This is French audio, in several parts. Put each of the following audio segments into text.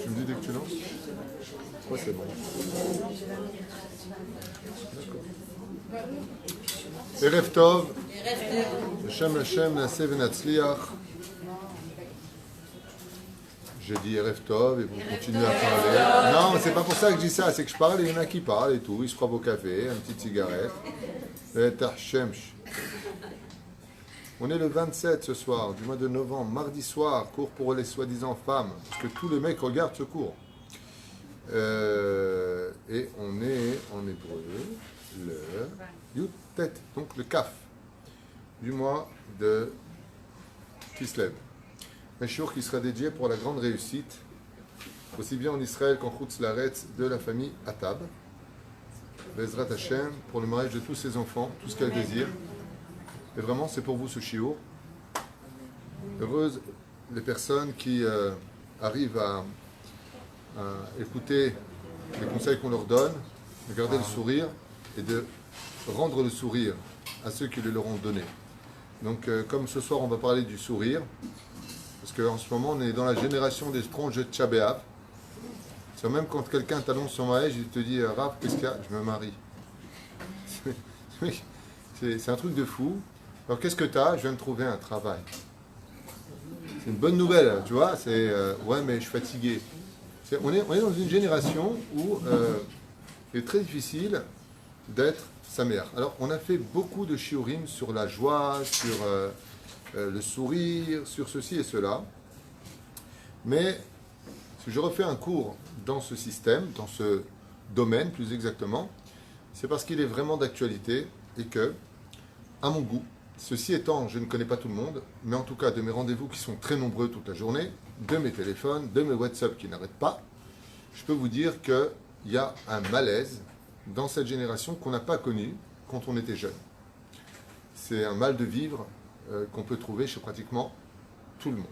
Tu me dis dès que tu lances? Ouais, c'est bon. Erev Tov, Hashem Naseh Venatzliach. J'ai dit Erev Tov et vous continuez à parler. Non, c'est pas pour ça que je dis ça, c'est que je parle et il y en a qui parlent et tout. Ils se prennent au café, une petite cigarette. On est le 27 ce soir, du mois de novembre, mardi soir, cours pour les soi-disant femmes, parce que tous les mecs regardent ce cours. Et on est en hébreu, le Yutet, donc le Kaf, du mois de Kislev. Un shiur qui sera dédié pour la grande réussite, aussi bien en Israël qu'en Chutz Laaretz, de la famille Atab. Bezrat Hashem, pour le mariage de tous ses enfants, tout ce qu'elle désire. Et vraiment, c'est pour vous ce shiur. Heureuses les personnes qui arrivent à écouter les conseils qu'on leur donne, de garder le sourire et de rendre le sourire à ceux qui le leur ont donné. Donc, comme ce soir, on va parler du sourire, parce qu'en ce moment, on est dans la génération des tronches de Tcha B'Av. C'est même quand quelqu'un t'annonce son mariage, il te dit « Rav, qu'est-ce qu'il y a? Je me marie. » C'est un truc de fou. Alors, qu'est-ce que tu as? Je viens de trouver un travail. C'est une bonne nouvelle, tu vois. C'est ouais, mais je suis fatigué. On est dans une génération où il est très difficile d'être sa mère. Alors, on a fait beaucoup de shiurim sur la joie, sur le sourire, sur ceci et cela. Mais si je refais un cours dans ce système, dans ce domaine plus exactement, c'est parce qu'il est vraiment d'actualité et que, à mon goût, ceci étant, je ne connais pas tout le monde, mais en tout cas de mes rendez-vous qui sont très nombreux toute la journée, de mes téléphones, de mes WhatsApp qui n'arrêtent pas, je peux vous dire qu'il y a un malaise dans cette génération qu'on n'a pas connu quand on était jeune. C'est un mal de vivre qu'on peut trouver chez pratiquement tout le monde.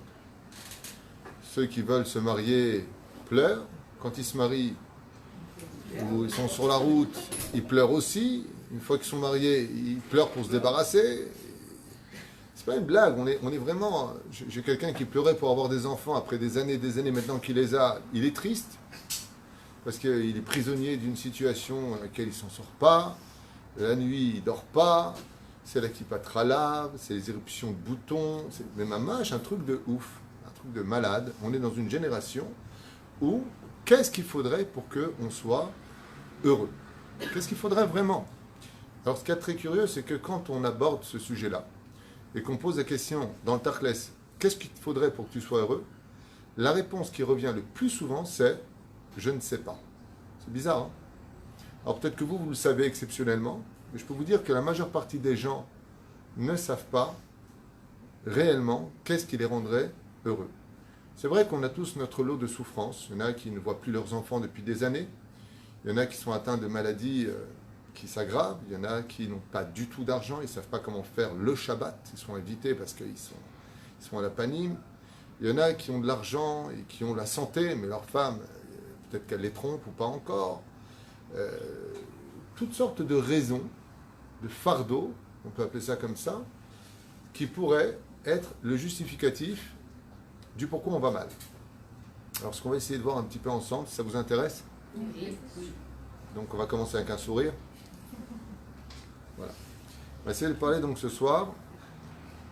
Ceux qui veulent se marier pleurent. Quand ils se marient ou ils sont sur la route, ils pleurent aussi. Une fois qu'ils sont mariés, ils pleurent pour se débarrasser. C'est pas une blague, on est vraiment... J'ai quelqu'un qui pleurait pour avoir des enfants après des années maintenant qu'il les a. Il est triste parce qu'il est prisonnier d'une situation à laquelle il ne s'en sort pas. La nuit, il ne dort pas. C'est la kipatralav, c'est les éruptions de boutons. Mais ma mâche, un truc de ouf, un truc de malade. On est dans une génération où qu'est-ce qu'il faudrait pour qu'on soit heureux? Qu'est-ce qu'il faudrait vraiment? Alors, ce qui est très curieux, c'est que quand on aborde ce sujet-là, et qu'on pose la question dans le Tachles, qu'est-ce qu'il te faudrait pour que tu sois heureux? La réponse qui revient le plus souvent, c'est « je ne sais pas ». C'est bizarre, hein? Alors peut-être que vous le savez exceptionnellement, mais je peux vous dire que la majeure partie des gens ne savent pas réellement qu'est-ce qui les rendrait heureux. C'est vrai qu'on a tous notre lot de souffrances. Il y en a qui ne voient plus leurs enfants depuis des années. Il y en a qui sont atteints de maladies qui s'aggravent. Il y en a qui n'ont pas du tout d'argent. Ils ne savent pas comment faire le Shabbat. Ils sont invités parce qu'ils sont à la panime. Il y en a qui ont de l'argent et qui ont la santé, mais leur femme, peut-être qu'elle les trompe ou pas encore. Toutes sortes de raisons, de fardeaux, on peut appeler ça comme ça, qui pourraient être le justificatif du pourquoi on va mal. Alors, ce qu'on va essayer de voir un petit peu ensemble, si ça vous intéresse. Donc, on va commencer avec un sourire. Voilà. On va essayer de parler donc ce soir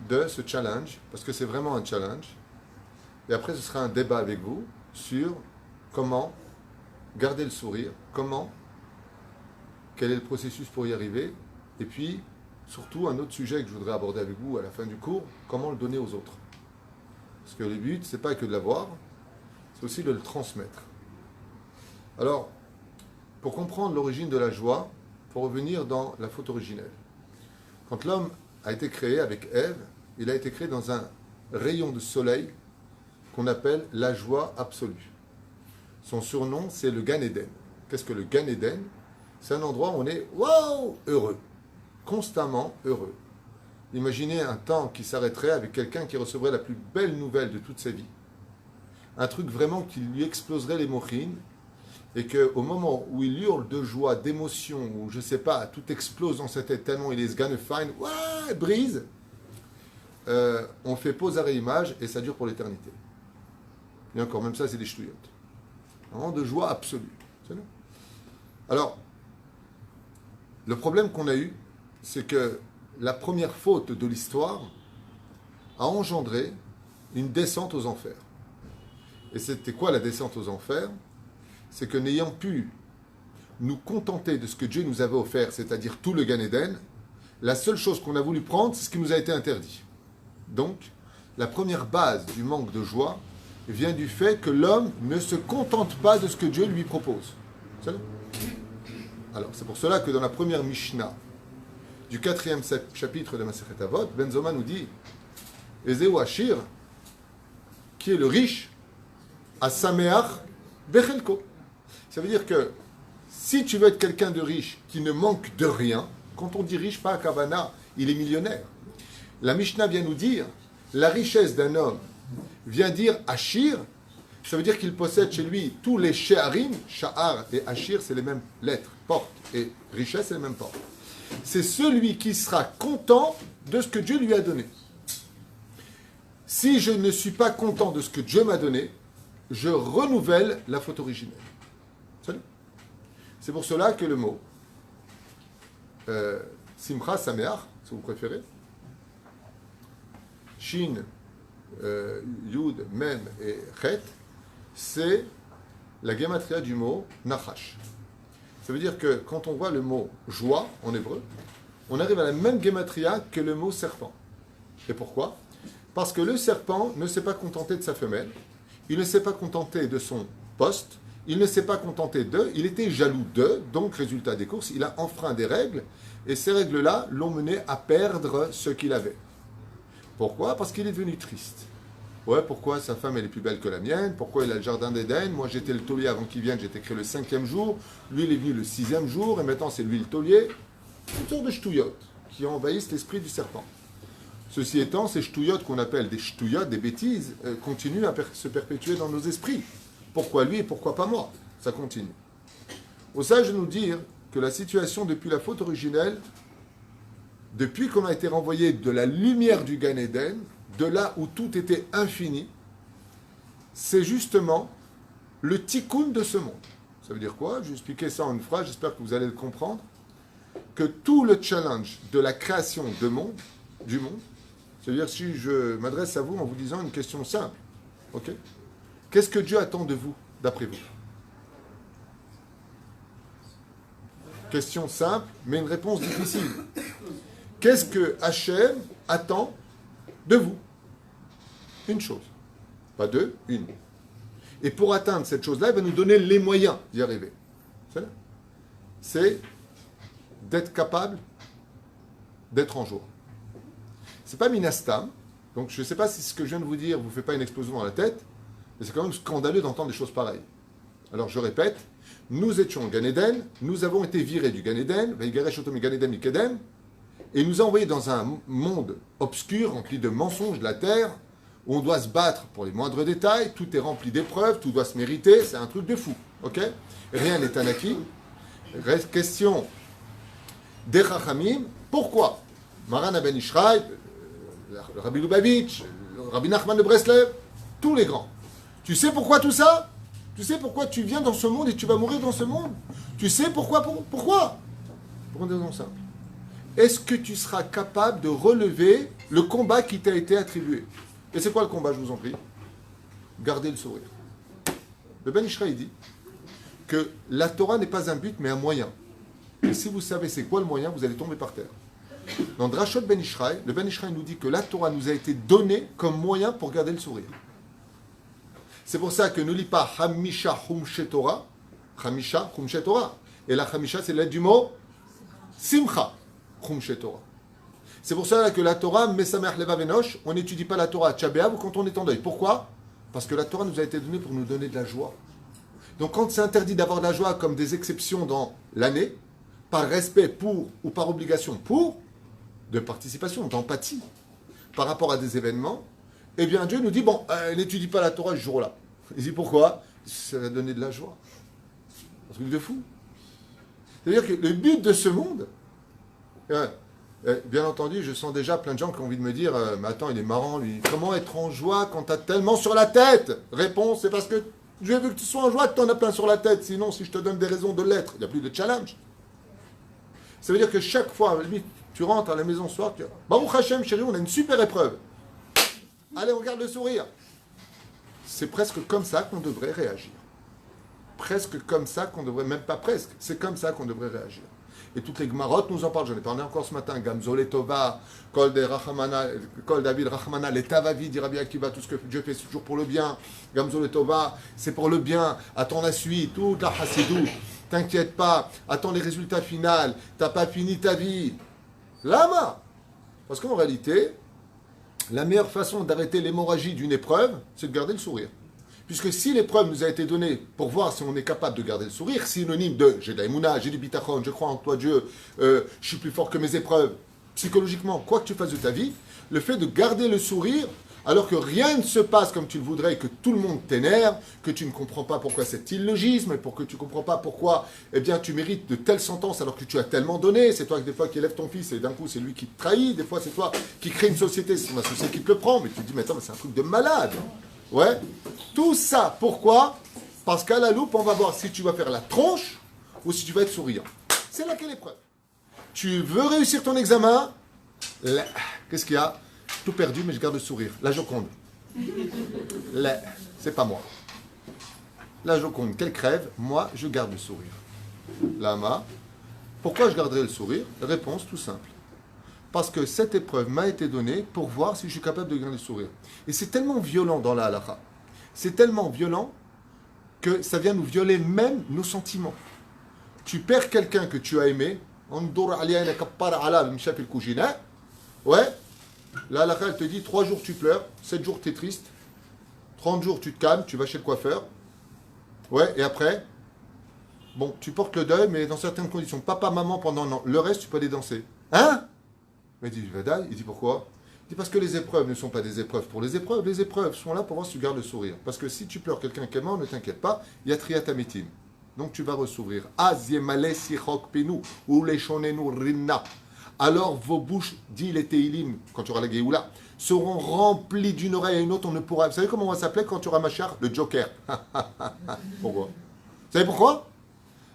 de ce challenge, parce que c'est vraiment un challenge. Et après, ce sera un débat avec vous sur comment garder le sourire, quel est le processus pour y arriver, et puis, surtout, un autre sujet que je voudrais aborder avec vous à la fin du cours, comment le donner aux autres. Parce que le but, c'est pas que de l'avoir, c'est aussi de le transmettre. Alors, pour comprendre l'origine de la joie, il faut revenir dans la faute originelle. Quand l'homme a été créé avec Ève, il a été créé dans un rayon de soleil qu'on appelle la joie absolue. Son surnom, c'est le Gan Eden. Qu'est-ce que le Gan Eden? C'est un endroit où on est wow, heureux, constamment heureux. Imaginez un temps qui s'arrêterait avec quelqu'un qui recevrait la plus belle nouvelle de toute sa vie. Un truc vraiment qui lui exploserait les mochines et qu'au moment où il hurle de joie, d'émotion, ou je ne sais pas, tout explose dans sa tête tellement il est sganefine, ouais, brise. on fait pause à réimage et ça dure pour l'éternité. Et encore, même ça, c'est des ch'touillottes. Vraiment de joie absolue. C'est bon. Alors, le problème qu'on a eu, c'est que la première faute de l'histoire a engendré une descente aux enfers. Et c'était quoi la descente aux enfers? C'est que n'ayant pu nous contenter de ce que Dieu nous avait offert, c'est-à-dire tout le Gan Eden, la seule chose qu'on a voulu prendre, c'est ce qui nous a été interdit. Donc, la première base du manque de joie vient du fait que l'homme ne se contente pas de ce que Dieu lui propose. Alors, c'est pour cela que dans la première Mishnah du 4e chapitre de Masechet Avot, Ben Zoma nous dit Ezeu Ashir, qui est le riche, à Sameach Bechelko. Ça veut dire que si tu veux être quelqu'un de riche qui ne manque de rien, quand on dit riche, pas à Kavana, il est millionnaire. La Mishnah vient nous dire la richesse d'un homme vient dire Ashir, ça veut dire qu'il possède chez lui tous les She'arim, Sha'ar et Ashir, c'est les mêmes lettres, porte, et richesse, c'est les mêmes portes. C'est celui qui sera content de ce que Dieu lui a donné. Si je ne suis pas content de ce que Dieu m'a donné, je renouvelle la faute originelle. C'est pour cela que le mot Simcha Sameach, si vous préférez, Shin, Yud, Mem et Chet, c'est la gematria du mot Nachash. Ça veut dire que quand on voit le mot joie en hébreu, on arrive à la même gematria que le mot serpent. Et pourquoi? Parce que le serpent ne s'est pas contenté de sa femelle, il ne s'est pas contenté de son poste, il ne s'est pas contenté d'eux, il était jaloux d'eux, donc résultat des courses, il a enfreint des règles, et ces règles-là l'ont mené à perdre ce qu'il avait. Pourquoi? Parce qu'il est devenu triste. Ouais, pourquoi sa femme elle est plus belle que la mienne? Pourquoi il a le jardin d'Éden? Moi j'étais le taulier avant qu'il vienne, j'étais créé le 5e jour, lui il est venu le 6e jour, et maintenant c'est lui le taulier. Une sorte de ch'touillottes qui envahissent l'esprit du serpent. Ceci étant, ces ch'touillottes qu'on appelle des ch'touillottes, des bêtises, continuent à se perpétuer dans nos esprits. Pourquoi lui et pourquoi pas moi? Ça continue. Au sage de nous dire que la situation depuis la faute originelle, depuis qu'on a été renvoyé de la lumière du Gan Eden, de là où tout était infini, c'est justement le tikkun de ce monde. Ça veut dire quoi? Je vais expliquer ça en une phrase, j'espère que vous allez le comprendre. Que tout le challenge de la création du monde, c'est-à-dire si je m'adresse à vous en vous disant une question simple, ok? Qu'est-ce que Dieu attend de vous, d'après vous? Question simple, mais une réponse difficile. Qu'est-ce que Hachem attend de vous? Une chose. Pas deux, une. Et pour atteindre cette chose-là, il va nous donner les moyens d'y arriver. C'est d'être capable d'être en joie. C'est pas minastam. Donc je ne sais pas si ce que je viens de vous dire vous fait pas une explosion dans la tête, mais c'est quand même scandaleux d'entendre des choses pareilles. Alors je répète, nous étions au Gan Eden, nous avons été virés du Gan Eden, et nous a envoyés dans un monde obscur, rempli de mensonges de la terre, où on doit se battre pour les moindres détails, tout est rempli d'épreuves, tout doit se mériter, c'est un truc de fou. Ok? Rien n'est un acquis. Reste question des Chachamim, pourquoi Maran Ben Ishraï, le Rabbi Lubavitch, le Rabbi Nachman de Breslev, tous les grands. Tu sais pourquoi tout ça? Tu sais pourquoi tu viens dans ce monde et tu vas mourir dans ce monde? Tu sais pourquoi? Pourquoi? Pour une raison simple. Est-ce que tu seras capable de relever le combat qui t'a été attribué? Et c'est quoi le combat, je vous en prie? Gardez le sourire. Le Ben Ishraï dit que la Torah n'est pas un but mais un moyen. Et si vous savez c'est quoi le moyen, vous allez tomber par terre. Dans Drashot Ben Ishraï, le Ben Ishraï nous dit que la Torah nous a été donnée comme moyen pour garder le sourire. C'est pour ça que ne lis pas Hamisha Humshe Torah, Hamisha Humshe Torah. Et la Hamisha, c'est l'aide du mot Simcha Humshe Torah. C'est pour ça que la Torah, Mesamer Leva Venosh, on n'étudie pas la Torah à Tchabéav ou quand on est en deuil. Pourquoi? Parce que la Torah nous a été donnée pour nous donner de la joie. Donc quand c'est interdit d'avoir de la joie comme des exceptions dans l'année, par respect pour ou par obligation pour, de participation, d'empathie par rapport à des événements, eh bien Dieu nous dit, bon, n'étudie pas la Torah ce jour-là. Il dit pourquoi? Ça va donner de la joie. Un truc de fou. C'est-à-dire que le but de ce monde, Bien entendu, je sens déjà plein de gens qui ont envie de me dire mais attends, il est marrant, lui. Comment être en joie quand tu as tellement sur la tête? Réponse, c'est parce que Dieu veut que tu sois en joie que tu en as plein sur la tête. Sinon, si je te donne des raisons de l'être, il n'y a plus de challenge. Ça veut dire que chaque fois, tu rentres à la maison ce soir, tu dis Baruch Hashem, chérie, on a une super épreuve. Allez, on regarde le sourire. C'est presque comme ça qu'on devrait réagir. Presque comme ça qu'on devrait, même pas presque, c'est comme ça qu'on devrait réagir. Et toutes les Gmarot nous en parlent, j'en ai parlé encore ce matin, Gamzol et Tova, Kol David Rachmana, les Tavavi, dit Rabbi Akiva, tout ce que Dieu fait toujours pour le bien, Gamzol et Tova, c'est pour le bien, attends la suite, toute la Hassidou, t'inquiète pas, attends les résultats finaux, t'as pas fini ta vie. Lama. Parce qu'en réalité, la meilleure façon d'arrêter l'hémorragie d'une épreuve, c'est de garder le sourire. Puisque si l'épreuve nous a été donnée pour voir si on est capable de garder le sourire, synonyme de j'ai de la émouna, j'ai du bitachon, je crois en toi Dieu, je suis plus fort que mes épreuves, psychologiquement, quoi que tu fasses de ta vie, le fait de garder le sourire, alors que rien ne se passe comme tu le voudrais, que tout le monde t'énerve, que tu ne comprends pas pourquoi cet illogisme, pour que tu ne comprends pas pourquoi eh bien, tu mérites de telles sentences alors que tu as tellement donné, c'est toi des fois qui élève ton fils et d'un coup c'est lui qui te trahit, des fois c'est toi qui crée une société, c'est la société qui te le prend, mais tu te dis mais attends, mais c'est un truc de malade. Ouais. Tout ça, pourquoi? Parce qu'à la loupe, on va voir si tu vas faire la tronche ou si tu vas être souriant. C'est laquelle épreuve? Tu veux réussir ton examen? Qu'est-ce qu'il y a? Tout perdu, mais je garde le sourire. La Joconde. C'est pas moi. La Joconde, qu'elle crève, moi, je garde le sourire. Lama. Pourquoi je garderai le sourire? Réponse tout simple. Parce que cette épreuve m'a été donnée pour voir si je suis capable de garder le sourire. Et c'est tellement violent dans la halakha. C'est tellement violent que ça vient nous violer même nos sentiments. Tu perds quelqu'un que tu as aimé. Ouais. La halakha, elle te dit 3 jours tu pleures, 7 jours tu es triste, 30 jours tu te calmes, tu vas chez le coiffeur. Ouais, et après, bon, tu portes le deuil, mais dans certaines conditions. Papa, maman, pendant non. Le reste, tu peux aller danser. Hein? Il dit, Vadaï, il dit pourquoi? Il dit parce que les épreuves ne sont pas des épreuves pour les épreuves sont là pour voir si tu gardes le sourire. Parce que si tu pleures quelqu'un qui est mort, ne t'inquiète pas, il y a triatamitim. Donc tu vas ressourire. Aziemale sichok penu, ou les shonenu rinna. Alors vos bouches, dit les Teilim, quand tu auras la Géoula, seront remplies d'une oreille à une autre, on ne pourra... Vous savez comment on va s'appeler quand tu auras Machar? Le Joker. Pourquoi? Vous savez pourquoi?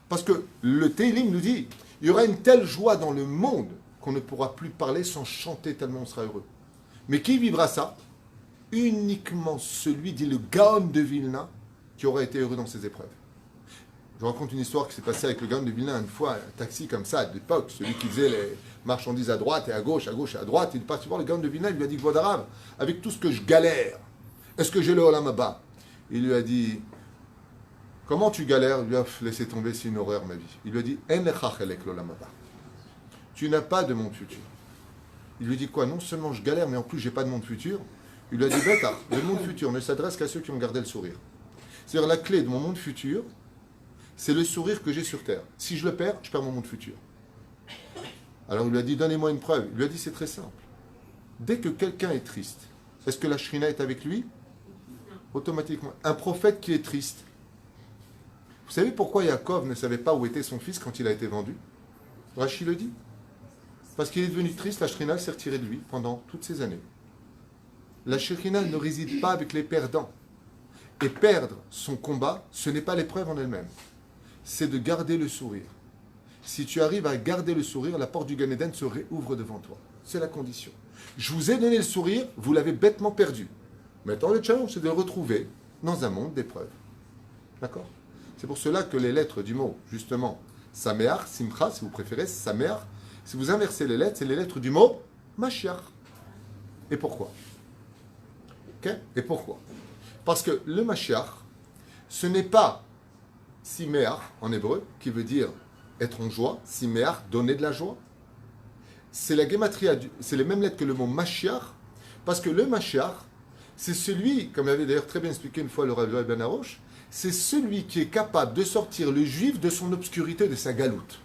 Parce que le Teilim nous dit, il y aura une telle joie dans le monde qu'on ne pourra plus parler sans chanter tellement on sera heureux. Mais qui vivra ça? Uniquement celui, dit le Gaon de Vilna, qui aura été heureux dans ses épreuves. Je raconte une histoire qui s'est passée avec le Gaon de Vilna une fois, un taxi comme ça, à l'époque, celui qui faisait les marchandises à droite et à gauche et à droite. Il est parti voir le Gaon de Vilna, il lui a dit, Vodarav, avec tout ce que je galère, est-ce que j'ai le Olam Haba? Il lui a dit, comment tu galères? Il lui a laissé tomber, c'est une horreur ma vie. Il lui a dit, En echachelek l'Olam Haba. Tu n'as pas de monde futur. Il lui dit quoi? Non seulement je galère, mais en plus j'ai pas de monde futur. Il lui a dit, bêta, le monde futur ne s'adresse qu'à ceux qui ont gardé le sourire. C'est-à-dire la clé de mon monde futur, c'est le sourire que j'ai sur Terre. Si je le perds, je perds mon monde futur. Alors il lui a dit, donnez-moi une preuve. Il lui a dit, c'est très simple. Dès que quelqu'un est triste, est-ce que la Shrina est avec lui? Automatiquement. Un prophète qui est triste. Vous savez pourquoi Yaakov ne savait pas où était son fils quand il a été vendu? Rachi le dit. Parce qu'il est devenu triste, la Shrina s'est retirée de lui pendant toutes ces années. La Shrina ne réside pas avec les perdants. Et perdre son combat, ce n'est pas l'épreuve en elle-même. C'est de garder le sourire. Si tu arrives à garder le sourire, la porte du Gan Eden se réouvre devant toi. C'est la condition. Je vous ai donné le sourire, vous l'avez bêtement perdu. Maintenant, le challenge, c'est de le retrouver dans un monde d'épreuves. D'accord? C'est pour cela que les lettres du mot, justement, Sameach, Simcha, si vous préférez, Sameach, si vous inversez les lettres, c'est les lettres du mot Mashiach. Et pourquoi? Okay? Et pourquoi? Parce que le Mashiach, ce n'est pas Simeach en hébreu, qui veut dire être en joie, Simeach, donner de la joie. C'est la gématria, c'est les mêmes lettres que le mot Mashiach, parce que le Mashiach, c'est celui, comme l'avait d'ailleurs très bien expliqué une fois le Rav Ben Arosh, c'est celui qui est capable de sortir le juif de son obscurité, de sa galoute.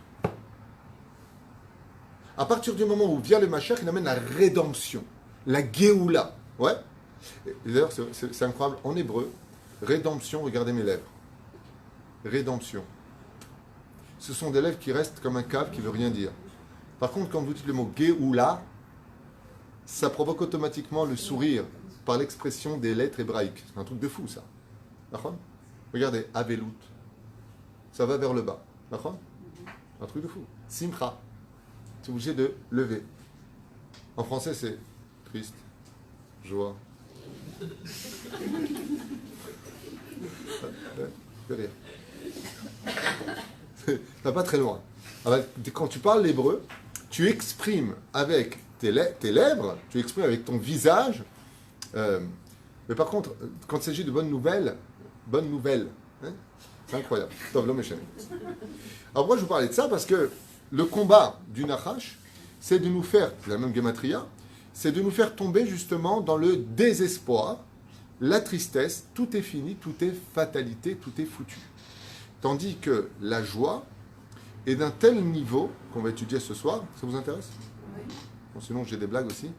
À partir du moment où vient le Mashiach, il amène la rédemption, la Géoula. Ouais. Et d'ailleurs, c'est incroyable. En hébreu, rédemption, regardez mes lèvres. Rédemption. Ce sont des lèvres qui restent comme un cave qui ne veut rien dire. Par contre, quand vous dites le mot Géoula, ça provoque automatiquement le sourire par l'expression des lettres hébraïques. C'est un truc de fou, ça. D'accord? Regardez, Avelout. Ça va vers le bas. D'accord? Un truc de fou. Simcha. C'est obligé de lever. En français, c'est triste, joie. Fais rire. Ça va pas très loin. Alors, quand tu parles l'hébreu, tu exprimes avec tes lèvres, tu exprimes avec ton visage. Mais par contre, quand il s'agit de bonnes nouvelles, hein, c'est incroyable. Tov lo meshane. Alors moi, je vous parlais de ça parce que le combat du Nachash, c'est de nous faire, la même gematria, c'est de nous faire tomber justement dans le désespoir, la tristesse, tout est fini, tout est fatalité, tout est foutu. Tandis que la joie est d'un tel niveau qu'on va étudier ce soir. Ça vous intéresse? Oui. Bon, sinon, j'ai des blagues aussi.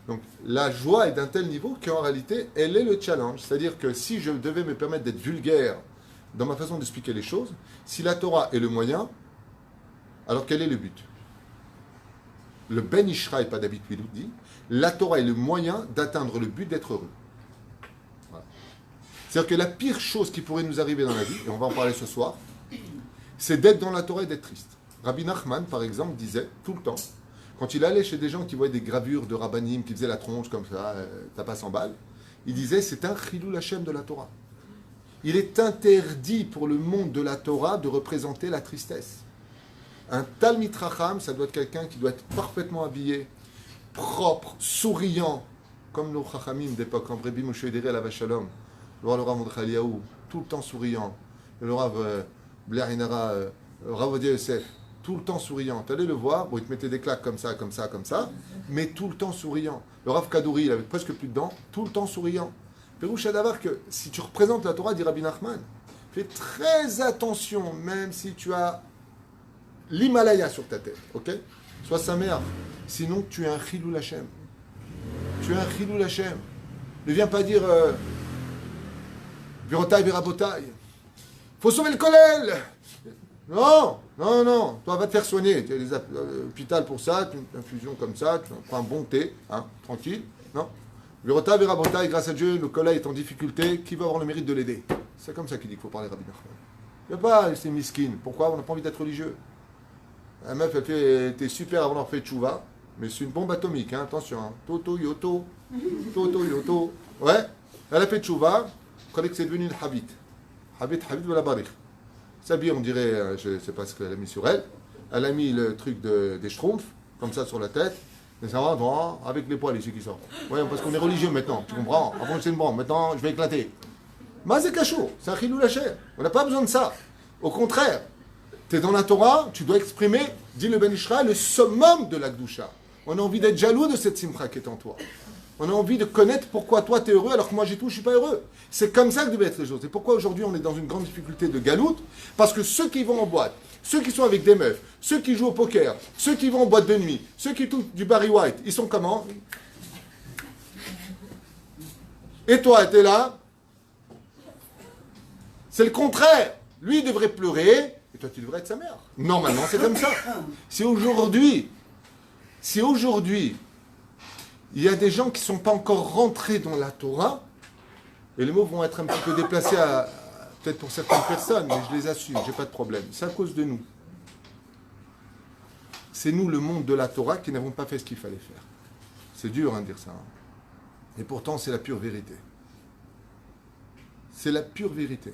Donc, la joie est d'un tel niveau qu'en réalité, elle est le challenge. C'est-à-dire que si je devais me permettre d'être vulgaire dans ma façon d'expliquer les choses, si la Torah est le moyen, alors quel est le but? Le Ben Ishraï, pas David Pilou, dit la Torah est le moyen d'atteindre le but d'être heureux. Voilà. C'est-à-dire que la pire chose qui pourrait nous arriver dans la vie, et on va en parler ce soir, c'est d'être dans la Torah et d'être triste. Rabbi Nachman, par exemple, disait tout le temps, quand il allait chez des gens qui voyaient des gravures de rabbanim, qui faisaient la tronche comme ça, ça passe en balle, il disait c'est un chilul Hashem de la Torah. Il est interdit pour le monde de la Torah de représenter la tristesse. Un Talmid Chacham, ça doit être quelqu'un qui doit être parfaitement habillé, propre, souriant, comme nos Chachamim d'époque, quand Rabbi Moshe Ederi à la Vachalom, le Rav Mordechai Eliyahu, tout le temps souriant, le Rav Blair Inara, Rav Odia Yosef, tout le temps souriant. Tu allais le voir, bon, il te mettait des claques comme ça, mais tout le temps souriant. Le Rav Kadouri, il avait presque plus de dents, tout le temps souriant. Pérouche Adavar, que si tu représentes la Torah, dit Rabbi Nachman, fais très attention, même si tu as l'Himalaya sur ta tête, ok? Sois sa mère. Sinon, tu es un chilul Hashem. Tu es un chilul Hashem. Ne viens pas dire Virotaï, Virabotaï. Faut sauver le kollel. Non. Toi, va te faire soigner. Tu as des hôpitaux pour ça, tu as une infusion comme ça, tu prends un bon thé, hein, tranquille. Non. Virotaï, Virabotaï, grâce à Dieu, le kollel est en difficulté. Qui va avoir le mérite de l'aider? C'est comme ça qu'il dit qu'il faut parler Rabbi Nachman. Il n'y a pas, c'est miskin. Pourquoi? On n'a pas envie d'être religieux. La meuf, elle était super avant d'avoir fait tchouva, mais c'est une bombe atomique, hein, attention. Hein. Toto, yoto. Ouais, elle a fait tchouva, on croyait que c'est devenu une habit. Habit de la barrique. S'habille, on dirait, je ne sais pas ce qu'elle a mis sur elle. Elle a mis le truc des schtroumpfs, comme ça sur la tête. Et ça va, droit, avec les poils ici qui sortent. Ouais, parce qu'on est religieux maintenant, tu comprends? Avant, c'est une bombe, maintenant, je vais éclater. Mais c'est cachot, c'est un chilou lâché. On n'a pas besoin de ça. Au contraire. Tu es dans la Torah, tu dois exprimer, dit le Ben Ishraï, le summum de la Gdusha. On a envie d'être jaloux de cette simcha qui est en toi. On a envie de connaître pourquoi toi tu es heureux alors que moi j'ai tout, je ne suis pas heureux. C'est comme ça que devaient être les choses. Et pourquoi aujourd'hui on est dans une grande difficulté de galoute? Parce que ceux qui vont en boîte, ceux qui sont avec des meufs, ceux qui jouent au poker, ceux qui vont en boîte de nuit, ceux qui touchent du Barry White, ils sont comment? Et toi, tu es là? C'est le contraire. Lui il devrait pleurer. Et toi, tu devrais être sa mère. Normalement, c'est comme ça. Si aujourd'hui, il y a des gens qui ne sont pas encore rentrés dans la Torah, et les mots vont être un petit peu déplacés peut-être pour certaines personnes, mais je les assume, je n'ai pas de problème. C'est à cause de nous. C'est nous, le monde de la Torah, qui n'avons pas fait ce qu'il fallait faire. C'est dur de dire ça. Hein. Et pourtant, c'est la pure vérité. C'est la pure vérité.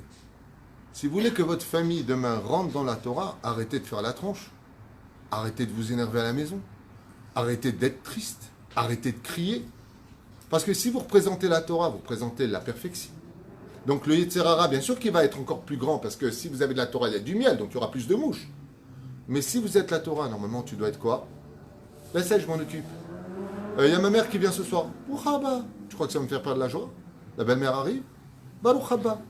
Si vous voulez que votre famille demain rentre dans la Torah, arrêtez de faire la tronche. Arrêtez de vous énerver à la maison. Arrêtez d'être triste. Arrêtez de crier. Parce que si vous représentez la Torah, vous représentez la perfection. Donc le Yetzer Hara, bien sûr qu'il va être encore plus grand, parce que si vous avez de la Torah, il y a du miel, donc il y aura plus de mouches. Mais si vous êtes la Torah, normalement, tu dois être quoi? Laissez, je m'en occupe. Il y a ma mère qui vient ce soir. Baruch haba. Tu crois que ça va me faire perdre la joie? La belle-mère arrive. Baruch haba.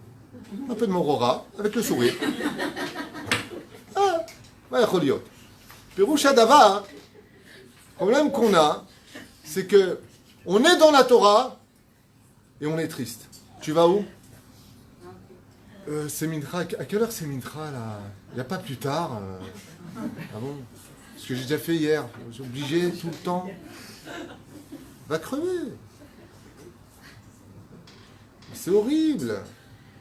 Un peu de mon rora, avec le sourire. Ah, va yacholiot. Pirouche Adavar, le problème qu'on a, c'est que on est dans la Torah et on est triste. Tu vas où? C'est Mincha. À quelle heure c'est Mincha là? Il n'y a pas plus tard. Ah bon? Ce que j'ai déjà fait hier, je suis obligé tout le temps. Va crever. C'est horrible.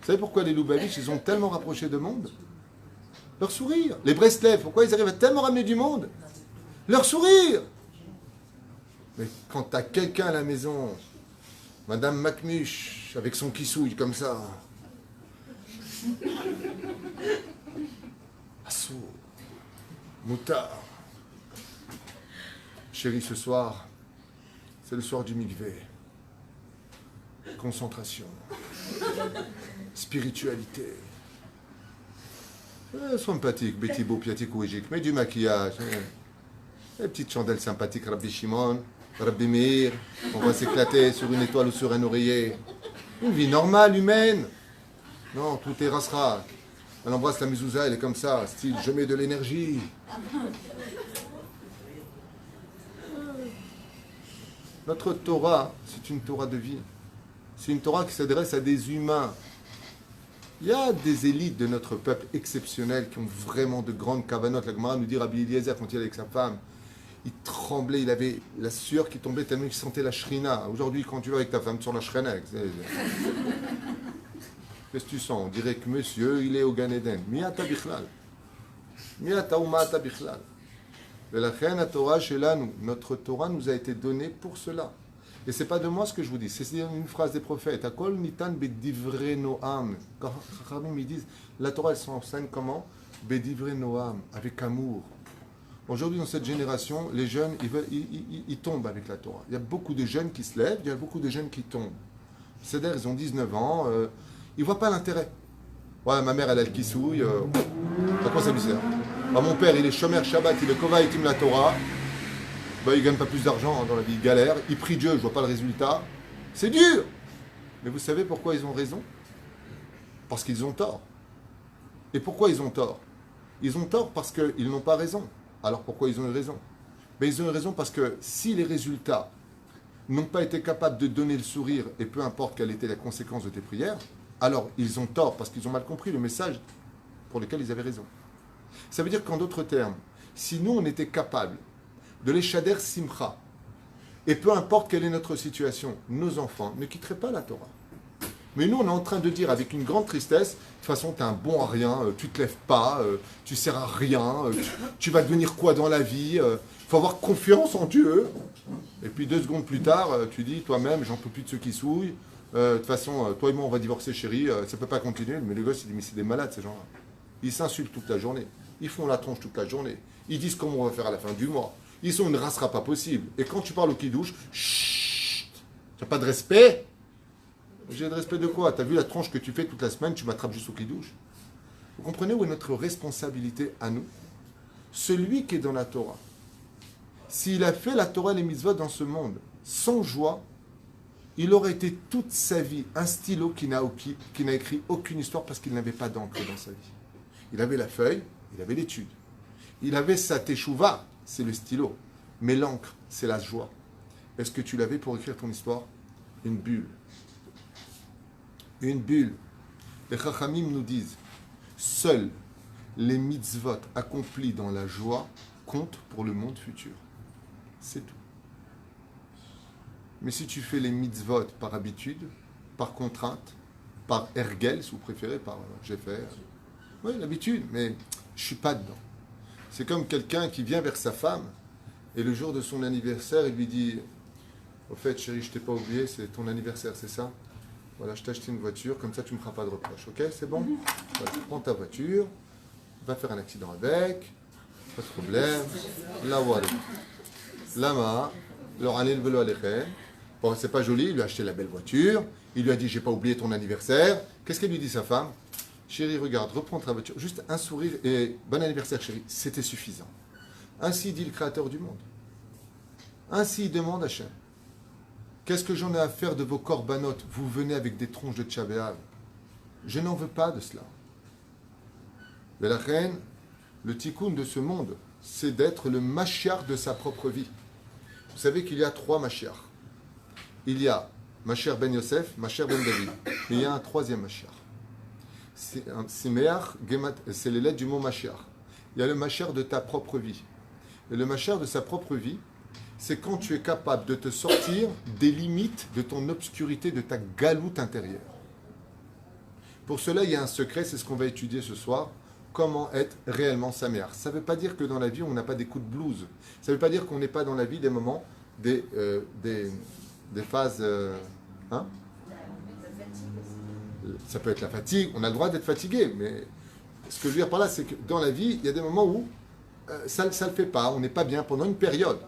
Vous savez pourquoi les Lubavitch, ils ont tellement rapproché de monde? Leur sourire. Les Breslev, pourquoi ils arrivent à tellement ramener du monde? Leur sourire. Mais quand t'as quelqu'un à la maison, Madame Macmuche, avec son kissouille comme ça. Assaut. Moutard. Chérie, ce soir, c'est le soir du mikvé. Concentration. Spiritualité. Sympathique, Betty Beau, Piatique ou Égique. Mets du maquillage. Les petites chandelles sympathiques, Rabbi Shimon, Rabbi Meir. On va s'éclater sur une étoile ou sur un oreiller. Une vie normale, humaine. Non, tout est rasra. Elle embrasse la mezouza, elle est comme ça, style je mets de l'énergie. Notre Torah, c'est une Torah de vie. C'est une Torah qui s'adresse à des humains. Il y a des élites de notre peuple exceptionnels qui ont vraiment de grandes cavanotes. La Gemara nous dit, Rabbi Eliezer, quand il est avec sa femme, il tremblait, il avait la sueur qui tombait tellement qu'il sentait la shrina. Aujourd'hui, quand tu vas avec ta femme sur la shrina, qu'est-ce que tu sens? On dirait que monsieur, il est au Gan Eden. Miata bichlal. Miata ou mata bichlal. Notre Torah nous a été donnée pour cela. Et ce n'est pas de moi ce que je vous dis, c'est une phrase des prophètes. Akol nitan bedivre noam. Quand ils disent, la Torah elle s'enseigne comment? Bedivre noam, avec amour. Aujourd'hui, dans cette génération, les jeunes, ils tombent avec la Torah. Il y a beaucoup de jeunes qui se lèvent, il y a beaucoup de jeunes qui tombent. C'est-à-dire, ils ont 19 ans, ils ne voient pas l'intérêt. Ouais, ma mère, elle a le kissouille, à quoi ça lui sert? Bah, mon père, il est chômeur Shabbat, il est kova et la Torah. Bah, il ne gagne pas plus d'argent dans la vie, il galère. Il prie Dieu, je ne vois pas le résultat. C'est dur. Mais vous savez pourquoi ils ont raison? Parce qu'ils ont tort. Et pourquoi ils ont tort? Ils ont tort parce qu'ils n'ont pas raison. Alors pourquoi ils ont eu raison? Mais ils ont eu raison parce que si les résultats n'ont pas été capables de donner le sourire, et peu importe quelle était la conséquence de tes prières, alors ils ont tort parce qu'ils ont mal compris le message pour lequel ils avaient raison. Ça veut dire qu'en d'autres termes, si nous on était capable de les shader simcha, et peu importe quelle est notre situation, nos enfants ne quitteraient pas la Torah. Mais nous, on est en train de dire avec une grande tristesse, de toute façon, tu es un bon à rien, tu ne te lèves pas, tu sers à rien, tu vas devenir quoi dans la vie, il faut avoir confiance en Dieu. Et puis 2 secondes plus tard, tu dis toi-même, j'en peux plus de ceux qui souillent, de toute façon, toi et moi, on va divorcer, chérie, ça ne peut pas continuer. Mais les gosses, ils disent, mais c'est des malades, ces gens-là. Ils s'insultent toute la journée, ils font la tronche toute la journée, ils disent comment on va faire à la fin du mois. Ils sont une racera pas possible. Et quand tu parles au kidouche, chut, tu n'as pas de respect. J'ai de respect de quoi? Tu as vu la tronche que tu fais toute la semaine, tu m'attrapes juste au kidouche. Vous comprenez où est notre responsabilité à nous? Celui qui est dans la Torah, s'il a fait la Torah et les mitzvot dans ce monde sans joie, il aurait été toute sa vie un stylo qui n'a écrit aucune histoire parce qu'il n'avait pas d'encre dans sa vie. Il avait la feuille, il avait l'étude. Il avait sa teshuva, c'est le stylo. Mais l'encre, c'est la joie. Est-ce que tu l'avais pour écrire ton histoire? Une bulle. Une bulle. Les Chachamim nous disent, seuls les mitzvot accomplis dans la joie comptent pour le monde futur. C'est tout. Mais si tu fais les mitzvot par habitude, par contrainte, par ergel, si vous préférez, par j'ai fait, oui, l'habitude, mais je ne suis pas dedans. C'est comme quelqu'un qui vient vers sa femme et le jour de son anniversaire, il lui dit, au fait, chérie, je t'ai pas oublié, c'est ton anniversaire, c'est ça? Voilà, je t'ai acheté une voiture, comme ça tu ne me feras pas de reproche, ok? C'est bon? Voilà, prends ta voiture, va faire un accident avec, pas de problème. La voilà. Lama, leur année le vélo à l'échelle. Bon, c'est pas joli, il lui a acheté la belle voiture, il lui a dit, j'ai pas oublié ton anniversaire. Qu'est-ce qu'elle lui dit, sa femme? Chérie, regarde, reprends ta voiture, juste un sourire et bon anniversaire, chérie, c'était suffisant. Ainsi dit le Créateur du monde. Ainsi il demande à Hachem. Qu'est-ce que j'en ai à faire de vos corbanotes? Vous venez avec des tronches de Tchabéal. Je n'en veux pas de cela. Mais la reine, le tikkun de ce monde, c'est d'être le Mashiach de sa propre vie. Vous savez qu'il y a 3 Mashiach. Il y a Mashiach ben Yosef, Mashiach ben David. Mais il y a un 3e Mashiach. C'est les lettres du mot Mashiach. Il y a le Mashiach de ta propre vie. et le machère de sa propre vie, c'est quand tu es capable de te sortir des limites de ton obscurité, de ta galoute intérieure. Pour cela, il y a un secret, c'est ce qu'on va étudier ce soir, comment être réellement saméach. Ça ne veut pas dire que dans la vie, on n'a pas des coups de blues. Ça ne veut pas dire qu'on n'est pas dans la vie des moments, des phases... hein? Ça peut être la fatigue, on a le droit d'être fatigué, mais ce que je veux dire par là, c'est que dans la vie, il y a des moments où ça ne le fait pas, on n'est pas bien pendant une période.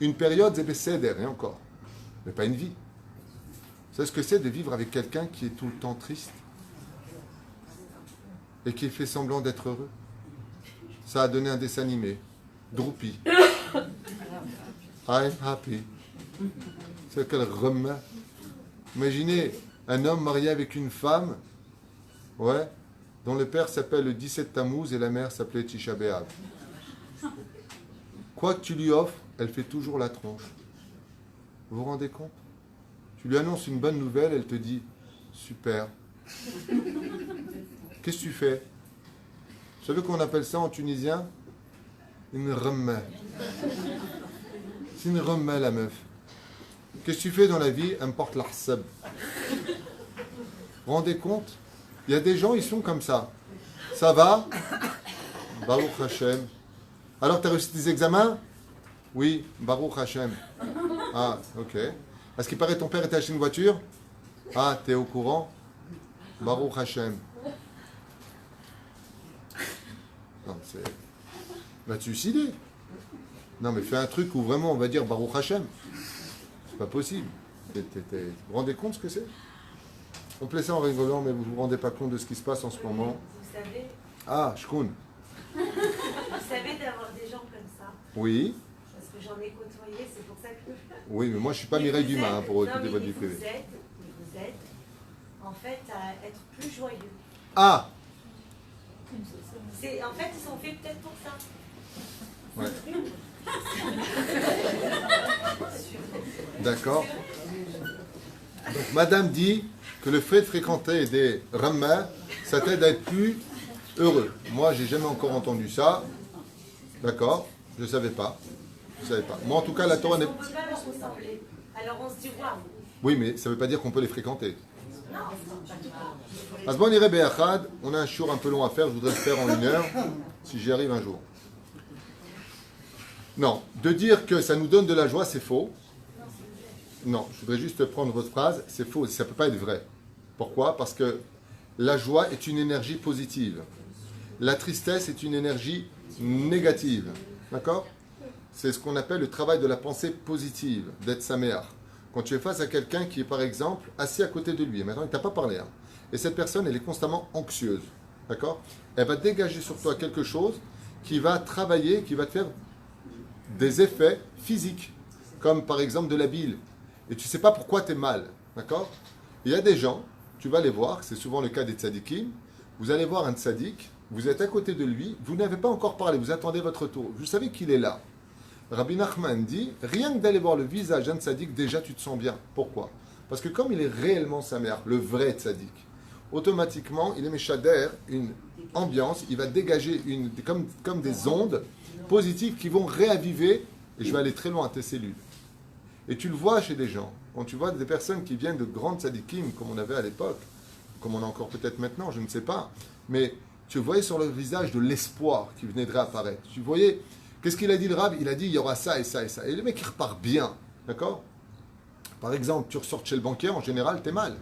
Une période, c'est bécéder, et encore. Mais pas une vie. Vous savez ce que c'est de vivre avec quelqu'un qui est tout le temps triste et qui fait semblant d'être heureux? Ça a donné un dessin animé. Droopy. I'm happy. C'est quel remède. Imaginez un homme marié avec une femme, ouais, dont le père s'appelle le 17 Tammuz et la mère s'appelait Tisha B'Av. Quoi que tu lui offres, elle fait toujours la tronche. Vous vous rendez compte? Tu lui annonces une bonne nouvelle, elle te dit « Super ». Qu'est-ce que tu fais? Vous savez qu'on appelle ça en tunisien? Une remède. C'est une remède, la meuf. Qu'est-ce que tu fais dans la vie? Elle me porte l'arsab. Vous vous rendez compte? Il y a des gens, ils sont comme ça. Ça va? Baruch Hashem. Alors, tu as réussi tes examens? Oui, Baruch Hashem. Ah, ok. Est-ce qu'il paraît ton père était acheté une voiture? Ah, t'es au courant? Baruch Hashem. Non, c'est... Va te suicider. Non, mais fais un truc où vraiment on va dire Baruch Hashem. C'est pas possible. Vous vous rendez compte ce que c'est? On plaît ça en rigolant, mais vous ne vous rendez pas compte de ce qui se passe en ce moment. Vous savez... Ah, Shkoun. Vous savez d'avoir des gens comme ça? Oui. Parce que j'en ai côtoyé, c'est pour ça que... Oui, mais moi je ne suis pas Mireille Dumas pour écouter votre vie privée. Vous êtes, en fait, à être plus joyeux. Ah! En fait, ils sont faits peut-être pour ça. Ouais. D'accord. Donc, madame dit que le fait de fréquenter des rammas, ça t'aide à être plus heureux. Moi, j'ai jamais encore entendu ça. D'accord. Je ne savais pas. Je savais pas. Moi, en tout cas, la Torah n'est... On ne peut pas leur ressembler. Alors on se dit, waouh. Oui, mais ça ne veut pas dire qu'on peut les fréquenter. Non, Asbon irait Be'achad, on a un shiur un peu long à faire, je voudrais le faire en 1 heure, si j'y arrive un jour. Non, de dire que ça nous donne de la joie, c'est faux. Non, je voudrais juste prendre votre phrase, c'est faux, ça ne peut pas être vrai. Pourquoi? Parce que la joie est une énergie positive. La tristesse est une énergie négative. D'accord? C'est ce qu'on appelle le travail de la pensée positive, d'être saméach. Quand tu es face à quelqu'un qui est par exemple assis à côté de lui, et maintenant il ne t'a pas parlé, hein, et cette personne elle est constamment anxieuse, d'accord? Elle va dégager sur toi quelque chose qui va travailler, qui va te faire des effets physiques, comme par exemple de la bile, et tu ne sais pas pourquoi tu es mal, d'accord? Il y a des gens, tu vas les voir, c'est souvent le cas des tzadikim, vous allez voir un tzadik, vous êtes à côté de lui, vous n'avez pas encore parlé, vous attendez votre tour, vous savez qu'il est là. Rabbi Nachman dit, rien que d'aller voir le visage d'un tzaddik, déjà tu te sens bien. Pourquoi? Parce que comme il est réellement saméach, le vrai tzaddik, automatiquement, il est méchader, une ambiance, il va dégager comme des ondes positives qui vont réaviver, et je vais aller très loin à tes cellules. Et tu le vois chez des gens, quand tu vois des personnes qui viennent de grandes tzaddikim, comme on avait à l'époque, comme on a encore peut-être maintenant, je ne sais pas, mais tu voyais sur leur visage de l'espoir qui venait de réapparaître. Tu voyais... Qu'est-ce qu'il a dit le Rav? Il a dit il y aura ça et ça et ça. Et le mec il repart bien. D'accord? Par exemple, tu ressors chez le banquier, en général, t'es mal.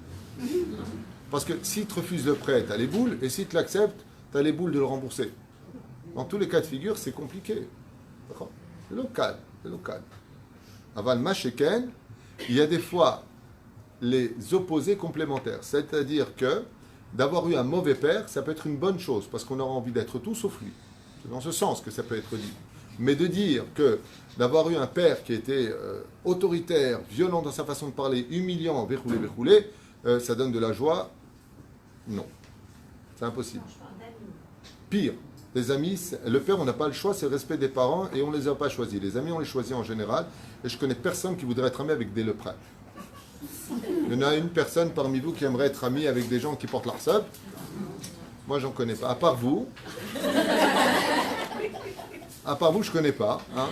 Parce que s'il te refuse le prêt, t'as les boules. Et s'il te l'accepte, t'as les boules de le rembourser. Dans tous les cas de figure, c'est compliqué. D'accord? C'est local. C'est local. Aval Masheken, il y a des fois les opposés complémentaires. C'est-à-dire que d'avoir eu un mauvais père, ça peut être une bonne chose. Parce qu'on aura envie d'être tout sauf lui. C'est dans ce sens que ça peut être dit. Mais de dire que d'avoir eu un père qui était autoritaire, violent dans sa façon de parler, humiliant, verroulé, ça donne de la joie, non. C'est impossible. Pire, les amis, le père, on n'a pas le choix, c'est le respect des parents et on ne les a pas choisis. Les amis, on les choisit en général et je connais personne qui voudrait être ami avec des leprins. Il y en a une personne parmi vous qui aimerait être ami avec des gens qui portent l'arsab. Moi, j'en connais pas. À part vous. À part vous, je ne connais pas. Hein.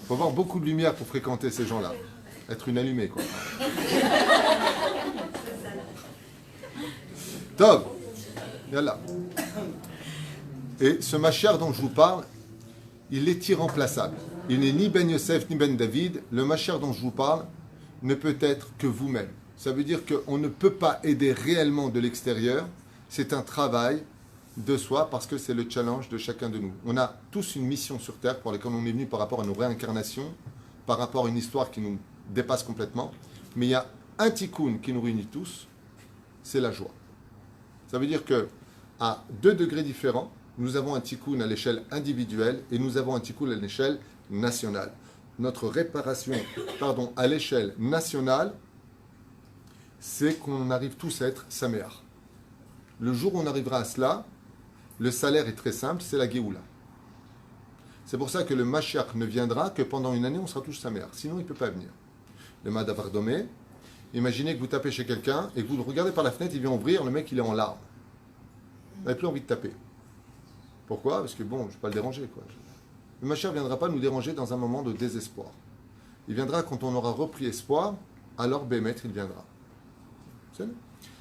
Faut avoir beaucoup de lumière pour fréquenter ces gens-là. Être une allumée, quoi. Top. Yallah. Et ce Mashiach dont je vous parle, il est irremplaçable. Il n'est ni Ben Yosef ni Ben David. Le Mashiach dont je vous parle ne peut être que vous-même. Ça veut dire qu'on ne peut pas aider réellement de l'extérieur. C'est un travail de soi parce que c'est le challenge de chacun de nous. On a tous une mission sur Terre pour laquelle on est venu par rapport à nos réincarnations, par rapport à une histoire qui nous dépasse complètement. Mais il y a un tikkun qui nous réunit tous, c'est la joie. Ça veut dire que à 2 degrés différents, nous avons un tikkun à l'échelle individuelle et nous avons un tikkun à l'échelle nationale. Notre réparation, à l'échelle nationale, c'est qu'on arrive tous à être saméach. Le jour où on arrivera à cela, le salaire est très simple, c'est la Géoula. C'est pour ça que le Mashiach ne viendra que pendant une année, on sera tous saméach. Sinon, il ne peut pas venir. Le Madavar Domé, imaginez que vous tapez chez quelqu'un et que vous le regardez par la fenêtre, il vient ouvrir, le mec il est en larmes. Vous n'avez plus envie de taper. Pourquoi? Parce que bon, je ne vais pas le déranger, quoi. Le Mashiach ne viendra pas nous déranger dans un moment de désespoir. Il viendra quand on aura repris espoir, alors Bémet, il viendra.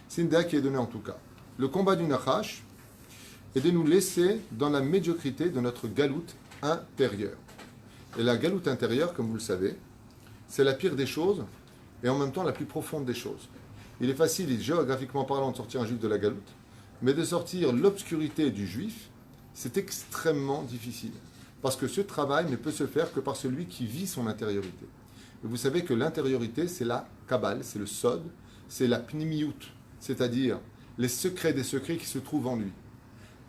C'est une idée qui est donnée en tout cas. Le combat du Nachash est de nous laisser dans la médiocrité de notre galoute intérieure. Et la galoute intérieure, comme vous le savez, c'est la pire des choses et en même temps la plus profonde des choses. Il est facile, géographiquement parlant, de sortir un juif de la galoute, mais de sortir l'obscurité du juif, c'est extrêmement difficile. Parce que ce travail ne peut se faire que par celui qui vit son intériorité. Et vous savez que l'intériorité, c'est la Kabbale, c'est le Sod, c'est la Pnimiyut, c'est-à-dire les secrets des secrets qui se trouvent en lui.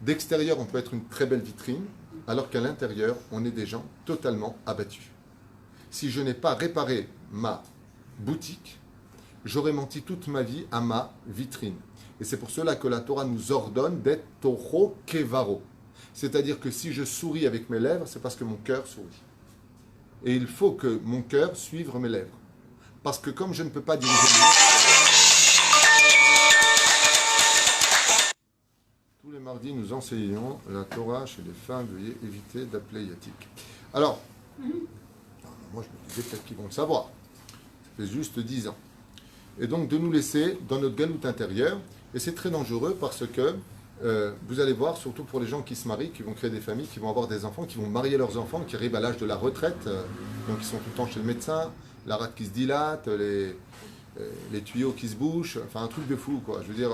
D'extérieur, on peut être une très belle vitrine, alors qu'à l'intérieur, on est des gens totalement abattus. Si je n'ai pas réparé ma boutique, j'aurais menti toute ma vie à ma vitrine. Et c'est pour cela que la Torah nous ordonne d'être Toro Kevaro. C'est-à-dire que si je souris avec mes lèvres, c'est parce que mon cœur sourit. Et il faut que mon cœur suive mes lèvres. Parce que comme je ne peux pas diriger tous les mardis, nous enseignons la Torah chez les femmes. Veuillez éviter d'appeler Yatik. Alors, moi je me disais peut-être qu'ils vont le savoir. Ça fait juste 10 ans. Et donc de nous laisser dans notre galoute intérieure. Et c'est très dangereux parce que vous allez voir, surtout pour les gens qui se marient, qui vont créer des familles, qui vont avoir des enfants, qui vont marier leurs enfants, qui arrivent à l'âge de la retraite, donc ils sont tout le temps chez le médecin, la rate qui se dilate, les tuyaux qui se bouchent, enfin un truc de fou, quoi. Je veux dire,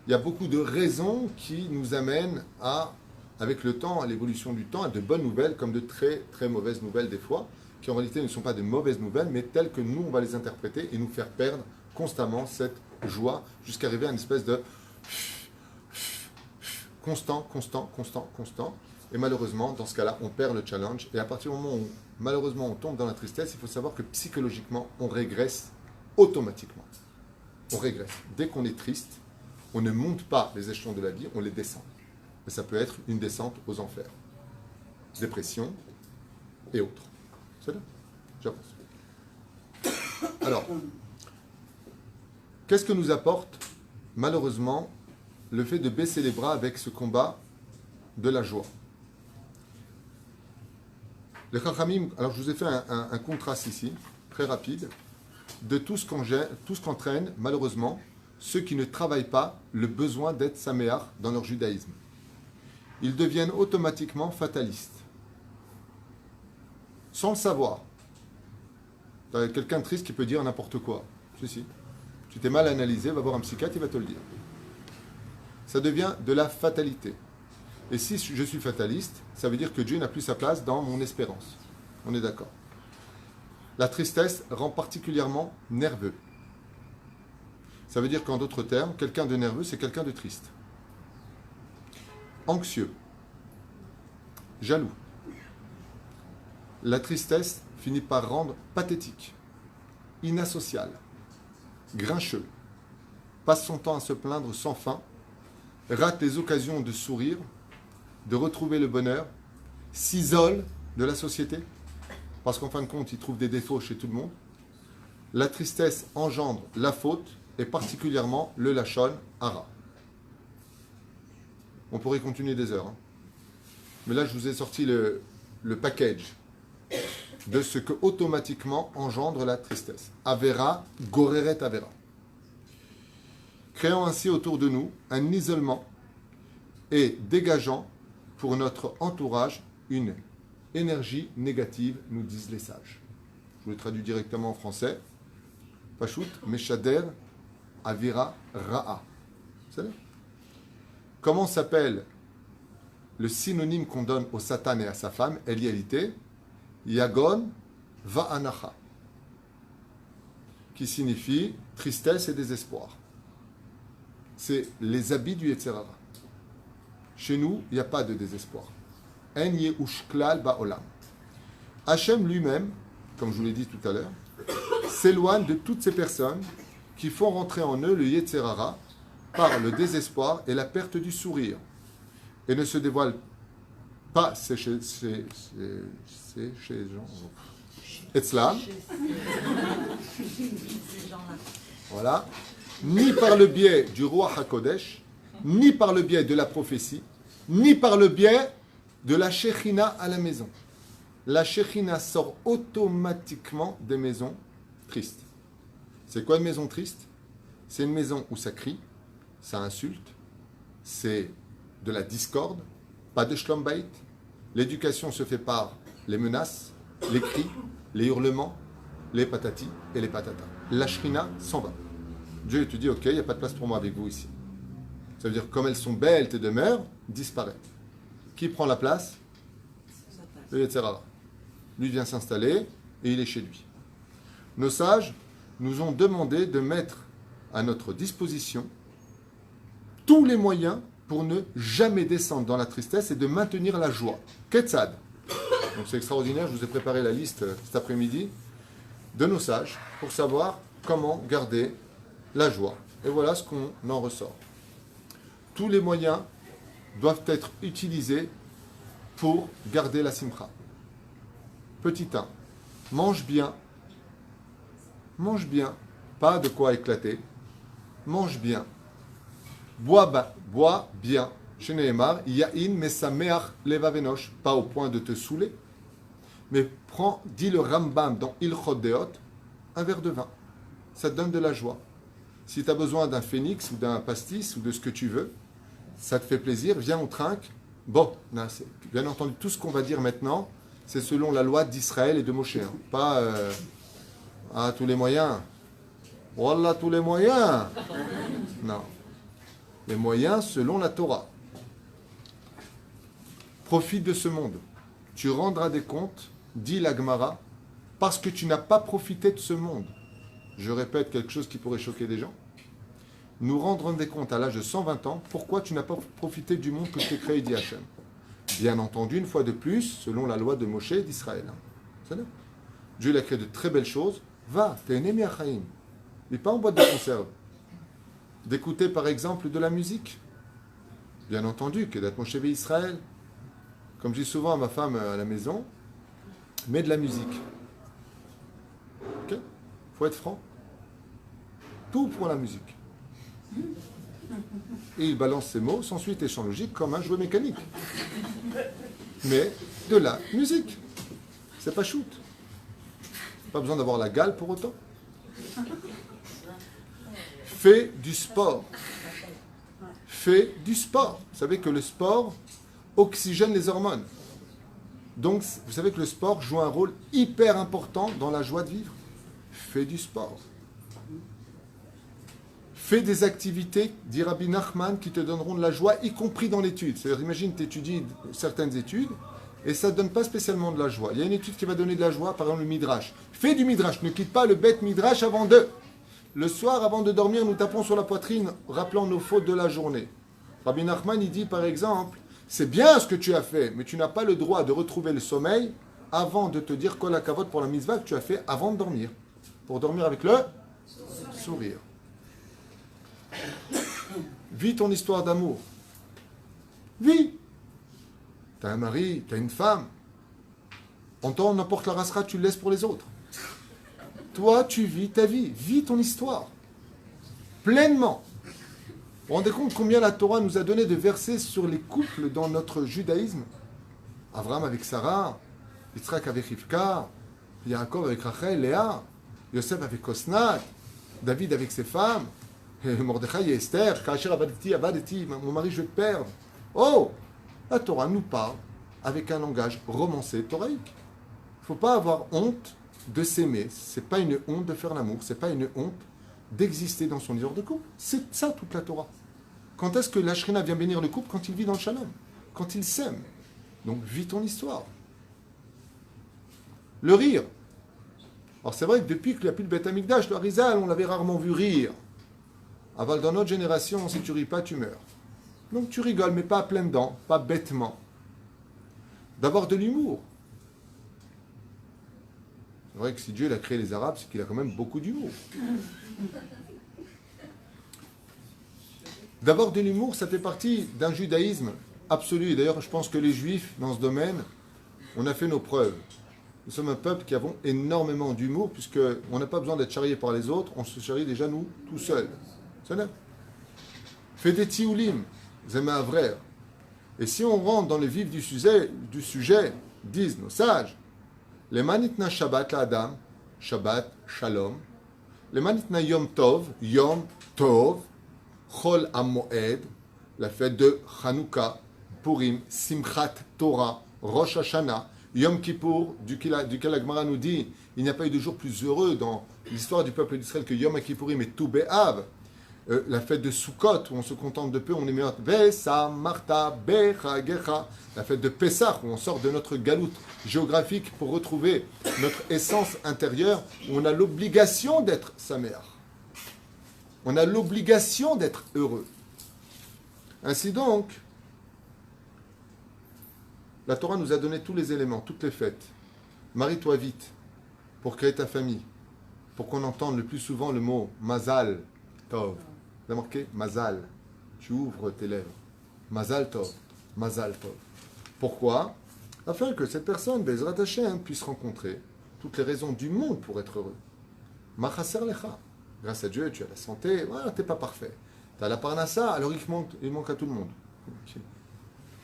il y a beaucoup de raisons qui nous amènent à, avec le temps, à l'évolution du temps, à de bonnes nouvelles comme de très très mauvaises nouvelles des fois, qui en réalité ne sont pas de mauvaises nouvelles, mais telles que nous on va les interpréter et nous faire perdre constamment cette joie jusqu'à arriver à une espèce de constant. Et malheureusement, dans ce cas-là, on perd le challenge. Et à partir du moment où, malheureusement, on tombe dans la tristesse, il faut savoir que psychologiquement, on régresse automatiquement. On régresse. Dès qu'on est triste, on ne monte pas les échelons de la vie, on les descend. Et ça peut être une descente aux enfers. Dépression et autres. C'est là. J'avance. Alors, qu'est-ce que nous apporte, malheureusement, le fait de baisser les bras avec ce combat de la joie? Les Chachamim, alors je vous ai fait un contraste ici, très rapide, de tout ce qu'entraîne, malheureusement, ceux qui ne travaillent pas le besoin d'être saméach dans leur judaïsme. Ils deviennent automatiquement fatalistes, sans le savoir. Tu as quelqu'un de triste qui peut dire n'importe quoi. Si. Tu t'es mal analysé, va voir un psychiatre, il va te le dire. Ça devient de la fatalité. Et si je suis fataliste, ça veut dire que Dieu n'a plus sa place dans mon espérance. On est d'accord. La tristesse rend particulièrement nerveux. Ça veut dire qu'en d'autres termes, quelqu'un de nerveux, c'est quelqu'un de triste. Anxieux. Jaloux. La tristesse finit par rendre pathétique, inassocial, grincheux, passe son temps à se plaindre sans fin, rate les occasions de sourire, de retrouver le bonheur, s'isole de la société, parce qu'en fin de compte, il trouve des défauts chez tout le monde. La tristesse engendre la faute, et particulièrement le lachon hara. On pourrait continuer des heures. Mais là, je vous ai sorti le package de ce que automatiquement engendre la tristesse. Avera, goreret avera. Créant ainsi autour de nous un isolement et dégageant pour notre entourage une énergie négative, nous disent les sages. Je vous le traduis directement en français. Pachout, Meshader, Avira, Ra'a. Comment s'appelle le synonyme qu'on donne au Satan et à sa femme, Elialité, Yagon Va'anacha, qui signifie tristesse et désespoir. C'est les habits du Yetzer Hara. Chez nous, il n'y a pas de désespoir. En Yehushklal Ba'olam. Hachem lui-même, comme je vous l'ai dit tout à l'heure, s'éloigne de toutes ces personnes qui font rentrer en eux le Yetzer Hara par le désespoir et la perte du sourire, et ne se dévoile pas, c'est chez les gens, Etzlam, voilà, ni par le biais du roi HaKodesh, ni par le biais de la prophétie, ni par le biais de la Shekhinah à la maison. La Shekhinah sort automatiquement des maisons tristes. C'est quoi une maison triste? C'est une maison où ça crie, ça insulte, c'est de la discorde, pas de shlom bayit. L'éducation se fait par les menaces, les cris, les hurlements, les patatis et les patatas. La Shekhinah s'en va. Dieu te dit, ok, il n'y a pas de place pour moi avec vous ici. Ça veut dire, comme elles sont belles, tes demeures disparaissent. Qui prend la place? Le Yetzer Hara. Lui vient s'installer et il est chez lui. Nos sages nous ont demandé de mettre à notre disposition tous les moyens pour ne jamais descendre dans la tristesse et de maintenir la joie. Ketzad. Donc c'est extraordinaire, je vous ai préparé la liste cet après-midi de nos sages pour savoir comment garder la joie. Et voilà ce qu'on en ressort. Tous les moyens doivent être utilisés pour garder la simcha. Petit 1, mange bien. Mange bien. Pas de quoi éclater. Mange bien. Bois bien. Chez Nehemar, Ya'in mesameach levavenosh. Pas au point de te saouler. Mais dis le Rambam dans Ilchot Deot, un verre de vin. Ça te donne de la joie. Si tu as besoin d'un phénix ou d'un pastis ou de ce que tu veux, ça te fait plaisir, viens, on trinque. Bon, bien entendu, tout ce qu'on va dire maintenant, c'est selon la loi d'Israël et de Moshe. Hein. Pas tous les moyens. Wallah, tous les moyens. Non. Les moyens selon la Torah. Profite de ce monde. Tu rendras des comptes, dit la Gemara, parce que tu n'as pas profité de ce monde. Je répète quelque chose qui pourrait choquer des gens. Nous rendrons des comptes à l'âge de 120 ans. Pourquoi tu n'as pas profité du monde que je t'ai créé, dit Hachem? Bien entendu, une fois de plus, selon la loi de Moshe d'Israël. Dieu il a créé de très belles choses. Va, t'es un émi achaïm. Mais pas en boîte de conserve. D'écouter par exemple de la musique. Bien entendu, que d'être Moshe Israël. Comme je dis souvent à ma femme à la maison, mets de la musique. Ok? Faut être franc. Tout pour la musique. Et il balance ses mots sans suite et sans logique comme un jouet mécanique. Mais de la musique. C'est pas shoot. Pas besoin d'avoir la gale pour autant. Fais du sport. Fais du sport. Vous savez que le sport oxygène les hormones. Donc, vous savez que le sport joue un rôle hyper important dans la joie de vivre. Fais du sport. Fais des activités, dit Rabbi Nachman, qui te donneront de la joie, y compris dans l'étude. C'est-à-dire, imagine, tu étudies certaines études, et ça ne donne pas spécialement de la joie. Il y a une étude qui va donner de la joie, par exemple le Midrash. Fais du Midrash, ne quitte pas le bête Midrash avant de. Le soir, avant de dormir, nous tapons sur la poitrine, rappelant nos fautes de la journée. Rabbi Nachman, il dit, par exemple, c'est bien ce que tu as fait, mais tu n'as pas le droit de retrouver le sommeil avant de te dire kol hakavod pour la mitzvah que tu as fait avant de dormir. Pour dormir avec le sourire. Vis ton histoire d'amour. Vis. Tu as un mari, tu as une femme. En temps, n'importe la rasera, tu le laisses pour les autres. Toi, tu vis ta vie. Vis ton histoire. Pleinement. Vous vous rendez compte combien la Torah nous a donné de versets sur les couples dans notre judaïsme? Abraham avec Sarah, Yitzhak avec Rivka, Yaakov avec Rachel, Léa, Yosef avec Osnat, David avec ses femmes, Mordechai et Esther, Kacher Abadeti, mon mari je vais te perdre. Oh, la Torah nous parle avec un langage romancé thoraïque. Il ne faut pas avoir honte de s'aimer. Ce n'est pas une honte de faire l'amour. Ce n'est pas une honte d'exister dans son histoire de couple. C'est ça toute la Torah. Quand est-ce que la Shrina vient bénir le couple? Quand il vit dans le shalom. Quand il s'aime. Donc vis ton histoire. Le rire. Alors c'est vrai que depuis qu'il n'y a plus de Beth Amikdash, le Harizal, on l'avait rarement vu rire. Aval, dans notre génération, si tu ris pas, tu meurs. Donc tu rigoles, mais pas à pleines dents, pas bêtement. D'avoir de l'humour. C'est vrai que si Dieu a créé les Arabes, c'est qu'il a quand même beaucoup d'humour. D'avoir de l'humour, ça fait partie d'un judaïsme absolu. Et d'ailleurs, je pense que les Juifs, dans ce domaine, on a fait nos preuves. Nous sommes un peuple qui avons énormément d'humour, puisqu'on n'a pas besoin d'être charrié par les autres, on se charrie déjà nous, tout seuls. C'est net. Fait des tioulim, zema avrer. Et si on rentre dans le vif du sujet, disent nos sages, les manitna Shabbat la Adam, Shabbat, Shalom, les manitna Yom Tov, Chol HaMoed, la fête de Hanouka, Purim, Simchat Torah, Rosh Hashanah, Yom Kippour, duquel la Gemara nous dit, il n'y a pas eu de jour plus heureux dans l'histoire du peuple d'Israël que Yom Kippourim et Tou B'Av. La fête de Sukkot, où on se contente de peu, on est meilleur. Vesa, Marta, Bechagecha. La fête de Pessah, où on sort de notre galoute géographique pour retrouver notre essence intérieure, où on a l'obligation d'être sa mère. On a l'obligation d'être heureux. Ainsi donc, la Torah nous a donné tous les éléments, toutes les fêtes. Marie-toi vite pour créer ta famille, pour qu'on entende le plus souvent le mot Mazal Tov. Vous avez marqué Mazal. Tu ouvres tes lèvres. Mazal Tov. Mazal Tov. Pourquoi? Afin que cette personne, Bezrat Hashem, puisse rencontrer toutes les raisons du monde pour être heureux. Machaser lecha. Grâce à Dieu, tu as la santé. Voilà, tu n'es pas parfait. Tu as la parnassa, alors il manque à tout le monde.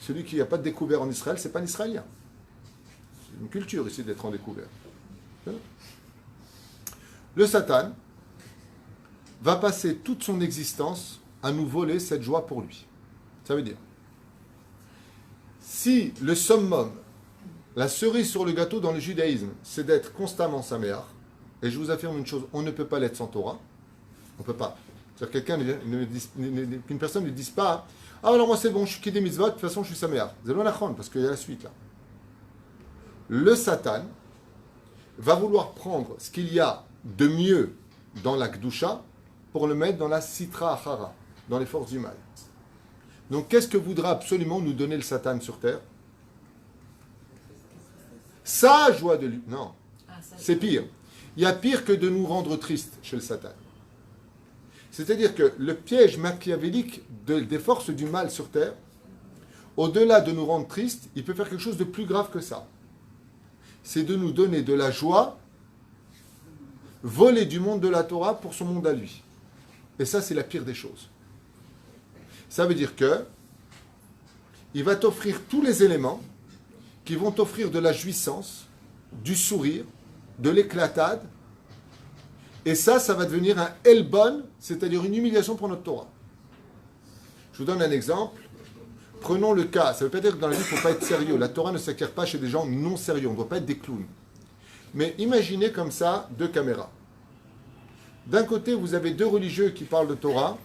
Celui qui n'a pas de découvert en Israël, c'est pas un Israélien. C'est une culture ici d'être en découvert. Le Satan va passer toute son existence à nous voler cette joie pour lui. Ça veut dire, si le summum, la cerise sur le gâteau dans le judaïsme, c'est d'être constamment sa mère, et je vous affirme une chose, on ne peut pas l'être sans Torah, on ne peut pas. C'est-à-dire qu'une personne ne dise pas, ah alors moi c'est bon, je suis quitté mitzvot, de toute façon je suis sa mère. C'est l'onachon, parce qu'il y a la suite là. Le Satan va vouloir prendre ce qu'il y a de mieux dans la Kedusha pour le mettre dans la Sitra Achara, dans les forces du mal. Donc qu'est-ce que voudra absolument nous donner le Satan sur terre? Sa joie de lui. Non, c'est pire. Il y a pire que de nous rendre tristes chez le Satan. C'est-à-dire que le piège machiavélique des forces du mal sur terre, au-delà de nous rendre tristes, il peut faire quelque chose de plus grave que ça. C'est de nous donner de la joie, voler du monde de la Torah pour son monde à lui. Et ça, c'est la pire des choses. Ça veut dire que il va t'offrir tous les éléments qui vont t'offrir de la jouissance, du sourire, de l'éclatade. Et ça va devenir un Elbon, c'est-à-dire une humiliation pour notre Torah. Je vous donne un exemple. Prenons le cas, ça ne veut pas dire que dans la vie, il ne faut pas être sérieux. La Torah ne s'acquiert pas chez des gens non sérieux. On ne doit pas être des clowns. Mais imaginez comme ça deux caméras. D'un côté, vous avez deux religieux qui parlent de Torah,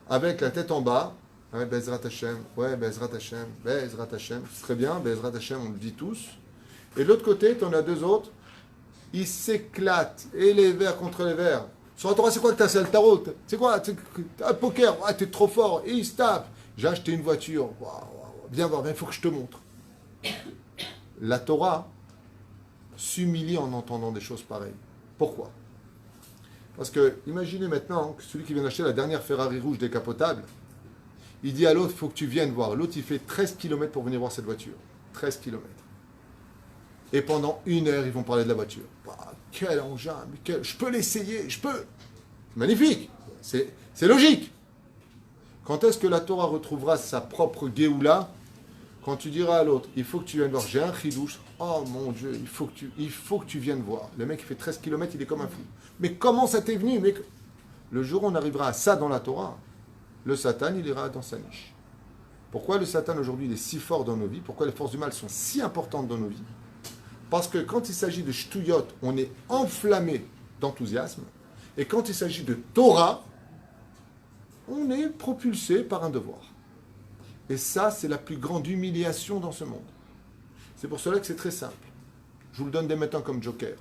avec la tête en bas. Ouais, Bezrat Hashem, Bezrat Hashem, Bezrat Hashem. C'est très bien, Bezrat Hashem, on le dit tous. Et de l'autre côté, tu en as deux autres. Ils s'éclatent, et les verts contre les verts. Sur la Torah, c'est quoi que tu as? C'est le tarot. C'est quoi? Un poker, ouais, t'es trop fort. Et ils se tapent. J'ai acheté une voiture. Viens voir, il faut que je te montre. La Torah s'humilie en entendant des choses pareilles. Pourquoi? Parce que, imaginez maintenant que celui qui vient d'acheter la dernière Ferrari rouge décapotable, il dit à l'autre, il faut que tu viennes voir. L'autre, il fait 13 km pour venir voir cette voiture. 13 km. Et pendant 1 heure, ils vont parler de la voiture. Quel engin, je peux l'essayer, je peux. Magnifique, c'est logique. Quand est-ce que la Torah retrouvera sa propre Géoula? Quand tu diras à l'autre, il faut que tu viennes voir, j'ai un chidouche, oh mon Dieu, il faut que tu viennes voir. Le mec, il fait 13 km, il est comme un fou. Mais comment ça t'est venu, mec? Le jour où on arrivera à ça dans la Torah, le Satan, il ira dans sa niche. Pourquoi le Satan, aujourd'hui, il est si fort dans nos vies? Pourquoi les forces du mal sont si importantes dans nos vies? Parce que quand il s'agit de shtouyot, on est enflammé d'enthousiasme. Et quand il s'agit de Torah, on est propulsé par un devoir. Et ça, c'est la plus grande humiliation dans ce monde. C'est pour cela que c'est très simple. Je vous le donne dès maintenant comme joker.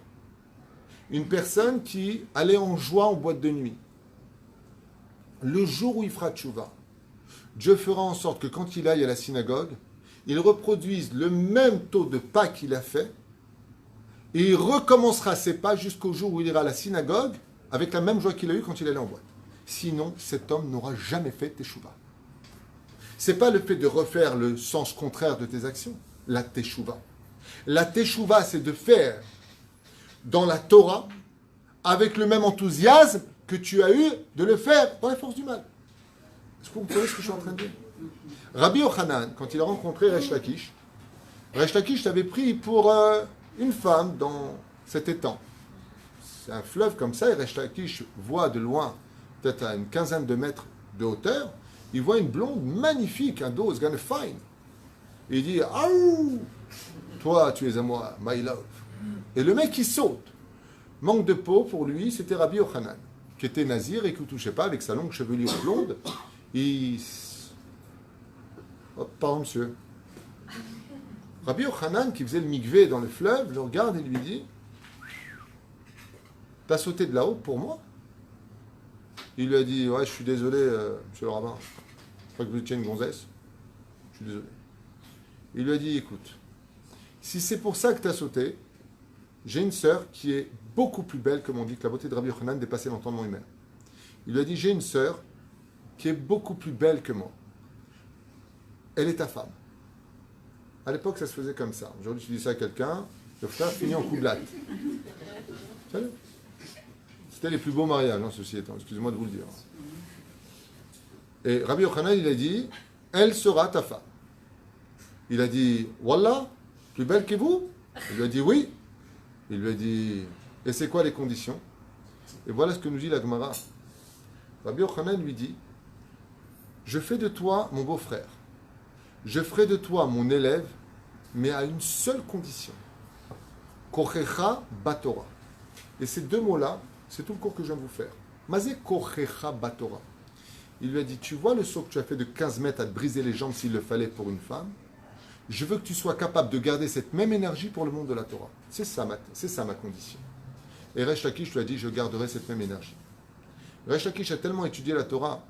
Une personne qui allait en joie en boîte de nuit. Le jour où il fera tchouva, Dieu fera en sorte que quand il aille à la synagogue, il reproduise le même taux de pas qu'il a fait et il recommencera ses pas jusqu'au jour où il ira à la synagogue avec la même joie qu'il a eue quand il allait en boîte. Sinon, cet homme n'aura jamais fait teshuva. Ce n'est pas le fait de refaire le sens contraire de tes actions, la teshuva. La teshuva, c'est de faire dans la Torah avec le même enthousiasme que tu as eu de le faire dans les forces du mal. Est-ce que vous comprenez ce que je suis en train de dire? Rabbi Yochanan, quand il a rencontré Resh Lakish l'avait pris pour une femme dans cet étang. C'est un fleuve comme ça, et Resh Lakish voit de loin, peut-être à une quinzaine de mètres de hauteur, il voit une blonde magnifique, un dos, gonna fine. Et il dit, aouh, toi tu es à moi, my love. Et le mec il saute. Manque de peau pour lui, c'était Rabbi Yochanan, qui était nazir et qui ne touchait pas avec sa longue chevelure blonde. Oh, pardon monsieur. Rabbi Yochanan, qui faisait le mikvé dans le fleuve, le regarde et lui dit, t'as sauté de là-haut pour moi? Il lui a dit, ouais, je suis désolé, monsieur le rabbin, je crois que vous étiez une gonzesse. Je suis désolé. Il lui a dit, écoute, si c'est pour ça que tu as sauté, j'ai une sœur qui est beaucoup plus belle, comme on dit, que la beauté de Rabbi Yochanan dépassait l'entendement humain. Il lui a dit, j'ai une sœur qui est beaucoup plus belle que moi. Elle est ta femme. À l'époque, ça se faisait comme ça. Aujourd'hui, tu dis ça à quelqu'un, le frère finit en coup de latte. C'était les plus beaux mariages, hein, ceci étant. Excusez-moi de vous le dire. Et Rabbi Yochanan, il a dit, elle sera ta femme. Il a dit, Wallah, plus belle que vous? Il lui a dit, oui. Il lui a dit, et c'est quoi les conditions? Et voilà ce que nous dit la Gemara. Rabbi Yochanan lui dit, je fais de toi mon beau-frère. Je ferai de toi mon élève, mais à une seule condition. Kochecha batora. Et ces deux mots-là, c'est tout le cours que je viens de vous faire. Mazé kochecha batora. Il lui a dit, tu vois le saut que tu as fait de 15 mètres à te briser les jambes s'il le fallait pour une femme? Je veux que tu sois capable de garder cette même énergie pour le monde de la Torah. C'est ça ma condition. Et Resh Lakish lui a dit, je garderai cette même énergie. Resh Lakish a tellement étudié la Torah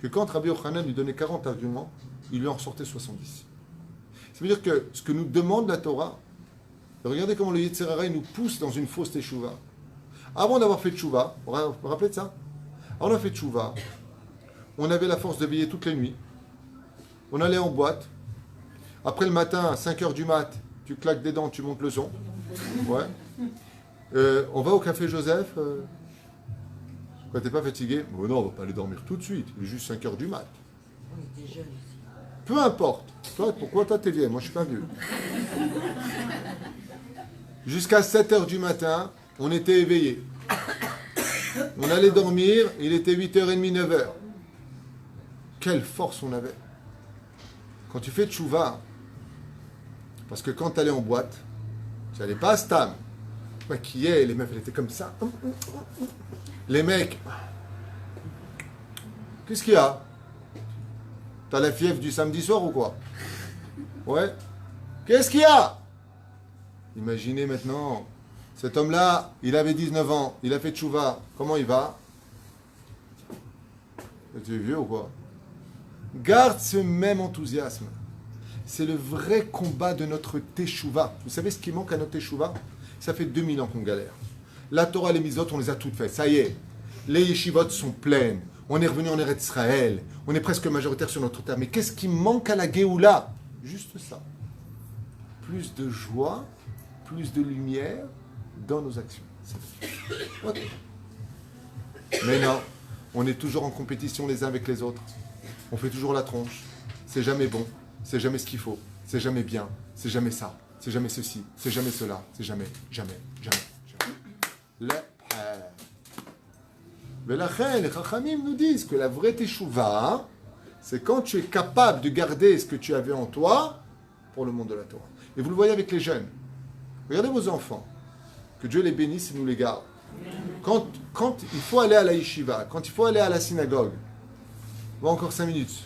que quand Rabbi Yochanan lui donnait 40 arguments, il lui en sortait 70. Ça veut dire que ce que nous demande la Torah, regardez comment le Yetzer Hara nous pousse dans une fausse teshuva. Avant d'avoir fait teshuva, vous vous rappelez de ça? On a fait teshuva, on avait la force de veiller toutes les nuits, on allait en boîte, après le matin, à 5h du mat, tu claques des dents, tu montes le son. Ouais. On va au café Joseph. Quand t'es pas fatigué, bon, non, on va pas aller dormir tout de suite. Il est juste 5h du mat. On était jeunes aussi. Peu importe. Toi, pourquoi toi t'es vieille? Moi je suis pas vieux. Jusqu'à 7h du matin, on était éveillés. On allait dormir, il était 8h30, 9h. Quelle force on avait. Quand tu fais tchouva, parce que quand tu allais en boîte, tu n'allais pas à Stam. Maquillée, les meufs, elles étaient comme ça. Les mecs, qu'est-ce qu'il y a? T'as la fièvre du samedi soir ou quoi? Ouais. Qu'est-ce qu'il y a? Imaginez maintenant, cet homme-là, il avait 19 ans, il a fait tchouva. Comment il va? Tu es vieux ou quoi? Garde ce même enthousiasme. C'est le vrai combat de notre teshuva. Vous savez ce qui manque à notre teshuva? Ça fait 2000 ans qu'on galère. La Torah, les mitzvot, on les a toutes faites. Ça y est. Les yeshivot sont pleines. On est revenu en Eretz Israël. On est presque majoritaire sur notre terre. Mais qu'est-ce qui manque à la Géoula? Juste ça. Plus de joie, plus de lumière dans nos actions. Okay. Mais non, on est toujours en compétition les uns avec les autres. On fait toujours la tronche. C'est jamais bon. C'est jamais ce qu'il faut. c'est jamais bien, c'est jamais ça, c'est jamais ceci, c'est jamais cela, c'est jamais, jamais, jamais, jamais. Les Chachamim nous disent que la vraie teshuva, c'est quand tu es capable de garder ce que tu avais en toi pour le monde de la Torah. Et vous le voyez avec les jeunes. Regardez vos enfants. Que Dieu les bénisse et nous les garde. Quand il faut aller à la yeshiva, quand il faut aller à la synagogue, bon, encore 5 minutes.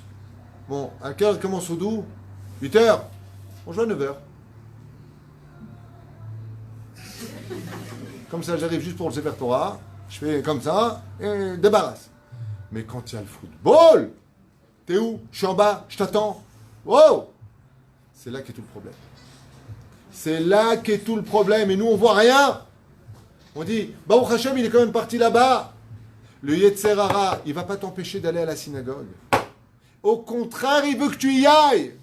Bon, à quelle heure commence au doux 8 heures. On joue à 9 heures. Comme ça, j'arrive juste pour le Sefer Torah. Je fais comme ça et débarrasse. Mais quand il y a le football, t'es où? Je suis en bas, je t'attends. Wow! C'est là qu'est tout le problème. C'est là qu'est tout le problème. Et nous, on voit rien. On dit, Baruch Hashem, il est quand même parti là-bas. Le Yetzer Hara, il ne va pas t'empêcher d'aller à la synagogue. Au contraire, il veut que tu y ailles.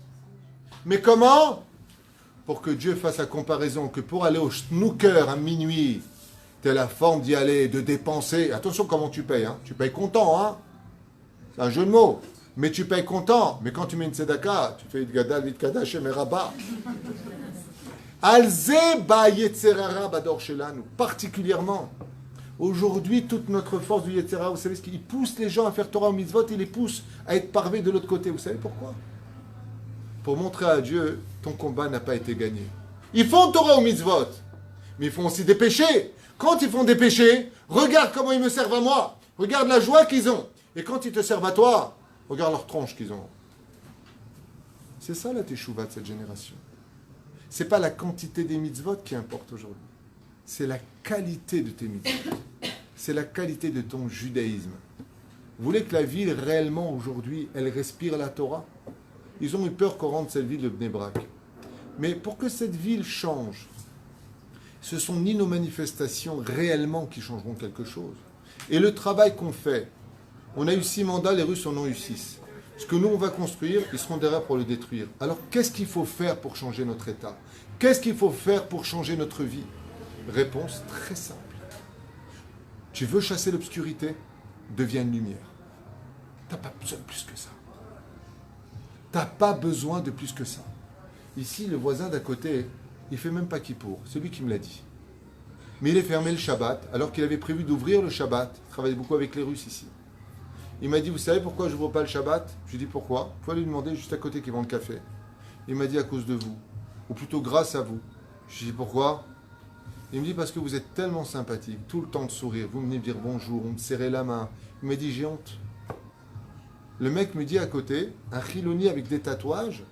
Mais comment? Pour que Dieu fasse la comparaison que pour aller au snooker à minuit, tu as la forme d'y aller, de dépenser. Attention comment tu payes. Hein. Tu payes content. Hein. C'est un jeu de mots. Mais tu payes content. Mais quand tu mets une tzedaka, tu fais Idgadal, Vidkada, Shem et Rabat. Alzeba Yetzerara Bador Shelanu. Particulièrement. Aujourd'hui, toute notre force du Yetzerara, vous savez ce qu'il pousse les gens à faire Torah au mitzvot, il les pousse à être parvés de l'autre côté. Vous savez pourquoi? Pour montrer à Dieu, ton combat n'a pas été gagné. Ils font Torah au mitzvot, mais ils font aussi des péchés. Quand ils font des péchés, regarde comment ils me servent à moi. Regarde la joie qu'ils ont. Et quand ils te servent à toi, regarde leur tronche qu'ils ont. C'est ça la teshuva de cette génération. C'est pas la quantité des mitzvot qui importe aujourd'hui. C'est la qualité de tes mitzvot. C'est la qualité de ton judaïsme. Vous voulez que la ville réellement aujourd'hui, elle respire la Torah? Ils ont eu peur qu'on rende cette ville de Bnei Brak. Mais pour que cette ville change, ce sont ni nos manifestations réellement qui changeront quelque chose. Et le travail qu'on fait, on a eu 6 mandats, les Russes en ont eu 6. Ce que nous, on va construire, ils seront derrière pour le détruire. Alors, qu'est-ce qu'il faut faire pour changer notre état? Qu'est-ce qu'il faut faire pour changer notre vie? Réponse très simple. Tu veux chasser l'obscurité? Deviens une lumière. Tu n'as pas besoin de plus que ça. Tu n'as pas besoin de plus que ça. Ici, le voisin d'à côté, il ne fait même pas Kippour. C'est lui qui me l'a dit. Mais il est fermé le Shabbat, alors qu'il avait prévu d'ouvrir le Shabbat. Il travaillait beaucoup avec les Russes ici. Il m'a dit, vous savez pourquoi je n'ouvre pas le Shabbat? Je lui ai dit, pourquoi? Il faut aller lui demander juste à côté qui vend le café. Il m'a dit, à cause de vous. Ou plutôt grâce à vous. Je lui ai dit, pourquoi? Il me dit, parce que vous êtes tellement sympathique, tout le temps de sourire. Vous venez me dire bonjour, vous me serrez la main. Il m'a dit, j'ai honte. Le mec me dit à côté, un chiloni avec des tatouages,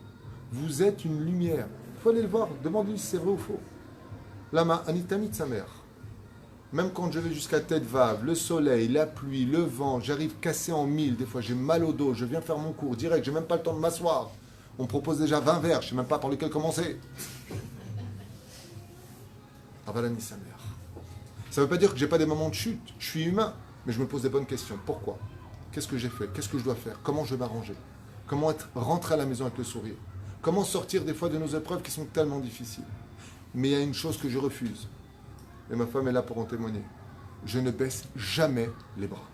vous êtes une lumière. Il faut aller le voir, demandez-lui si c'est vrai ou faux. Lama, anitamit sa mère. Même quand je vais jusqu'à tête vave, le soleil, la pluie, le vent, j'arrive cassé en 1000, des fois j'ai mal au dos, je viens faire mon cours direct, j'ai même pas le temps de m'asseoir. On me propose déjà 20 vers, je sais même pas par lequel commencer. Avalani sa mère. Ça veut pas dire que j'ai pas des moments de chute, je suis humain, mais je me pose des bonnes questions. Pourquoi? Qu'est-ce que j'ai fait? Qu'est-ce que je dois faire? Comment je vais m'arranger? Comment rentrer à la maison avec le sourire? Comment sortir des fois de nos épreuves qui sont tellement difficiles? Mais il y a une chose que je refuse. Et ma femme est là pour en témoigner. Je ne baisse jamais les bras.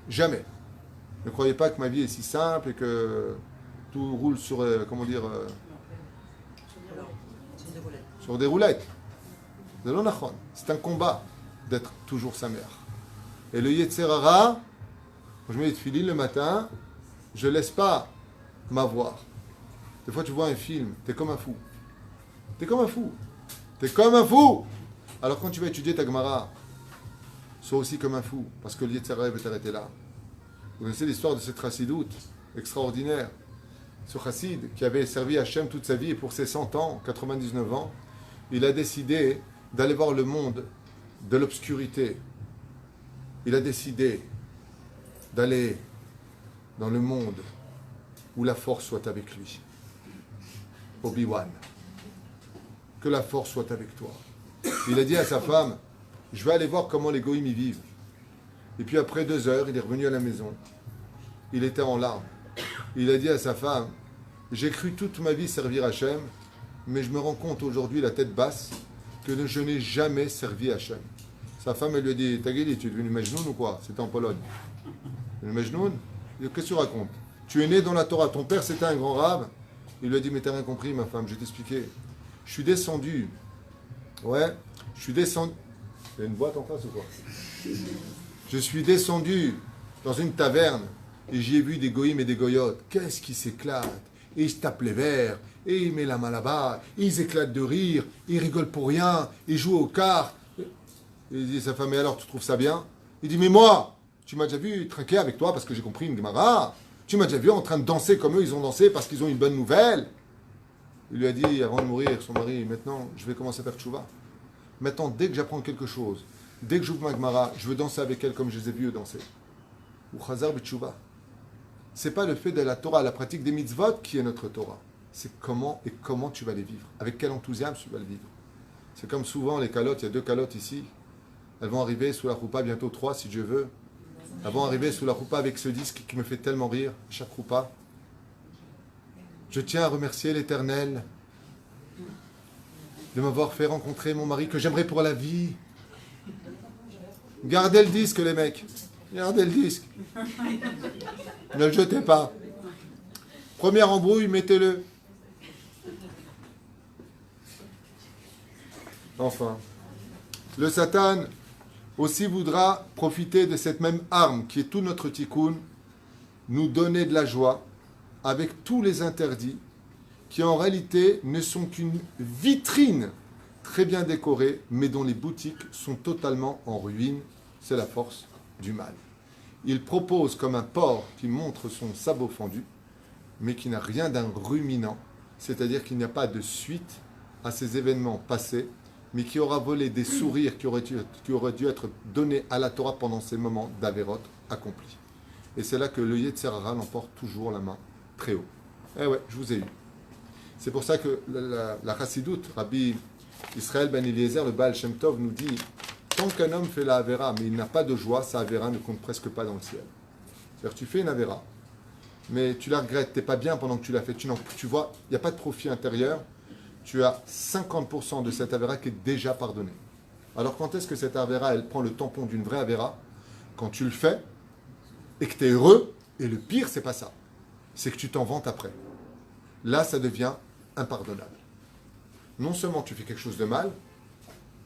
Jamais. Ne croyez pas que ma vie est si simple et que tout roule sur, sur des roulettes. C'est un combat d'être toujours sa mère. Et le Yetzer Hara, quand je mets les tefilines le matin, je ne laisse pas m'avoir. Des fois, tu vois un film, tu es comme un fou. Tu es comme un fou. Tu es comme un fou. Alors, quand tu vas étudier ta Gemara, sois aussi comme un fou, parce que le Yetzer Hara veut t'arrêter là. Vous connaissez l'histoire de cette chassidoute extraordinaire. Ce chassid qui avait servi Hachem toute sa vie et pour ses 100 ans, 99 ans, il a décidé d'aller voir le monde de l'obscurité. Il a décidé d'aller dans le monde où la force soit avec lui. Obi-Wan. Que la force soit avec toi. Il a dit à sa femme, je vais aller voir comment les goïms y vivent. Et puis après 2 heures, il est revenu à la maison. Il était en larmes. Il a dit à sa femme, j'ai cru toute ma vie servir Hachem, mais je me rends compte aujourd'hui, la tête basse, que je n'ai jamais servi Hachem. Sa femme, elle lui a dit, Tagili, tu es devenu Majnoun ou quoi? C'était en Pologne. Le Majnoun? Qu'est-ce que tu racontes? Tu es né dans la Torah, ton père c'était un grand rave, Il lui a dit, mais t'as rien compris, ma femme, je vais t'expliquer. Je suis descendu. Ouais, je suis descendu. Il y a une boîte en face ou quoi? Je suis descendu dans une taverne et j'y ai vu des goïms et des goyotes. Qu'est-ce qui s'éclate? Et ils se tapent les verres, et ils mettent la main là-bas, ils éclatent de rire, ils rigolent pour rien, ils jouent aux cartes. Et il dit à sa femme, mais alors tu trouves ça bien? Il dit, mais moi, tu m'as déjà vu trinquer avec toi parce que j'ai compris une Gemara. Tu m'as déjà vu en train de danser comme eux, ils ont dansé parce qu'ils ont une bonne nouvelle. Il lui a dit, avant de mourir, son mari, maintenant, je vais commencer à faire tchouva. Maintenant, dès que j'apprends quelque chose, dès que j'ouvre ma Gemara, je veux danser avec elle comme je les ai vus danser. Ou chazar b'tchouva. C'est pas le fait de la Torah, la pratique des mitzvot qui est notre Torah. C'est comment tu vas les vivre. Avec quel enthousiasme tu vas les vivre. C'est comme souvent les calottes, il y a 2 calottes ici. Elles vont arriver sous la roupa, bientôt 3 si Dieu veut. Elles vont arriver sous la roupa avec ce disque qui me fait tellement rire, chaque roupa. Je tiens à remercier l'Éternel de m'avoir fait rencontrer mon mari que j'aimerais pour la vie. Gardez le disque, les mecs. Gardez le disque. Ne le jetez pas. Première embrouille, mettez-le. Enfin, le Satan aussi voudra profiter de cette même arme qui est tout notre tikkun, nous donner de la joie avec tous les interdits qui en réalité ne sont qu'une vitrine très bien décorée, mais dont les boutiques sont totalement en ruine. C'est la force du mal. Il propose comme un porc qui montre son sabot fendu, mais qui n'a rien d'un ruminant, c'est-à-dire qu'il n'y a pas de suite à ces événements passés, mais qui aura volé des sourires qui auraient dû être donnés à la Torah pendant ces moments d'Averot accomplis. Et c'est là que le Yetzer Hara l'emporte toujours la main très haut. Eh ouais, je vous ai eu. C'est pour ça que la Chassidoute, Rabbi Israël Ben Eliezer, le Baal Shem Tov, nous dit tant qu'un homme fait la Avera, mais il n'a pas de joie, sa Avera ne compte presque pas dans le ciel. C'est-à-dire tu fais une Avera, mais tu la regrettes, tu n'es pas bien pendant que tu l'as fait, tu vois, il n'y a pas de profit intérieur, tu as 50% de cette Avera qui est déjà pardonnée. Alors quand est-ce que cette Avera, elle prend le tampon d'une vraie Avera? Quand tu le fais, et que tu es heureux, et le pire, c'est pas ça. C'est que tu t'en vantes après. Là, ça devient impardonnable. Non seulement tu fais quelque chose de mal,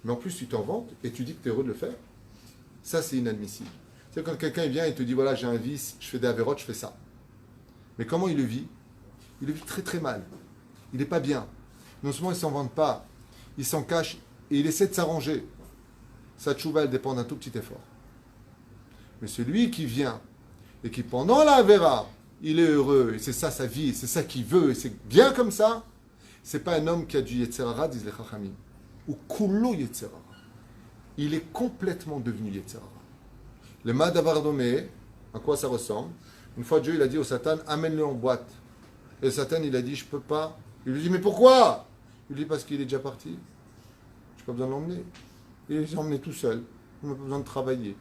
mais en plus tu t'en vantes et tu dis que tu es heureux de le faire. Ça, c'est inadmissible. C'est quand quelqu'un vient et te dit, voilà, j'ai un vice, je fais des avérotes, je fais ça. Mais comment il le vit? Il le vit très très mal. Il n'est pas bien. Non seulement il ne s'en vante pas, il s'en cache et il essaie de s'arranger. Sa tchouva, elle dépend d'un tout petit effort. Mais celui qui vient et qui, pendant la Avera, il est heureux, et c'est ça sa vie, c'est ça qu'il veut, et c'est bien comme ça, c'est pas un homme qui a du Yetzer Hara, disent les Chachamim, ou Kulo Yetzer Hara. Il est complètement devenu Yetzer Hara. Le Madavar Domé, à quoi ça ressemble? Une fois Dieu il a dit au Satan, amène-le en boîte. Et le Satan il a dit, je peux pas. Il lui dit, mais pourquoi? Il lui dit, parce qu'il est déjà parti. Je n'ai pas besoin de l'emmener. Il est emmené tout seul. Il n'a pas besoin de travailler.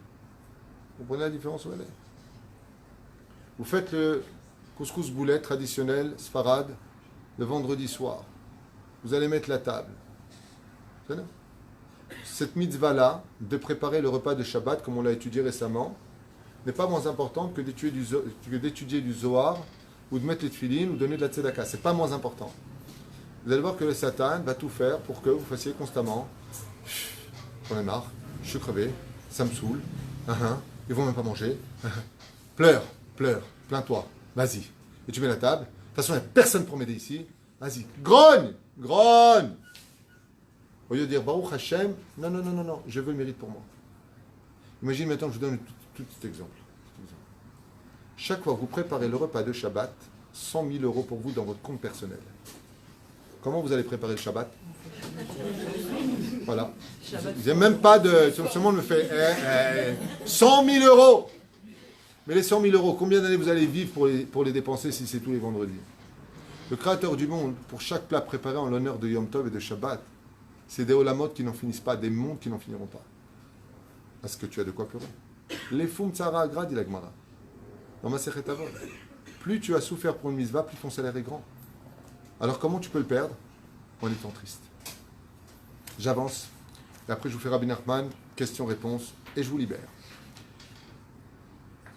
Vous comprenez la différence où elle est? Vous faites le couscous boulet traditionnel, sfarad, le vendredi soir. Vous allez mettre la table. Cette mitzvah-là, de préparer le repas de Shabbat, comme on l'a étudié récemment, n'est pas moins importante que d'étudier du Zohar, ou de mettre les tefilines, ou de donner de la tzedaka. Ce n'est pas moins important. Vous allez voir que le Satan va tout faire pour que vous fassiez constamment j'en ai marre, je suis crevé, ça me saoule, ils vont même pas manger, pleure, plains-toi, vas-y. Et tu mets la table, de toute façon il n'y a personne pour m'aider ici, vas-y, grogne. Au lieu de dire Baruch Hashem, non, je veux le mérite pour moi. Imagine maintenant, je vous donne tout petit exemple. Chaque fois que vous préparez le repas de Shabbat, 100 000 euros pour vous dans votre compte personnel. Comment vous allez préparer le Shabbat? Voilà. Il n'y a même pas de... Tout le monde me fait 100 000 euros. Mais les 100 000 euros, combien d'années vous allez vivre pour les dépenser si c'est tous les vendredis? Le Créateur du monde, pour chaque plat préparé en l'honneur de Yom Tov et de Shabbat, c'est des olamot qui n'en finissent pas, des mondes qui n'en finiront pas. Est-ce que tu as de quoi pleurer? Les fum tzara agra, dit la Gemara. Dans Masechet Avot. Plus tu as souffert pour une mitzvah, plus ton salaire est grand. Alors comment tu peux le perdre? En étant triste. J'avance. Et après je vous fais Rabbi Nachman, question-réponse, et je vous libère.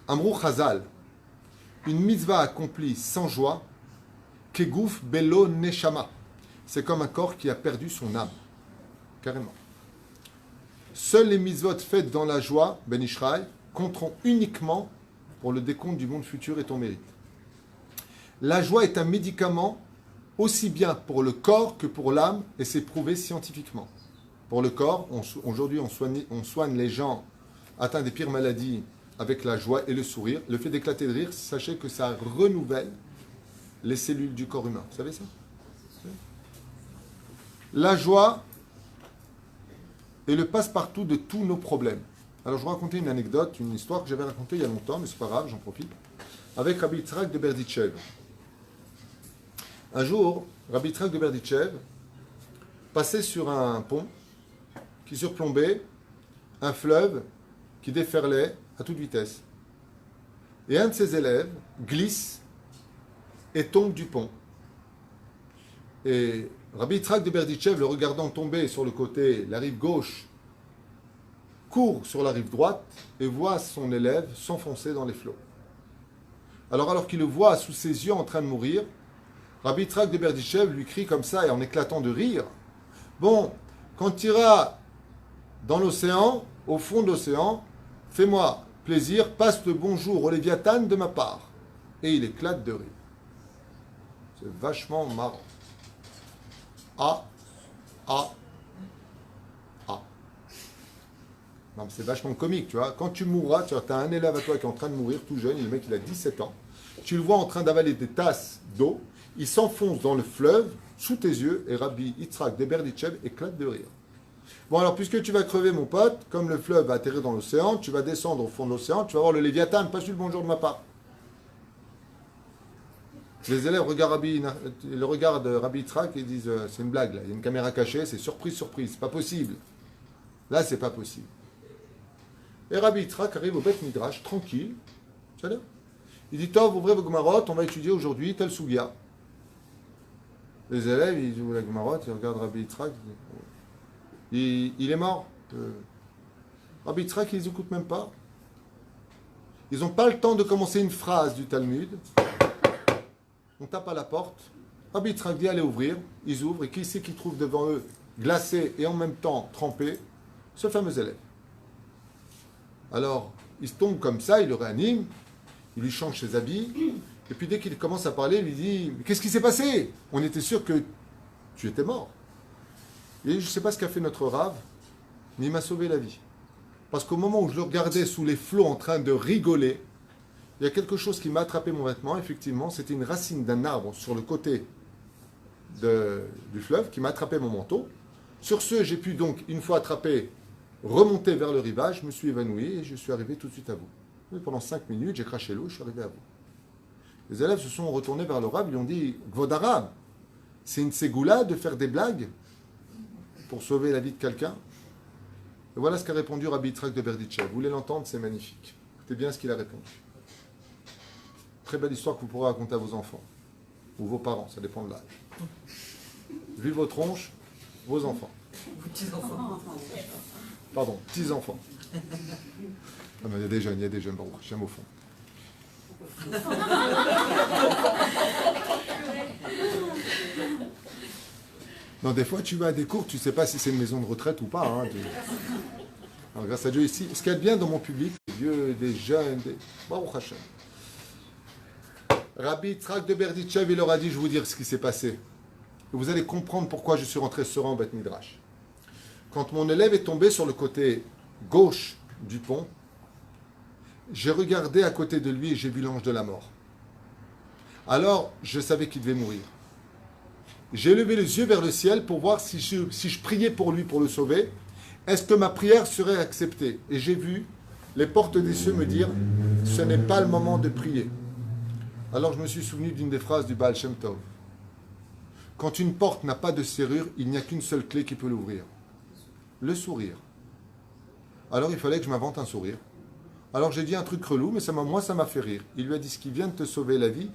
Amrou Chazal, une mitzvah accomplie sans joie Kegouf belo neshama. C'est comme un corps qui a perdu son âme. Carrément. Seules les mitzvot faites dans la joie, Ben Ishraï, compteront uniquement pour le décompte du monde futur et ton mérite. La joie est un médicament aussi bien pour le corps que pour l'âme, et c'est prouvé scientifiquement. Pour le corps, aujourd'hui on soigne les gens atteints des pires maladies avec la joie et le sourire. Le fait d'éclater de rire, sachez que ça renouvelle les cellules du corps humain. Vous savez ça? La joie est le passe-partout de tous nos problèmes. Alors je vais raconter une anecdote, une histoire que j'avais racontée il y a longtemps, mais c'est pas grave, j'en profite. Avec Rabbi Yitzhak de Berditchev. Un jour, Rabbi Yitzhak de Berditchev passait sur un pont qui surplombait un fleuve qui déferlait à toute vitesse. Et un de ses élèves glisse et tombe du pont. Et Rabbi Yitzhak de Berditchev, le regardant tomber sur le côté, la rive gauche, court sur la rive droite et voit son élève s'enfoncer dans les flots. Alors qu'il le voit sous ses yeux en train de mourir, Rabbi Yitzhak de Berditchev lui crie comme ça et en éclatant de rire, « Bon, quand tu iras dans l'océan, au fond de l'océan, fais-moi plaisir, passe le bonjour au Léviathan de ma part. » Et il éclate de rire. C'est vachement marrant. Ah. Non, mais c'est vachement comique, tu vois. Quand tu mourras, tu as un élève à toi qui est en train de mourir, tout jeune, le mec il a 17 ans. Tu le vois en train d'avaler des tasses d'eau, il s'enfonce dans le fleuve, sous tes yeux, et Rabbi Yitzhak de Berditchev éclate de rire. Bon alors, puisque tu vas crever mon pote, comme le fleuve va atterrir dans l'océan, tu vas descendre au fond de l'océan, tu vas voir le Léviathan, passe le bonjour de ma part. Les élèves regardent Rabbi Yitzhak et disent c'est une blague là, il y a une caméra cachée, c'est surprise, c'est pas possible. Là, c'est pas possible. Et Rabbi Yitzhak arrive au Beth Midrash, tranquille. Il dit Tov, ouvrez vos Gemarot, on va étudier aujourd'hui tel Sugia. Les élèves, ils ouvrent la Gemarot, ils regardent Rabbi Yitzhak. Il est mort. Rabbi Yitzhak, ils les écoutent même pas. Ils n'ont pas le temps de commencer une phrase du Talmud. On tape à la porte. Rabbi Yitzhak dit allez ouvrir. Ils ouvrent. Et qui c'est qu'ils trouvent devant eux, glacé et en même temps trempé? Ce fameux élève. Alors, il se tombe comme ça, il le réanime, il lui change ses habits, et puis dès qu'il commence à parler, il lui dit « Mais qu'est-ce qui s'est passé? On était sûr que tu étais mort. » Et je ne sais pas ce qu'a fait notre rave, mais il m'a sauvé la vie. Parce qu'au moment où je le regardais sous les flots en train de rigoler, il y a quelque chose qui m'a attrapé mon vêtement, effectivement, c'était une racine d'un arbre sur le côté du fleuve qui m'a attrapé mon manteau. Sur ce, j'ai pu donc, une fois attrapé, remonter vers le rivage, je me suis évanoui et je suis arrivé tout de suite à vous. Et pendant 5 minutes, j'ai craché l'eau, je suis arrivé à vous. Les élèves se sont retournés vers le rab, ils lui ont dit « Gvod Arav, c'est une ségoula de faire des blagues pour sauver la vie de quelqu'un ?» Et voilà ce qu'a répondu Rabbi Yitzhak de Berditchev. Vous voulez l'entendre, c'est magnifique. Écoutez bien ce qu'il a répondu. Très belle histoire que vous pourrez raconter à vos enfants. Ou vos parents, ça dépend de l'âge. Vu vos tronches, vos enfants. Pardon, petits-enfants. Ah non, il y a des jeunes, bon, j'aime au fond. Non, des fois, tu vas à des cours, tu ne sais pas si c'est une maison de retraite ou pas. Hein, alors, grâce à Dieu, ici, ce qu'il y a de bien dans mon public, des vieux, des jeunes, des... Baruch Hashem. Rabbi Yitzhak de Berditchev, il leur a dit, je vais vous dire ce qui s'est passé. Et vous allez comprendre pourquoi je suis rentré serein au Beth Midrash. Quand mon élève est tombé sur le côté gauche du pont, j'ai regardé à côté de lui et j'ai vu l'ange de la mort. Alors, je savais qu'il devait mourir. J'ai levé les yeux vers le ciel pour voir si je priais pour lui, pour le sauver, est-ce que ma prière serait acceptée? Et j'ai vu les portes des cieux me dire, ce n'est pas le moment de prier. Alors je me suis souvenu d'une des phrases du Baal Shem Tov. Quand une porte n'a pas de serrure, il n'y a qu'une seule clé qui peut l'ouvrir. Le sourire. Alors il fallait que je m'invente un sourire. Alors j'ai dit un truc relou, mais moi ça m'a fait rire. Il lui a dit, ce qui vient de te sauver la vie,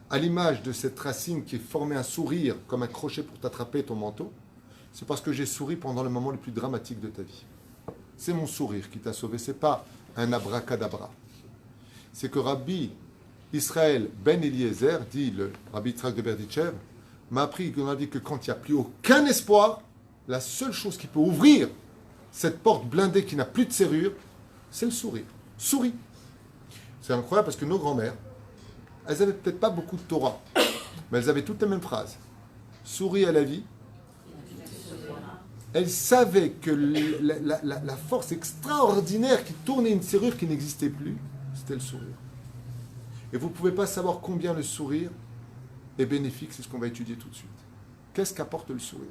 à l'image de cette racine qui formait un sourire comme un crochet pour t'attraper ton manteau, c'est parce que j'ai souri pendant le moment le plus dramatique de ta vie. C'est mon sourire qui t'a sauvé, c'est pas un abracadabra. C'est que Rabbi Israël ben Eliezer, dit le Rabbi Yitzhak de Berditchev, m'a appris qu'on a dit que quand il n'y a plus aucun espoir, la seule chose qui peut ouvrir cette porte blindée qui n'a plus de serrure, c'est le sourire. Souris. C'est incroyable parce que nos grands-mères, elles n'avaient peut-être pas beaucoup de Torah, mais elles avaient toutes les mêmes phrases. Souris à la vie. Elles savaient que la force extraordinaire qui tournait une serrure qui n'existait plus, c'était le sourire. Et vous ne pouvez pas savoir combien le sourire est bénéfique, c'est ce qu'on va étudier tout de suite. Qu'est-ce qu'apporte le sourire?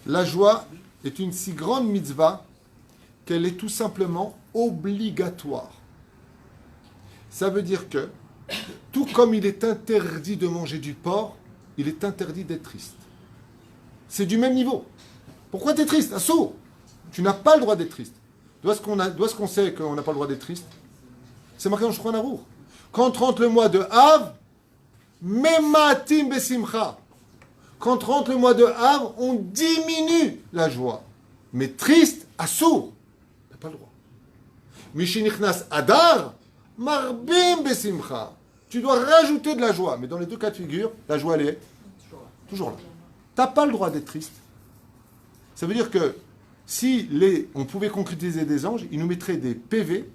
La joie est une si grande mitzvah qu'elle est tout simplement obligatoire. Ça veut dire que, tout comme il est interdit de manger du porc, il est interdit d'être triste. C'est du même niveau. Pourquoi tu es triste? Assourd. Tu n'as pas le droit d'être triste. D'où est-ce qu'on sait qu'on n'a pas le droit d'être triste? C'est marqué dans Shulchan Aruch. Quand rentre le mois de Av, Mematim besimcha. Quand rentre le mois de Av, on diminue la joie. Mais triste, assourd. Tu n'as pas le droit. Mishinichnas Adar, Marbim besimcha. Tu dois rajouter de la joie. Mais dans les deux cas de figure, la joie, elle est toujours là. Tu n'as pas le droit d'être triste. Ça veut dire que si on pouvait concrétiser des anges, ils nous mettraient des PV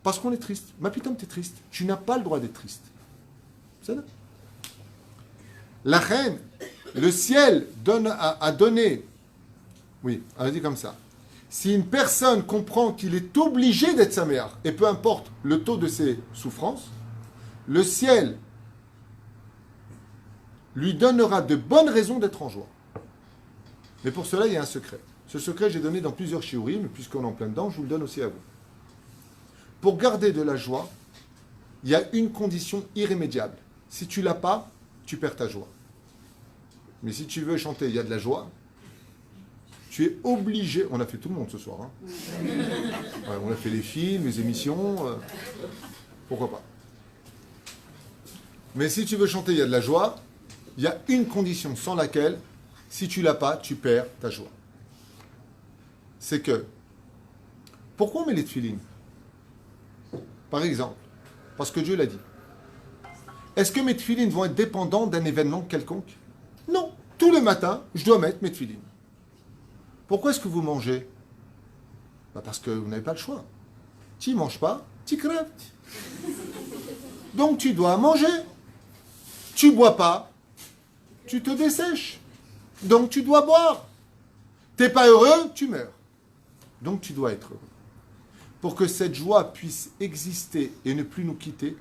parce qu'on est triste. Ma putain, tu es triste. Tu n'as pas le droit d'être triste. C'est ça. La reine, le ciel a donné. Oui, on a dit comme ça. Si une personne comprend qu'il est obligé d'être saméach, et peu importe le taux de ses souffrances, le ciel lui donnera de bonnes raisons d'être en joie. Mais pour cela, il y a un secret. Ce secret, j'ai donné dans plusieurs shiurim, puisqu'on est en plein dedans, je vous le donne aussi à vous. Pour garder de la joie, il y a une condition irrémédiable. Si tu l'as pas, tu perds ta joie. Mais si tu veux chanter, il y a de la joie, tu es obligé... On a fait tout le monde ce soir. Hein. Ouais, on a fait les films, les émissions. Pourquoi pas? Mais si tu veux chanter, il y a de la joie, il y a une condition sans laquelle, si tu l'as pas, tu perds ta joie. C'est que, pourquoi on met les tefilines? Par exemple, parce que Dieu l'a dit. Est-ce que mes tefilines vont être dépendants d'un événement quelconque? Non. Tous les matins, je dois mettre mes tefilines. Pourquoi est-ce que vous mangez? Parce que vous n'avez pas le choix. Tu ne manges pas, tu crèves. Donc tu dois manger. Tu ne bois pas, tu te dessèches. Donc tu dois boire. Tu n'es pas heureux, tu meurs. Donc tu dois être heureux. Pour que cette joie puisse exister et ne plus nous quitter,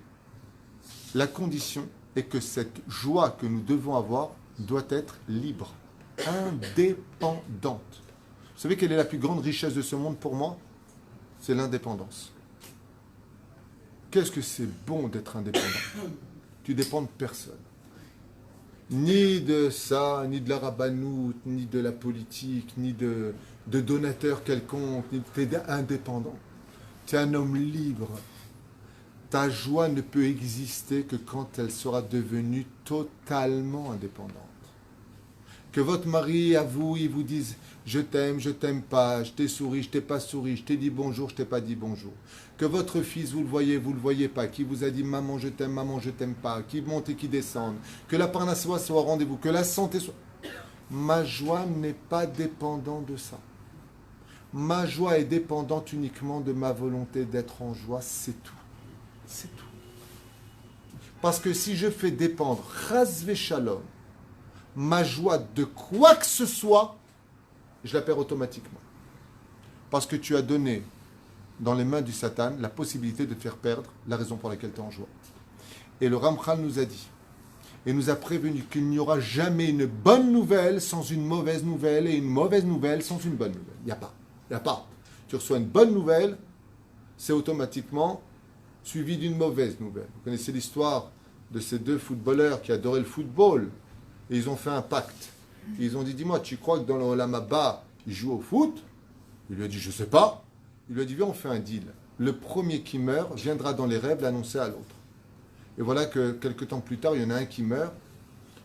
la condition est que cette joie que nous devons avoir doit être libre, indépendante. Vous savez quelle est la plus grande richesse de ce monde pour moi? C'est l'indépendance. Qu'est-ce que c'est bon d'être indépendant? Tu dépends de personne. Ni de ça, ni de la rabbanoute, ni de la politique, ni de donateurs quelconques. Tu es indépendant. Tu es un homme libre. Ta joie ne peut exister que quand elle sera devenue totalement indépendante. Que votre mari, à vous, il vous dise « Je t'aime pas, je t'ai souri, je t'ai pas souri, je t'ai dit bonjour, je t'ai pas dit bonjour. » Que votre fils, vous le voyez pas, qui vous a dit « Maman, je t'aime pas », qui monte et qui descende. Que la parnassa soit au rendez-vous, que la santé soit... Ma joie n'est pas dépendante de ça. Ma joie est dépendante uniquement de ma volonté d'être en joie, c'est tout. C'est tout. Parce que si je fais dépendre, chas v'shalom, ma joie de quoi que ce soit, je la perds automatiquement. Parce que tu as donné dans les mains du Satan la possibilité de te faire perdre la raison pour laquelle tu es en joie. Et le Ramchal nous a dit, et nous a prévenu qu'il n'y aura jamais une bonne nouvelle sans une mauvaise nouvelle et une mauvaise nouvelle sans une bonne nouvelle. Il n'y a pas. Il n'y a pas. Tu reçois une bonne nouvelle, c'est automatiquement suivi d'une mauvaise nouvelle. Vous connaissez l'histoire de ces deux footballeurs qui adoraient le football et ils ont fait un pacte. Et ils ont dit, dis-moi, tu crois que dans le Olam Haba, ils jouent au foot? Il lui a dit, je ne sais pas. Il lui a dit, viens, on fait un deal. Le premier qui meurt viendra dans les rêves l'annoncer à l'autre. Et voilà que quelques temps plus tard, il y en a un qui meurt.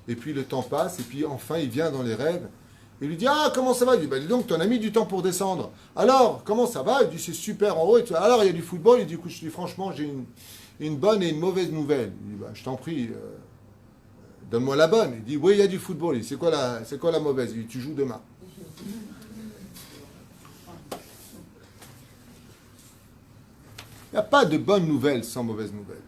Et puis le temps passe, et puis enfin, il vient dans les rêves. Il lui dit, ah, comment ça va? Il dit, bah dis donc, ton as mis du temps pour descendre. Alors, comment ça va? Il dit, c'est super en haut. Alors, il y a du football. Il dit, écoute, je dis, franchement, j'ai une bonne et une mauvaise nouvelle. Il dit, bah, je t'en prie, donne-moi la bonne. Il dit, oui, il y a du football. Il dit, c'est quoi la mauvaise? Il dit, tu joues demain. Il n'y a pas de bonne nouvelle sans mauvaise nouvelle.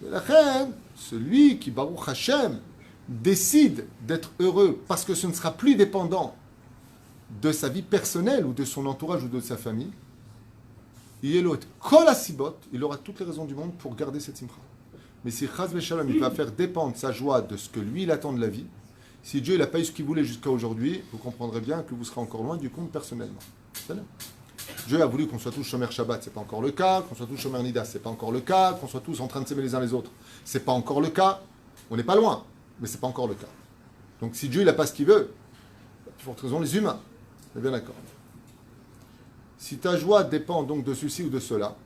Et la reine, celui qui, Baruch Hashem, décide d'être heureux parce que ce ne sera plus dépendant de sa vie personnelle ou de son entourage ou de sa famille, il aura toutes les raisons du monde pour garder cette simcha. Mais si Chaz Veshalom, il va faire dépendre sa joie de ce que lui il attend de la vie, si Dieu n'a pas eu ce qu'il voulait jusqu'à aujourd'hui, vous comprendrez bien que vous serez encore loin du compte personnellement. Dieu a voulu qu'on soit tous Shomer Shabbat, c'est pas encore le cas, qu'on soit tous Shomer Nida, c'est pas encore le cas, qu'on soit tous en train de s'aimer les uns les autres, c'est pas encore le cas. On n'est pas loin, mais c'est pas encore le cas. Donc si Dieu il n'a pas ce qu'il veut, pour forte raison les humains. On est bien d'accord. Si ta joie dépend donc de ceci ou de cela,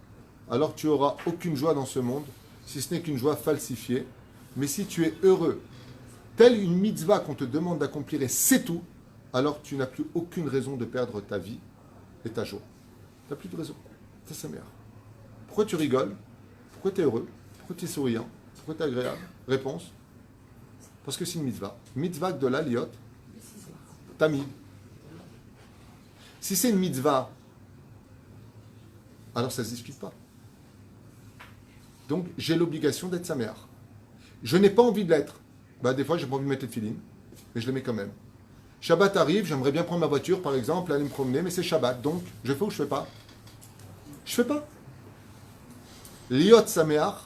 alors tu n'auras aucune joie dans ce monde, si ce n'est qu'une joie falsifiée. Mais si tu es heureux, telle une mitzvah qu'on te demande d'accomplir et c'est tout, alors tu n'as plus aucune raison de perdre ta vie et ta joie. Tu n'as plus de raison. Ça, c'est meilleur. Pourquoi tu rigoles? Pourquoi tu es heureux? Pourquoi tu es souriant? Pourquoi tu es agréable? Réponse. Parce que c'est une mitzvah. Mitzvah de la liot, tamid. Si c'est une mitzvah, alors ça ne se discute pas. Donc, j'ai l'obligation d'être sa mère. Je n'ai pas envie de l'être. Bah, des fois, j'ai pas envie de mettre de filine, mais je le mets quand même. Shabbat arrive, j'aimerais bien prendre ma voiture, par exemple, aller me promener, mais c'est Shabbat, donc je fais ou je fais pas? Je fais pas. Liot Sameach,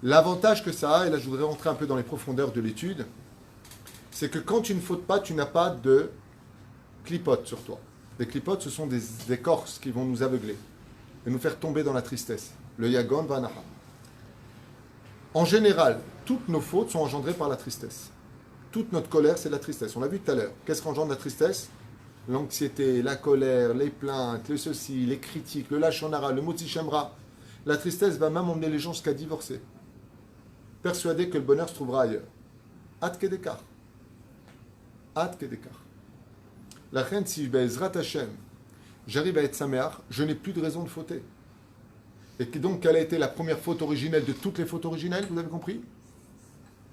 l'avantage que ça a, et là je voudrais rentrer un peu dans les profondeurs de l'étude, c'est que quand tu ne fautes pas, tu n'as pas de clipotes sur toi. Les clipotes, ce sont des écorces qui vont nous aveugler et nous faire tomber dans la tristesse. Le Yagon Vanaha. En général, toutes nos fautes sont engendrées par la tristesse. Toute notre colère, c'est la tristesse. On l'a vu tout à l'heure. Qu'est-ce qu'engendre la tristesse? L'anxiété, la colère, les plaintes, le ceci, les critiques, le lachon hara, le motzi shemra. La tristesse va même emmener les gens jusqu'à divorcer. Persuadés que le bonheur se trouvera ailleurs. Ad kedekar. Ad kedekar. La reine, si Be'ezrat Hashem, j'arrive à être saméach, je n'ai plus de raison de fauter. Et donc, quelle a été la première faute originelle de toutes les fautes originelles, vous avez compris?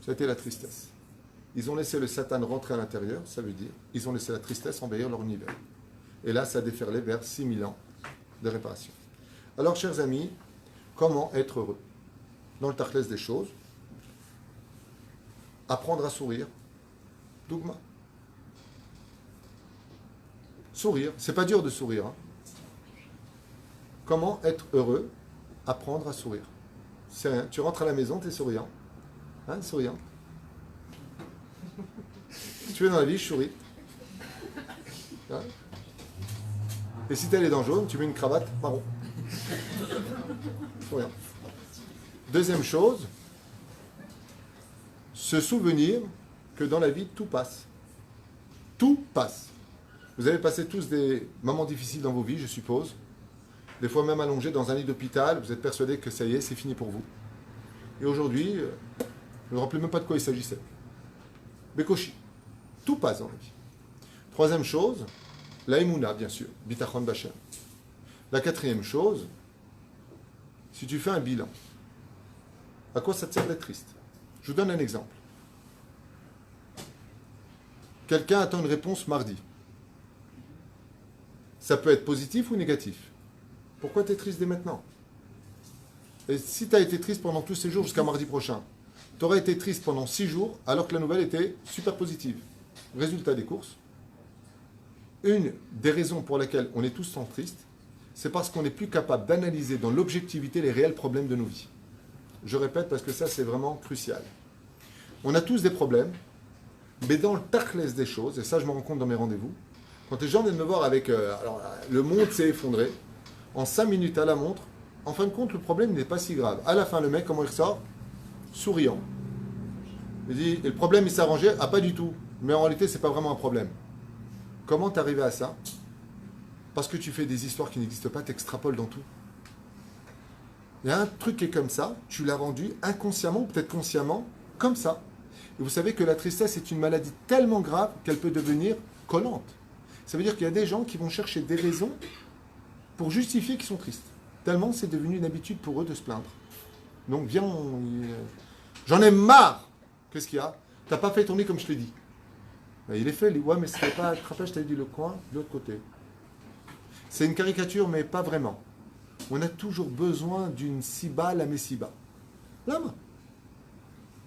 Ça a été la tristesse. Ils ont laissé le Satan rentrer à l'intérieur, ça veut dire, ils ont laissé la tristesse envahir leur univers. Et là, ça a déferlé vers 6000 ans de réparation. Alors, chers amis, comment être heureux? Dans le Tachlès des choses, apprendre à sourire. Dougma. Sourire, c'est pas dur de sourire. Hein. Comment être heureux? Apprendre à sourire. C'est rien. Tu rentres à la maison, tu es souriant. Hein, souriant. Tu es dans la vie, je souris. Hein? Et si tu es dans jaune, tu mets une cravate marron. Souriant. Deuxième chose, se souvenir que dans la vie, tout passe. Tout passe. Vous avez passé tous des moments difficiles dans vos vies, je suppose. Des fois même allongés dans un lit d'hôpital, vous êtes persuadé que ça y est, c'est fini pour vous. Et aujourd'hui, je ne me rappelle même pas de quoi il s'agissait. Bekoshi. Tout passe dans la vie. Troisième chose, la Emouna, bien sûr. Bitachon Bachem. La quatrième chose, si tu fais un bilan, à quoi ça te sert d'être triste? Je vous donne un exemple. Quelqu'un attend une réponse mardi. Ça peut être positif ou négatif. Pourquoi tu es triste dès maintenant? Et si tu as été triste pendant tous ces jours jusqu'à mardi prochain, tu aurais été triste pendant 6 jours alors que la nouvelle était super positive. Résultat des courses, une des raisons pour lesquelles on est tous tant tristes, c'est parce qu'on n'est plus capable d'analyser dans l'objectivité les réels problèmes de nos vies. Je répète parce que ça c'est vraiment crucial. On a tous des problèmes, mais dans le tachlès des choses, et ça je me rends compte dans mes rendez-vous, quand les gens viennent me voir avec alors, le monde s'est effondré, en 5 minutes à la montre, en fin de compte, le problème n'est pas si grave. À la fin, le mec, comment il ressort? Souriant. Il dit, et le problème, il s'est arrangé? Ah, pas du tout. Mais en réalité, c'est pas vraiment un problème. Comment t'es arrivé à ça? Parce que tu fais des histoires qui n'existent pas, t'extrapoles dans tout. Il y a un truc qui est comme ça, tu l'as rendu inconsciemment, ou peut-être consciemment, comme ça. Et vous savez que la tristesse est une maladie tellement grave qu'elle peut devenir collante. Ça veut dire qu'il y a des gens qui vont chercher des raisons pour justifier qu'ils sont tristes. Tellement c'est devenu une habitude pour eux de se plaindre. Donc viens, j'en ai marre. Qu'est-ce qu'il y a? T'as pas fait tourner comme je t'ai dit. Ben, il est fait, il dit, ouais, mais c'était pas, tu te rappelles, je t'avais dit le coin, de l'autre côté. C'est une caricature, mais pas vraiment. On a toujours besoin d'une siba, la messiba. Lama.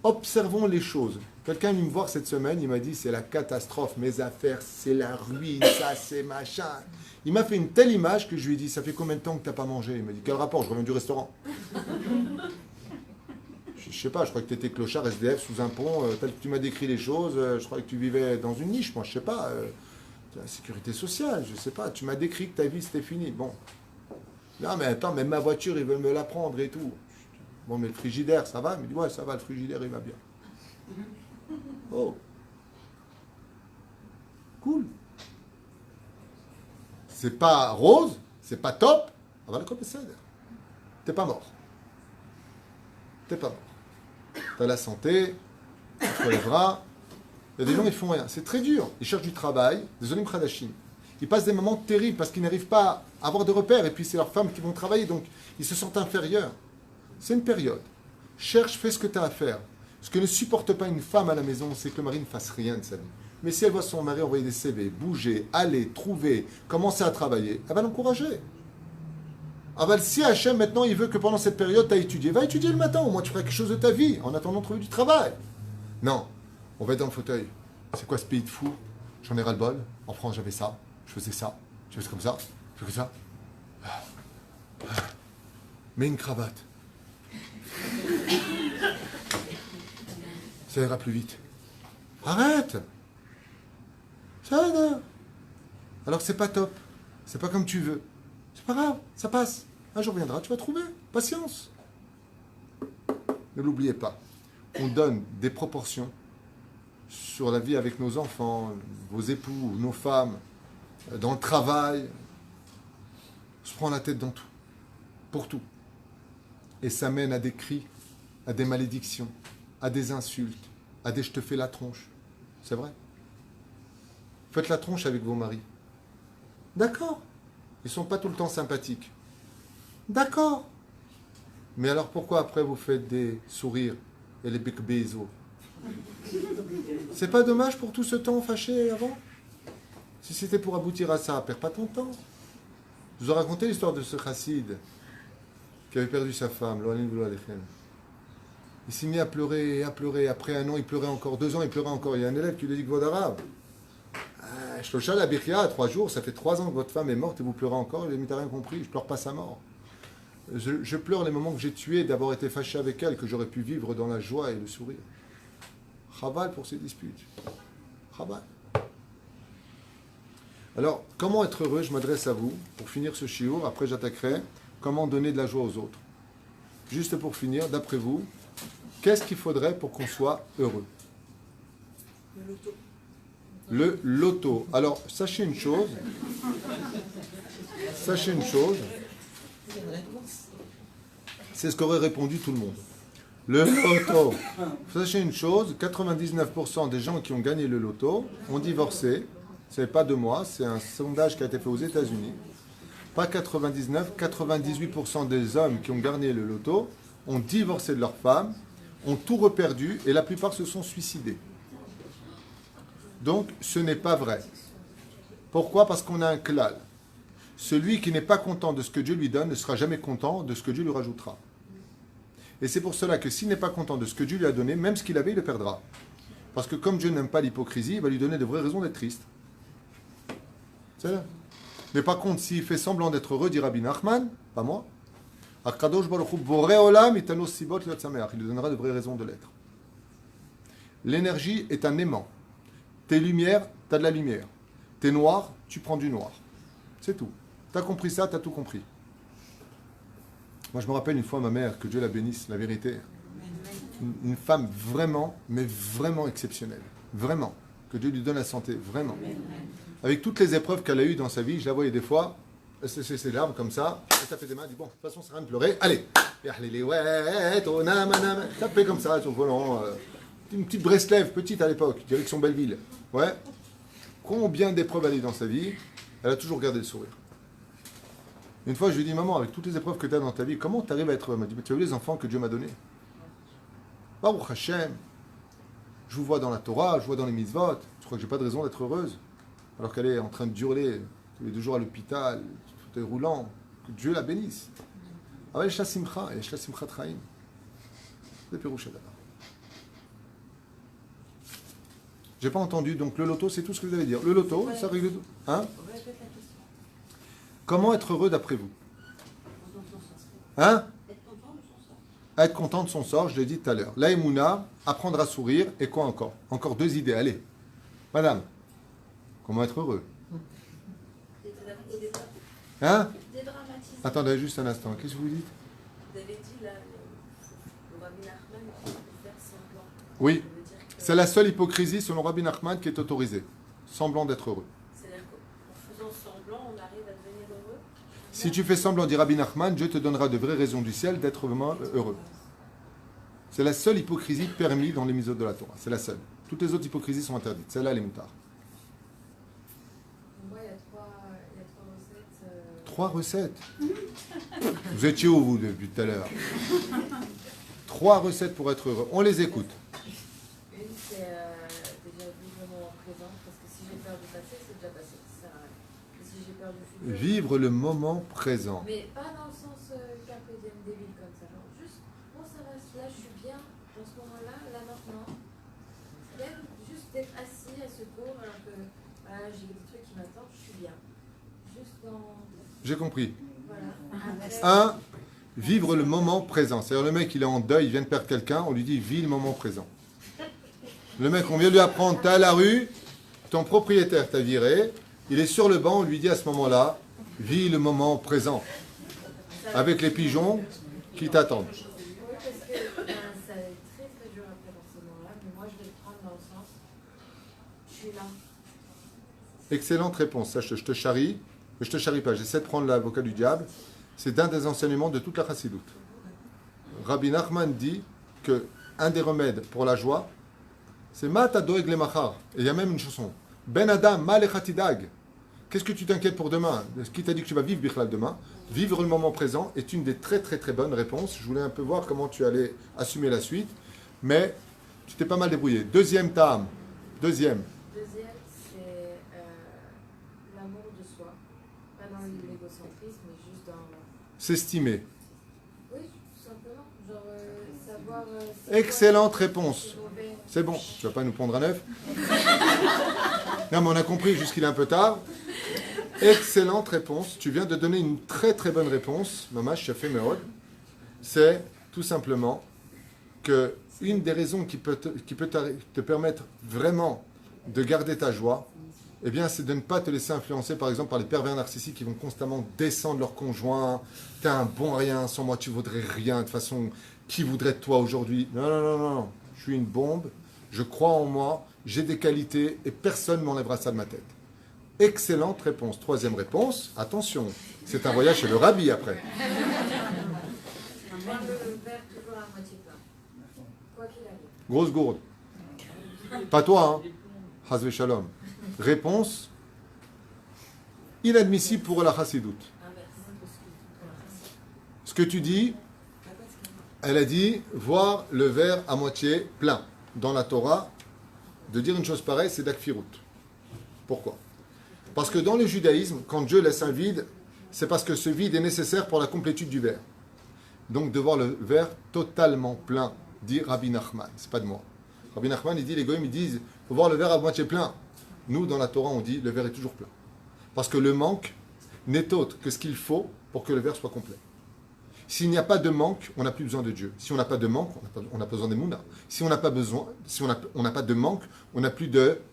Observons les choses. Quelqu'un est venu me voir cette semaine, il m'a dit, c'est la catastrophe, mes affaires, c'est la ruine, ça, c'est machin. Il m'a fait une telle image que je lui ai dit, ça fait combien de temps que tu n'as pas mangé? Il m'a dit, quel rapport? Je reviens du restaurant. Je sais pas, je crois que tu étais clochard SDF sous un pont, tel que tu m'as décrit les choses, je crois que tu vivais dans une niche, moi, je sais pas. La sécurité sociale, je sais pas, tu m'as décrit que ta vie c'était fini. Bon. Non mais attends, même ma voiture, ils veulent me la prendre et tout. Bon, mais le frigidaire, ça va? Il me dit, ouais, ça va, le frigidaire, il va bien. Oh. Cool. C'est pas rose, c'est pas top. Ah bah le copé cède. T'es pas mort. T'es pas mort. T'as la santé, tu te relèveras. Il y a des gens qui ne font rien. C'est très dur. Ils cherchent du travail, des olim khadashim. Ils passent des moments terribles parce qu'ils n'arrivent pas à avoir de repères. Et puis c'est leurs femmes qui vont travailler, donc ils se sentent inférieurs. C'est une période. Cherche, fais ce que tu as à faire. Ce que ne supporte pas une femme à la maison, c'est que le mari ne fasse rien de sa vie. Mais si elle voit son mari envoyer des CV, bouger, aller, trouver, commencer à travailler, elle va l'encourager. Ah bah, si Hachem maintenant il veut que pendant cette période tu as étudié, va étudier le matin, au moins tu feras quelque chose de ta vie en attendant de trouver du travail. Non, on va être dans le fauteuil. C'est quoi ce pays de fou? J'en ai ras-le-bol. En France j'avais ça, je faisais ça, je faisais comme ça, je faisais ça. Mets une cravate. Ça ira plus vite. Arrête! Ça aide. Alors que c'est pas top. C'est pas comme tu veux. C'est pas grave, ça passe. Un jour viendra, tu vas trouver. Patience. Ne l'oubliez pas. On donne des proportions sur la vie avec nos enfants, vos époux, nos femmes, dans le travail. On se prend la tête dans tout. Pour tout. Et ça mène à des cris, à des malédictions, à des insultes, à des je te fais la tronche. C'est vrai. Faites la tronche avec vos maris. D'accord. Ils ne sont pas tout le temps sympathiques. D'accord. Mais alors pourquoi après vous faites des sourires et les bec bézo? C'est pas dommage pour tout ce temps fâché avant? Si c'était pour aboutir à ça, perds pas ton temps. Je vous ai raconté l'histoire de ce chassid qui avait perdu sa femme. Il s'est mis à pleurer et à pleurer. Après un an, il pleurait encore. 2 ans, il pleurait encore. Il y a un élève qui lui dit Kvod Arav. Shlosha la Birkia, 3 jours, ça fait 3 ans que votre femme est morte et vous pleurez encore. Il a dit, mais t'as rien compris, je pleure pas sa mort. Je pleure les moments que j'ai tués d'avoir été fâché avec elle, que j'aurais pu vivre dans la joie et le sourire. Chaval pour ces disputes. Chaval. Alors, comment être heureux? Je m'adresse à vous pour finir ce shiur. Après, j'attaquerai comment donner de la joie aux autres. Juste pour finir, d'après vous, qu'est-ce qu'il faudrait pour qu'on soit heureux? Le loto. Alors, sachez une chose. C'est ce qu'aurait répondu tout le monde. Le loto. Sachez une chose, 99% des gens qui ont gagné le loto ont divorcé. Ce n'est pas de moi, c'est un sondage qui a été fait aux États-Unis. Pas 99, 98% des hommes qui ont gagné le loto ont divorcé de leur femme, ont tout reperdu et la plupart se sont suicidés. Donc, ce n'est pas vrai. Pourquoi? Parce qu'on a un klal. Celui qui n'est pas content de ce que Dieu lui donne ne sera jamais content de ce que Dieu lui rajoutera. Et c'est pour cela que s'il n'est pas content de ce que Dieu lui a donné, même ce qu'il avait, il le perdra. Parce que comme Dieu n'aime pas l'hypocrisie, il va lui donner de vraies raisons d'être triste. C'est là. Mais par contre, s'il fait semblant d'être heureux, dit Rabbi Nachman, pas moi, il lui donnera de vraies raisons de l'être. L'énergie est un aimant. T'es lumière, t'as de la lumière. T'es noir, tu prends du noir. C'est tout. T'as compris ça, t'as tout compris. Moi, je me rappelle une fois ma mère, que Dieu la bénisse, la vérité. Une femme vraiment, mais vraiment exceptionnelle. Vraiment. Que Dieu lui donne la santé. Vraiment. Avec toutes les épreuves qu'elle a eues dans sa vie, je la voyais des fois, elle se laissait ses larmes comme ça, elle tapait des mains, elle dit bon, de toute façon, ça sert à rien de pleurer. Allez. Tapez comme ça sur le volant. une petite Breslev, petite à l'époque, direction Belleville. Ouais. Combien d'épreuves elle a eu dans sa vie? Elle a toujours gardé le sourire. Une fois, je lui ai dit, maman, avec toutes les épreuves que tu as dans ta vie, comment tu arrives à être heureux? Elle m'a dit, mais tu as vu les enfants que Dieu m'a donnés? Baruch Hashem, je vous vois dans la Torah, je vous vois dans les mitzvot, je crois que j'ai pas de raison d'être heureuse. Alors qu'elle est en train de hurler tous les 2 jours à l'hôpital, tout est roulant, que Dieu la bénisse. Ah ouais, Yesh la simcha, Yesh la simcha traim. C'est Pirouche d'abord. J'ai pas entendu, donc le loto, c'est tout ce que vous allez dire. Le loto, ça règle tout. Hein? Comment être heureux d'après vous? Hein? Être content de son sort, je l'ai dit tout à l'heure. L'aïmouna, apprendre à sourire, et quoi encore? Encore 2 idées, allez. Madame, comment être heureux? Hein? Attendez juste un instant, qu'est-ce que vous dites? Vous avez dit là, le Rabbi Nachman qui peut faire semblant. Oui, c'est la seule hypocrisie selon Rabbi Nachman qui est autorisée. Semblant d'être heureux. C'est-à-dire qu'en faisant semblant, on arrive à devenir heureux? Si tu fais semblant, dit Rabbi Nachman, Dieu te donnera de vraies raisons du ciel d'être vraiment heureux. C'est la seule hypocrisie permise dans les mitzvot de la Torah. C'est la seule. Toutes les autres hypocrisies sont interdites. Celle-là, elle est moutard. Moi, il y a 3 recettes. 3 recettes. Vous étiez où, vous, depuis tout à l'heure? 3 recettes pour être heureux. On les écoute. Une, c'est déjà vivre le moment présent, parce que si j'ai peur du passé, c'est déjà passé. Ça sert à rien. Et si j'ai peur du futur. Vivre le moment présent. Mais pas dans le sens carpe diem débile comme ça. Genre juste, bon, ça va, là, je suis bien dans ce moment-là, là maintenant. Même juste d'être assis à ce cours, alors que voilà, j'ai des trucs qui m'attendent, je suis bien. Juste dans. J'ai compris. Voilà. 1. Vivre le moment présent. C'est-à-dire le mec, il est en deuil, il vient de perdre quelqu'un, on lui dit, vis le moment présent. Le mec, on vient lui apprendre, t'es à la rue, ton propriétaire t'a viré, il est sur le banc, on lui dit à ce moment-là, vis le moment présent. Avec les pigeons qui t'attendent. Oui, parce que ça va être très très dur après dans ce moment-là, mais moi je vais le prendre dans le sens, je suis là. Excellente réponse. Ça, je te charrie, mais je te charrie pas. J'essaie de prendre l'avocat du diable. C'est un des enseignements de toute la chassidoute. Rabbi Nachman dit que un des remèdes pour la joie, c'est Mata doeg le machar. Et il y a même une chanson. Ben Adam, ma lechatidag. Qu'est-ce que tu t'inquiètes pour demain? Qui t'a dit que tu vas vivre Bichlal demain? Vivre le moment présent est une des très très très bonnes réponses. Je voulais un peu voir comment tu allais assumer la suite, mais tu t'es pas mal débrouillé. Deuxième tam. Deuxième. Deuxième, c'est l'amour de soi. Pas dans l'égocentrisme, mais juste dans. S'estimer. Oui, tout simplement. Genre savoir. Excellente réponse. Mauvais. C'est bon, tu vas pas nous prendre à neuf. Non, mais on a compris jusqu'il est un peu tard. Excellente réponse. Tu viens de donner une très très bonne réponse. Maman, je fait Méod. C'est tout simplement que une des raisons qui peut te permettre vraiment de garder ta joie, eh bien, c'est de ne pas te laisser influencer, par exemple, par les pervers narcissiques qui vont constamment descendre leur conjoint. T'es un bon rien, sans moi tu vaudrais rien. De toute façon, qui voudrait de toi aujourd'hui? Non, non, non, non, non. Je suis une bombe. Je crois en moi. J'ai des qualités et personne ne m'enlèvera ça de ma tête. Excellente réponse. Troisième réponse. Attention, c'est un voyage chez le rabbi après. Voir le verre toujours à moitié plein. Quoi qu'il arrive. Grosse gourde. Pas toi, hein. Hazve shalom. Réponse inadmissible pour la chassidoute. Ce que tu dis, elle a dit voir le verre à moitié plein. Dans la Torah, de dire une chose pareille, c'est d'akfirut. Pourquoi? Parce que dans le judaïsme, quand Dieu laisse un vide, c'est parce que ce vide est nécessaire pour la complétude du verre. Donc de voir le verre totalement plein, dit Rabbi Nachman. C'est pas de moi. Rabbi Nachman, il dit, les goïms, ils disent, il faut voir le verre à moitié plein. Nous, dans la Torah, on dit, le verre est toujours plein. Parce que le manque n'est autre que ce qu'il faut pour que le verre soit complet. S'il n'y a pas de manque, on n'a plus besoin de Dieu. Si on n'a pas de manque, on n'a pas besoin des Mouna. Si on n'a pas besoin, si on n'a pas de manque, on n'a plus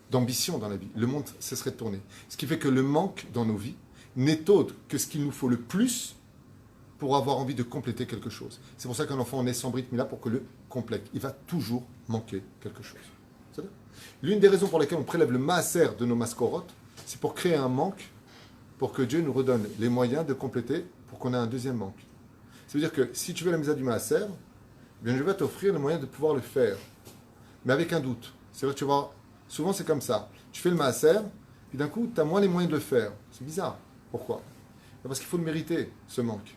d'ambition dans la vie. Le monde cesserait de tourner. Ce qui fait que le manque dans nos vies n'est autre que ce qu'il nous faut le plus pour avoir envie de compléter quelque chose. C'est pour ça qu'un enfant naît sans Brit Mila pour que le complète. Il va toujours manquer quelque chose. C'est-à-dire, l'une des raisons pour lesquelles on prélève le maaser de nos mascorotes, c'est pour créer un manque, pour que Dieu nous redonne les moyens de compléter, pour qu'on ait un deuxième manque. Ça veut dire que si tu veux la misa du maaser, eh bien je vais t'offrir le moyen de pouvoir le faire. mais avec un doute. C'est vrai que tu vois, souvent c'est comme ça. Tu fais le maaser, puis d'un coup, tu as moins les moyens de le faire. C'est bizarre. Pourquoi? Parce qu'il faut le mériter, ce manque.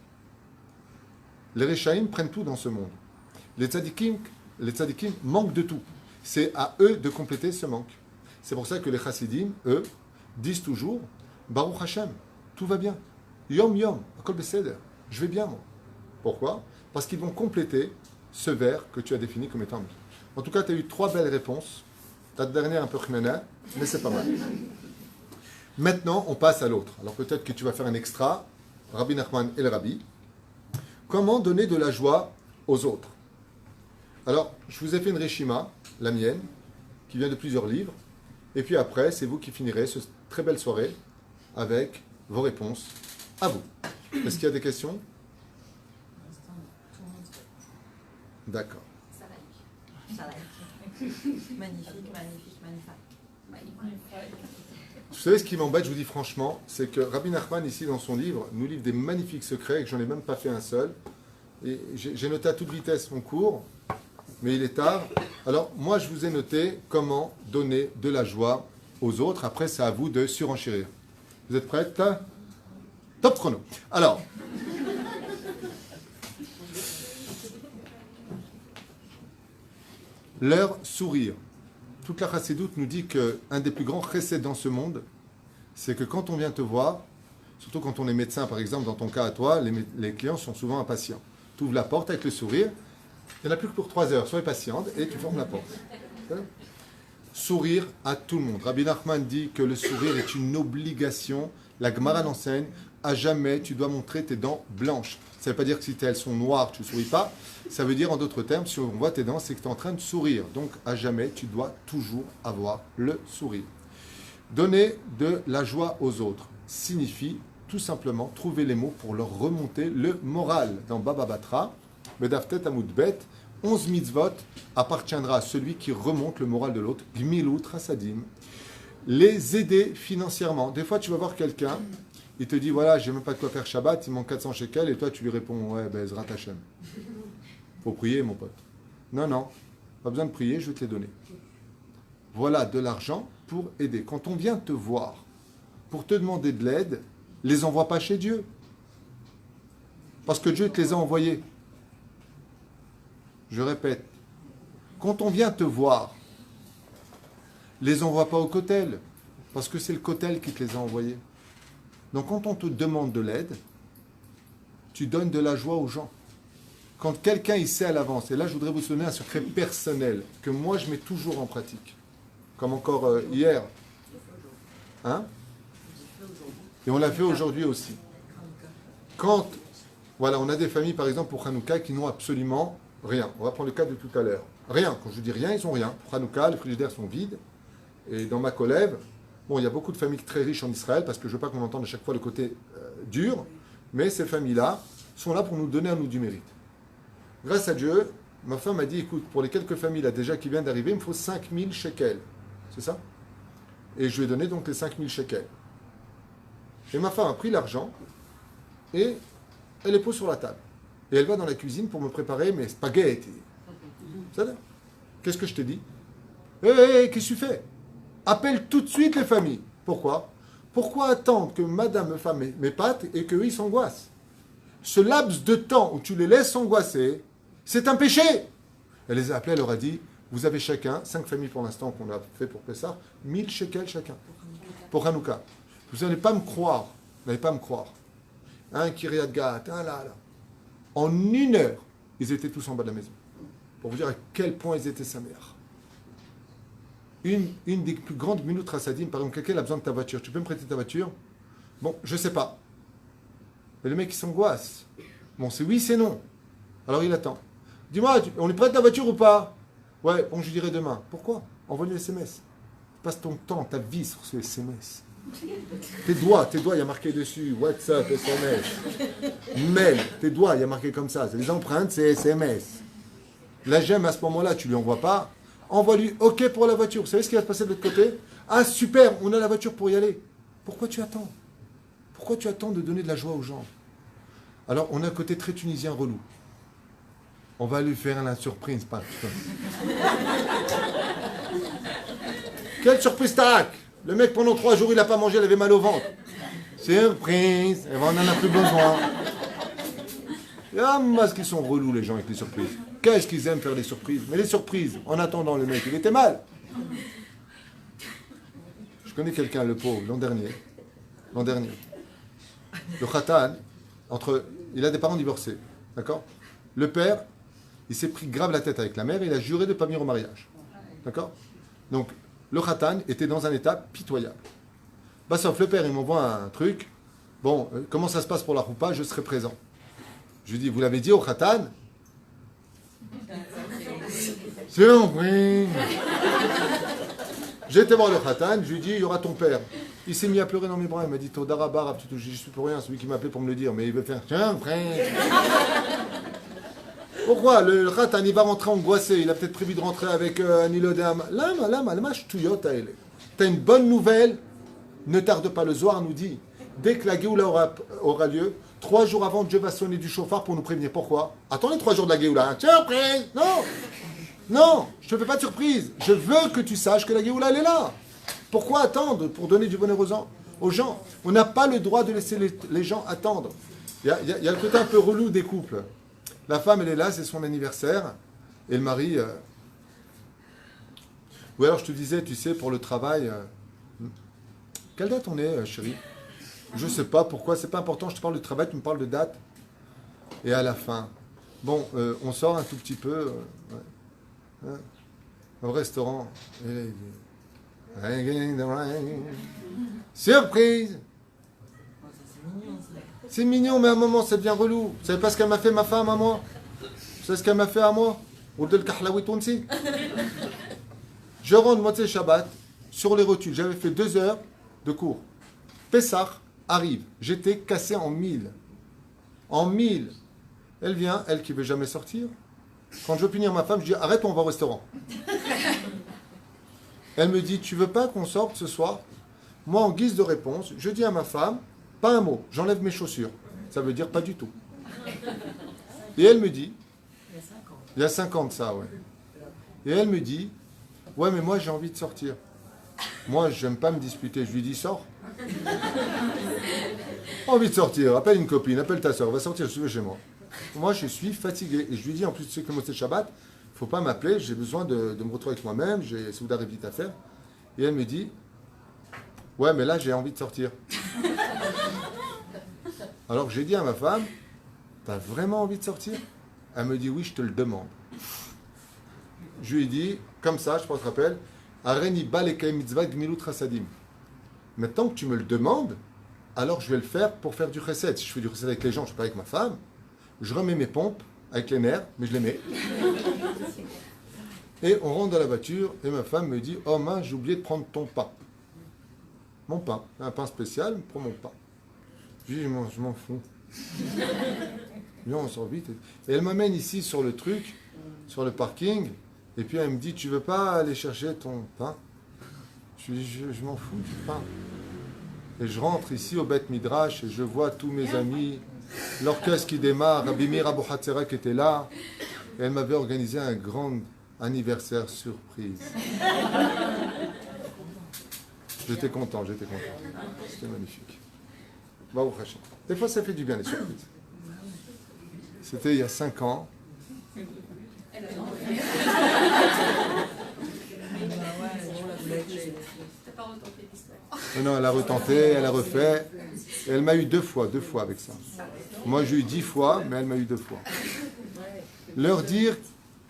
Les Réchaïm prennent tout dans ce monde. Les tzadikim manquent de tout. C'est à eux de compléter ce manque. C'est pour ça que les chassidim, eux, disent toujours Baruch Hashem, tout va bien. Yom Yom, Akol Beseder, je vais bien moi. Pourquoi? Parce qu'ils vont compléter ce vers que tu as défini comme étant. En tout cas, tu as eu 3 belles réponses. Ta dernière un peu chnana, mais c'est pas mal. Maintenant, on passe à l'autre. Alors peut-être que tu vas faire un extra, Rabbi Nachman et le Rabbi. Comment donner de la joie aux autres? Alors, je vous ai fait une réshima, la mienne, qui vient de plusieurs livres. Et puis après, c'est vous qui finirez cette très belle soirée avec vos réponses à vous. Est-ce qu'il y a des questions? D'accord. Ça va. Magnifique. Vous savez ce qui m'embête, je vous dis franchement, c'est que Rabbi Nachman, ici dans son livre, nous livre des magnifiques secrets et que j'en ai même pas fait un seul. Et j'ai noté à toute vitesse mon cours, mais il est tard. Alors, moi, je vous ai noté comment donner de la joie aux autres. Après, c'est à vous de surenchérir. Vous êtes prêtes? Top chrono. Alors, leur sourire. Toute la chassidoute nous dit qu'un des plus grands chesed dans ce monde, c'est que quand on vient te voir, surtout quand on est médecin, par exemple, dans ton cas à toi, les clients sont souvent impatients. Tu ouvres la porte avec le sourire, il n'y en a plus que pour 3 heures, sois patiente et tu fermes la porte. Sourire à tout le monde. Rabbi Nachman dit que le sourire est une obligation. La Gemara l'enseigne, à jamais tu dois montrer tes dents blanches. Ça ne veut pas dire que si elles sont noires, tu ne souris pas. Ça veut dire, en d'autres termes, si on voit tes dents, c'est que tu es en train de sourire. Donc, à jamais, tu dois toujours avoir le sourire. Donner de la joie aux autres signifie tout simplement trouver les mots pour leur remonter le moral. Dans Baba Batra, Bedaftet Amoudbet, 11 mitzvot appartiendra à celui qui remonte le moral de l'autre. Gmilut Hasadim. Les aider financièrement. Des fois, tu vas voir quelqu'un, il te dit, voilà, j'ai même pas de quoi faire Shabbat, il manque 400 shekels, et toi, tu lui réponds, ouais, Bezrat Hashem. Faut prier, mon pote. Non, pas besoin de prier, je vais te les donner. Voilà de l'argent pour aider. Quand on vient te voir pour te demander de l'aide, les envoie pas chez Dieu. Parce que Dieu te les a envoyés. Je répète, quand on vient te voir, les envoie pas au kotel, parce que c'est le kotel qui te les a envoyés. Donc quand on te demande de l'aide, tu donnes de la joie aux gens. Quand quelqu'un il sait à l'avance, et là je voudrais vous donner un secret personnel que moi je mets toujours en pratique, comme encore hier, hein? Et on l'a fait aujourd'hui aussi. Quand, voilà, on a des familles par exemple pour Hanouka qui n'ont absolument rien. On va prendre le cas de tout à l'heure. Rien, quand je dis rien, ils n'ont rien. Pour Hanouka, les frigidaires sont vides. Et dans ma collègue, bon, il y a beaucoup de familles très riches en Israël, parce que je ne veux pas qu'on entende à chaque fois le côté dur, mais ces familles-là sont là pour nous donner à nous du mérite. Grâce à Dieu, ma femme m'a dit, écoute, pour les quelques familles là déjà qui viennent d'arriver, il me faut 5000 shekels. C'est ça? Et je lui ai donné donc les 5000 shekels. Et ma femme a pris l'argent et elle les pose sur la table. Et elle va dans la cuisine pour me préparer mes spaghettis. Ça va? Qu'est-ce que je te dis? Hé, qu'est-ce que tu fais? Appelle tout de suite les familles. Pourquoi? Pourquoi attendre que madame me fasse mes pâtes et qu'eux ils s'angoissent? Ce laps de temps où tu les laisses s'angoisser, c'est un péché. Elle les a appelés, elle leur a dit, vous avez chacun, 5 familles pour l'instant qu'on a fait pour Pessah, 1000 shekels chacun. Pour Hanouka. Vous n'allez pas me croire. Vous n'allez pas me croire. Un Kiryat Gat, un là. En 1 heure, ils étaient tous en bas de la maison. Pour vous dire à quel point ils étaient sa mère. Une des plus grandes minutes Rassadim, par exemple, quelqu'un a besoin de ta voiture. Tu peux me prêter ta voiture? Bon, je sais pas. Mais le mec, il s'angoisse. Bon, c'est oui, c'est non. Alors il attend. Dis-moi, on lui prête ta voiture ou pas? Ouais, bon, je lui dirai demain. Pourquoi? Envoie-lui SMS. Passe ton temps, ta vie sur ce SMS. Tes doigts, il y a marqué dessus. WhatsApp, SMS. Mail, tes doigts, il y a marqué comme ça. C'est des empreintes, c'est SMS. La gemme, à ce moment-là, tu lui envoies pas. Envoie-lui OK pour la voiture. Vous savez ce qui va se passer de l'autre côté? Ah, super, on a la voiture pour y aller. Pourquoi tu attends? Pourquoi tu attends de donner de la joie aux gens? Alors, on a un côté très tunisien relou. On va lui faire la surprise, pas. Quelle surprise, tac! Le mec, pendant 3 jours, il n'a pas mangé, il avait mal au ventre. Surprise! Et ben, on n'en a plus besoin. Ah, parce qu'ils sont relous, les gens, avec les surprises. Qu'est-ce qu'ils aiment faire des surprises? Mais les surprises, en attendant, le mec, il était mal. Je connais quelqu'un, le pauvre, l'an dernier. Le khatan, il a des parents divorcés. D'accord? Le père, il s'est pris grave la tête avec la mère et il a juré de ne pas venir au mariage. D'accord? Donc, le khatan était dans un état pitoyable. Bah, sauf le père, il m'envoie un truc. Bon, comment ça se passe pour la roupa? Je serai présent. Je lui dis, vous l'avez dit au khatan? C'est oui. J'ai été voir le khatan, je lui dis, il y aura ton père. Il s'est mis à pleurer dans mes bras, il m'a dit, Todara Barab, je suis pour rien, celui qui m'a appelé pour me le dire, mais il veut faire, tiens, frère. Pourquoi? Le khatan, il va rentrer angoissé, il a peut-être prévu de rentrer avec un ilodam. T'as une bonne nouvelle, ne tarde pas, le Zohar nous dit, dès que la Géoula aura lieu, 3 jours avant, Dieu va sonner du chauffard pour nous prévenir. Pourquoi? Attends les 3 jours de la Géoula. Surprise! Non, je te fais pas de surprise. Je veux que tu saches que la Géoula, elle est là. Pourquoi attendre pour donner du bonheur aux gens? On n'a pas le droit de laisser les gens attendre. Il y a le côté un peu relou des couples. La femme, elle est là, c'est son anniversaire. Et le mari... Ou alors je te disais, tu sais, pour le travail... Quelle date on est, chérie? Je sais pas pourquoi, c'est pas important, je te parle de travail, tu me parles de date. Et à la fin, bon, on sort un tout petit peu au restaurant. Et là, il dit, surprise! C'est mignon, mais à un moment, ça devient relou. Vous savez pas ce qu'elle m'a fait, ma femme, à moi? Vous savez ce qu'elle m'a fait à moi? Je rentre Motzei Shabbat sur les rotules. J'avais fait 2 heures de cours. Pessah arrive. J'étais cassé en 1000. En 1000. Elle vient, elle qui ne veut jamais sortir. Quand je veux punir ma femme, je dis arrête, on va au restaurant. Elle me dit tu veux pas qu'on sorte ce soir? Moi, en guise de réponse, je dis à ma femme pas un mot, j'enlève mes chaussures. Ça veut dire pas du tout. Et elle me dit il y a 5 ans de ça, ouais. Et elle me dit ouais, mais moi j'ai envie de sortir. Moi, j'aime pas me disputer. Je lui dis sors. Envie de sortir, appelle une copine, appelle ta soeur, va sortir, je suis chez moi. Moi, je suis fatigué. Et je lui dis, en plus, tu sais que le Motzei Shabbat, il ne faut pas m'appeler, j'ai besoin de me retrouver avec moi-même, j'ai Souda vite à faire. Et elle me dit, ouais, mais là, j'ai envie de sortir. Alors j'ai dit à ma femme, t'as vraiment envie de sortir? Elle me dit, oui, je te le demande. Je lui ai dit, comme ça, je pense que tu te rappelles, Areni balekei mitzvah gmilut chasadim. Maintenant que tu me le demandes, alors je vais le faire pour faire du chesed. Si je fais du chesed avec les gens, je ne fais pas avec ma femme. Je remets mes pompes avec les nerfs, mais je les mets. Et on rentre dans la voiture et ma femme me dit « Oh mince, j'ai oublié de prendre ton pain. » Mon pain. Un pain spécial, prends mon pain. Je dis « Je m'en fous. » Viens, on sort vite. Et elle m'amène ici sur le truc, sur le parking, et puis elle me dit « Tu veux pas aller chercher ton pain ?» Je lui dis « Je m'en fous du pain. » Et je rentre ici au Beth Midrash et je vois tous mes amis, l'orchestre qui démarre, Rabbi Meir Abou Hatzera qui était là, et elle m'avait organisé un grand anniversaire surprise. J'étais content. C'était magnifique. Baruch Hashem. Des fois, ça fait du bien les surprises. C'était il y a 5 ans. Non, elle a retenté, elle a refait. Et elle m'a eu 2 fois avec ça. Moi, j'ai eu 10 fois, mais elle m'a eu 2 fois. Leur dire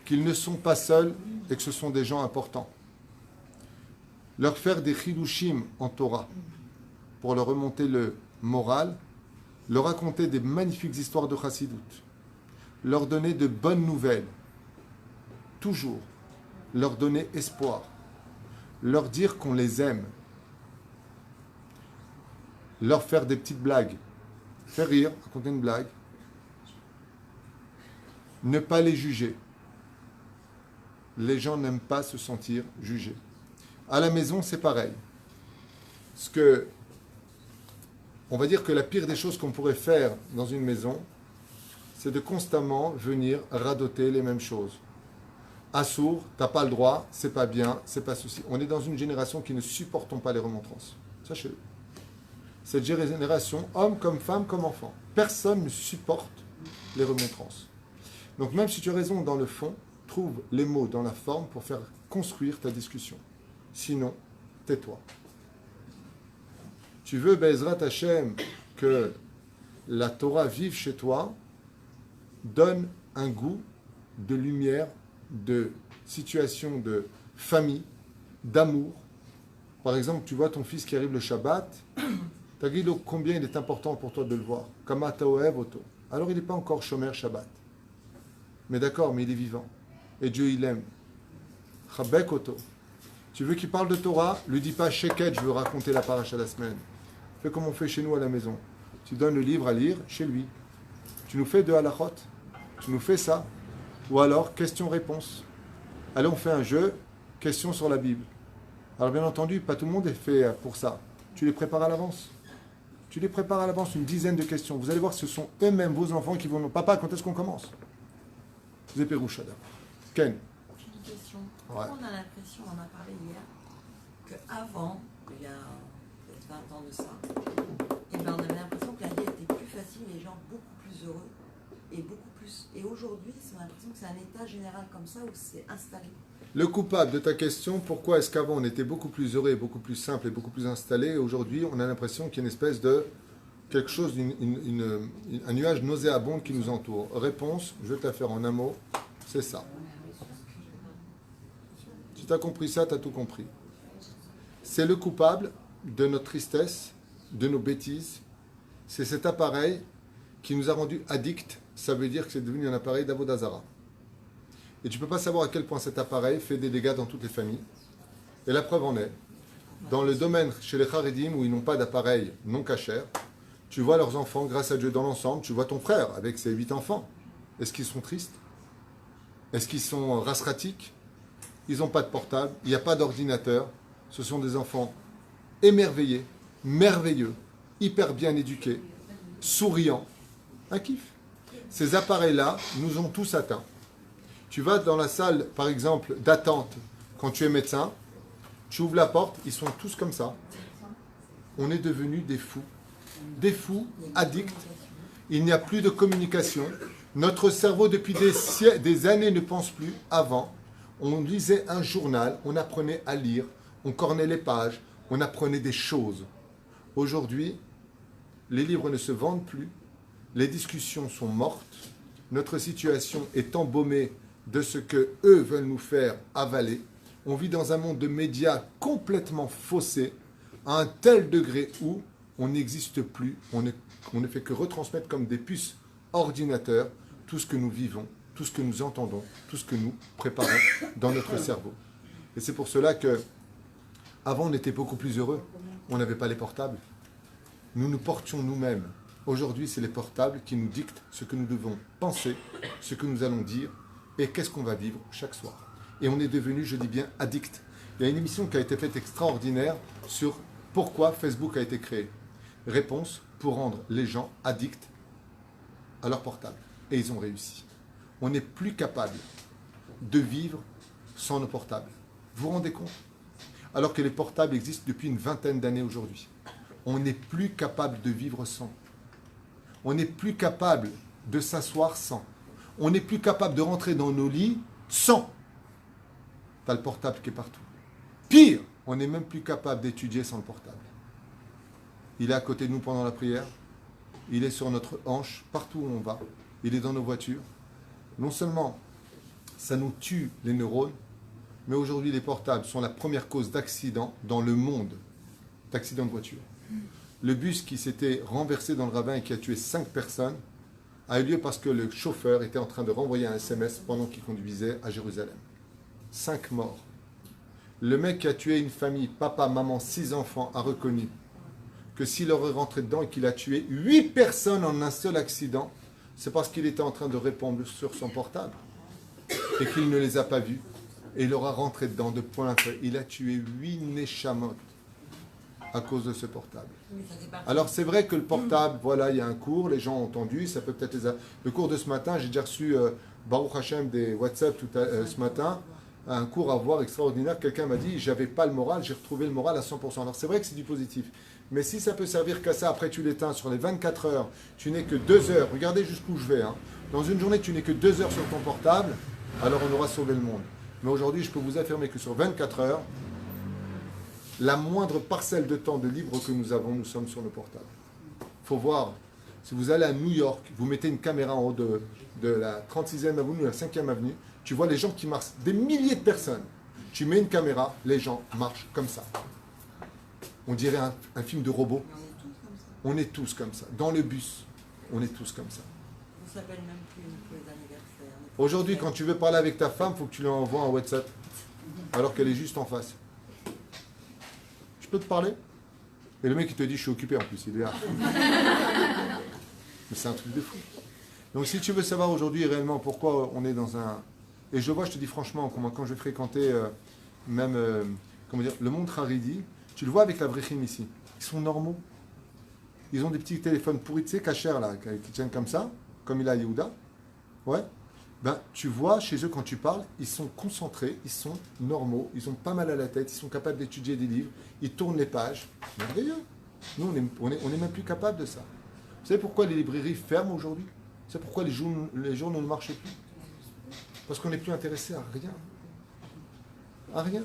qu'ils ne sont pas seuls et que ce sont des gens importants. Leur faire des chidushim en Torah pour leur remonter le moral. Leur raconter des magnifiques histoires de Chassidut. Leur donner de bonnes nouvelles. Toujours. Leur donner espoir. Leur dire qu'on les aime. Leur faire des petites blagues. Faire rire, raconter une blague. Ne pas les juger. Les gens n'aiment pas se sentir jugés. À la maison, c'est pareil. On va dire que la pire des choses qu'on pourrait faire dans une maison, c'est de constamment venir radoter les mêmes choses. Assour, t'as pas le droit, c'est pas bien, c'est pas ceci. On est dans une génération qui ne supportons pas les remontrances. Sachez-le. Cette génération, hommes comme femmes comme enfants, personne ne supporte les remontrances. Donc même si tu as raison dans le fond, trouve les mots dans la forme pour faire construire ta discussion. Sinon, tais-toi. Tu veux, Be'ezrat Hashem, que la Torah vive chez toi, donne un goût de lumière, de situation, de famille, d'amour. Par exemple, tu vois ton fils qui arrive le Shabbat, t'as dit combien il est important pour toi de le voir. Kama ta'ohev oto. Alors il n'est pas encore Shomer Shabbat. Mais d'accord, mais il est vivant. Et Dieu il aime. Chabek oto. Tu veux qu'il parle de Torah, lui dis pas Sheket, je veux raconter la paracha de la semaine. Fais comme on fait chez nous à la maison. Tu donnes le livre à lire chez lui. Tu nous fais de halachot. Tu nous fais ça. Ou alors, question-réponse. Allez, on fait un jeu, question sur la Bible. Alors bien entendu, pas tout le monde est fait pour ça. Tu les prépares à l'avance. Tu les prépares à l'avance, une dizaine de questions. Vous allez voir, ce sont eux-mêmes, vos enfants, qui vont... Papa, quand est-ce qu'on commence? Zéperouchada. Ken. J'ai une question. Ouais. Pourquoi on a l'impression, on en a parlé hier, qu'avant, il y a peut-être 20 ans de ça, et ben on avait l'impression que la vie était plus facile, les gens beaucoup plus heureux, et beaucoup plus. Et aujourd'hui, on a l'impression que c'est un état général comme ça où c'est installé. Le coupable de ta question, pourquoi est-ce qu'avant on était beaucoup plus heureux, et beaucoup plus simple et beaucoup plus installé, et aujourd'hui on a l'impression qu'il y a une espèce de quelque chose, un nuage nauséabond qui nous entoure. Réponse, je vais te la faire en un mot, c'est ça. Si tu as compris ça, tu as tout compris. C'est le coupable de notre tristesse, de nos bêtises. C'est cet appareil qui nous a rendus addicts. Ça veut dire que c'est devenu un appareil d'Avodazara. Et tu ne peux pas savoir à quel point cet appareil fait des dégâts dans toutes les familles. Et la preuve en est, dans le domaine chez les Haredim où ils n'ont pas d'appareil non cachère, tu vois leurs enfants, grâce à Dieu dans l'ensemble, tu vois ton frère avec ses 8 enfants. Est-ce qu'ils sont tristes? Est-ce qu'ils sont rasratiques? Ils n'ont pas de portable, il n'y a pas d'ordinateur. Ce sont des enfants émerveillés, merveilleux, hyper bien éduqués, souriants. Un kiff. Ces appareils-là nous ont tous atteints. Tu vas dans la salle, par exemple, d'attente, quand tu es médecin, tu ouvres la porte, ils sont tous comme ça. On est devenus des fous addicts. Il n'y a plus de communication. Notre cerveau, depuis des années, ne pense plus. Avant, on lisait un journal, on apprenait à lire, on cornait les pages, on apprenait des choses. Aujourd'hui, les livres ne se vendent plus, les discussions sont mortes, notre situation est embaumée de ce que eux veulent nous faire avaler. On vit dans un monde de médias complètement faussé, à un tel degré où on n'existe plus, on ne fait que retransmettre comme des puces ordinateurs tout ce que nous vivons, tout ce que nous entendons, tout ce que nous préparons dans notre cerveau. Et c'est pour cela que avant on était beaucoup plus heureux, on n'avait pas les portables. Nous nous portions nous-mêmes. Aujourd'hui, c'est les portables qui nous dictent ce que nous devons penser, ce que nous allons dire et qu'est-ce qu'on va vivre chaque soir. Et on est devenu, je dis bien, addict. Il y a une émission qui a été faite extraordinaire sur pourquoi Facebook a été créé. Réponse, pour rendre les gens addicts à leur portable. Et ils ont réussi. On n'est plus capable de vivre sans nos portables. Vous vous rendez compte? Alors que les portables existent depuis une vingtaine d'années aujourd'hui. On n'est plus capable de vivre sans. On n'est plus capable de s'asseoir sans. On n'est plus capable de rentrer dans nos lits sans. Tu as le portable qui est partout. Pire, on n'est même plus capable d'étudier sans le portable. Il est à côté de nous pendant la prière. Il est sur notre hanche, partout où on va. Il est dans nos voitures. Non seulement ça nous tue les neurones, mais aujourd'hui les portables sont la première cause d'accident dans le monde, d'accident de voiture. Le bus qui s'était renversé dans le ravin et qui a tué 5 personnes a eu lieu parce que le chauffeur était en train de renvoyer un SMS pendant qu'il conduisait à Jérusalem. 5 morts. Le mec qui a tué une famille, papa, maman, 6 enfants, a reconnu que s'il aurait rentré dedans et qu'il a tué 8 personnes en un seul accident, c'est parce qu'il était en train de répondre sur son portable et qu'il ne les a pas vus. Et il aura rentré dedans de point à feu. Il a tué 8 neshamot. à cause de ce portable. Oui, ça fait partie. Alors c'est vrai que le portable, voilà, il y a un cours, les gens ont entendu, ça peut peut-être Le cours de ce matin, j'ai déjà reçu Baruch Hashem des WhatsApp ce matin, un cours à voir extraordinaire. Quelqu'un m'a dit, j'avais pas le moral, j'ai retrouvé le moral à 100%. Alors c'est vrai que c'est du positif. Mais si ça peut servir qu'à ça, après tu l'éteins sur les 24 heures, tu n'es que 2 heures, regardez jusqu'où je vais. Hein. Dans une journée, tu n'es que 2 heures sur ton portable, alors on aura sauvé le monde. Mais aujourd'hui, je peux vous affirmer que sur 24 heures, la moindre parcelle de temps de libre que nous avons, nous sommes sur le portable. Il faut voir, si vous allez à New York, vous mettez une caméra en haut de la 36e avenue, la 5e avenue, tu vois les gens qui marchent, des milliers de personnes. Tu mets une caméra, les gens marchent comme ça. On dirait un film de robot. On est tous comme ça. Dans le bus, on est tous comme ça. On ne s'appelle même plus pour les anniversaires. Aujourd'hui, quand tu veux parler avec ta femme, il faut que tu lui envoies un WhatsApp, alors qu'elle est juste en face. Je peux te parler? Et le mec, il te dit, je suis occupé en plus, il est là. Mais c'est un truc de fou. Donc si tu veux savoir aujourd'hui réellement pourquoi on est dans un... Et je vois, je te dis franchement, quand je vais fréquenter même le monde Haridi, tu le vois avec la Brechim ici. Ils sont normaux. Ils ont des petits téléphones pourris, tu sais, cachers là, qui tiennent comme ça, comme il a à Yehuda. Ouais. Ben, tu vois chez eux quand tu parles, ils sont concentrés, ils sont normaux, ils ont pas mal à la tête, ils sont capables d'étudier des livres, ils tournent les pages. Merveilleux. Nous, on est même plus capables de ça. Vous savez pourquoi les librairies ferment aujourd'hui? Vous savez pourquoi les journaux ne marchent plus? Parce qu'on n'est plus intéressé à rien. À rien.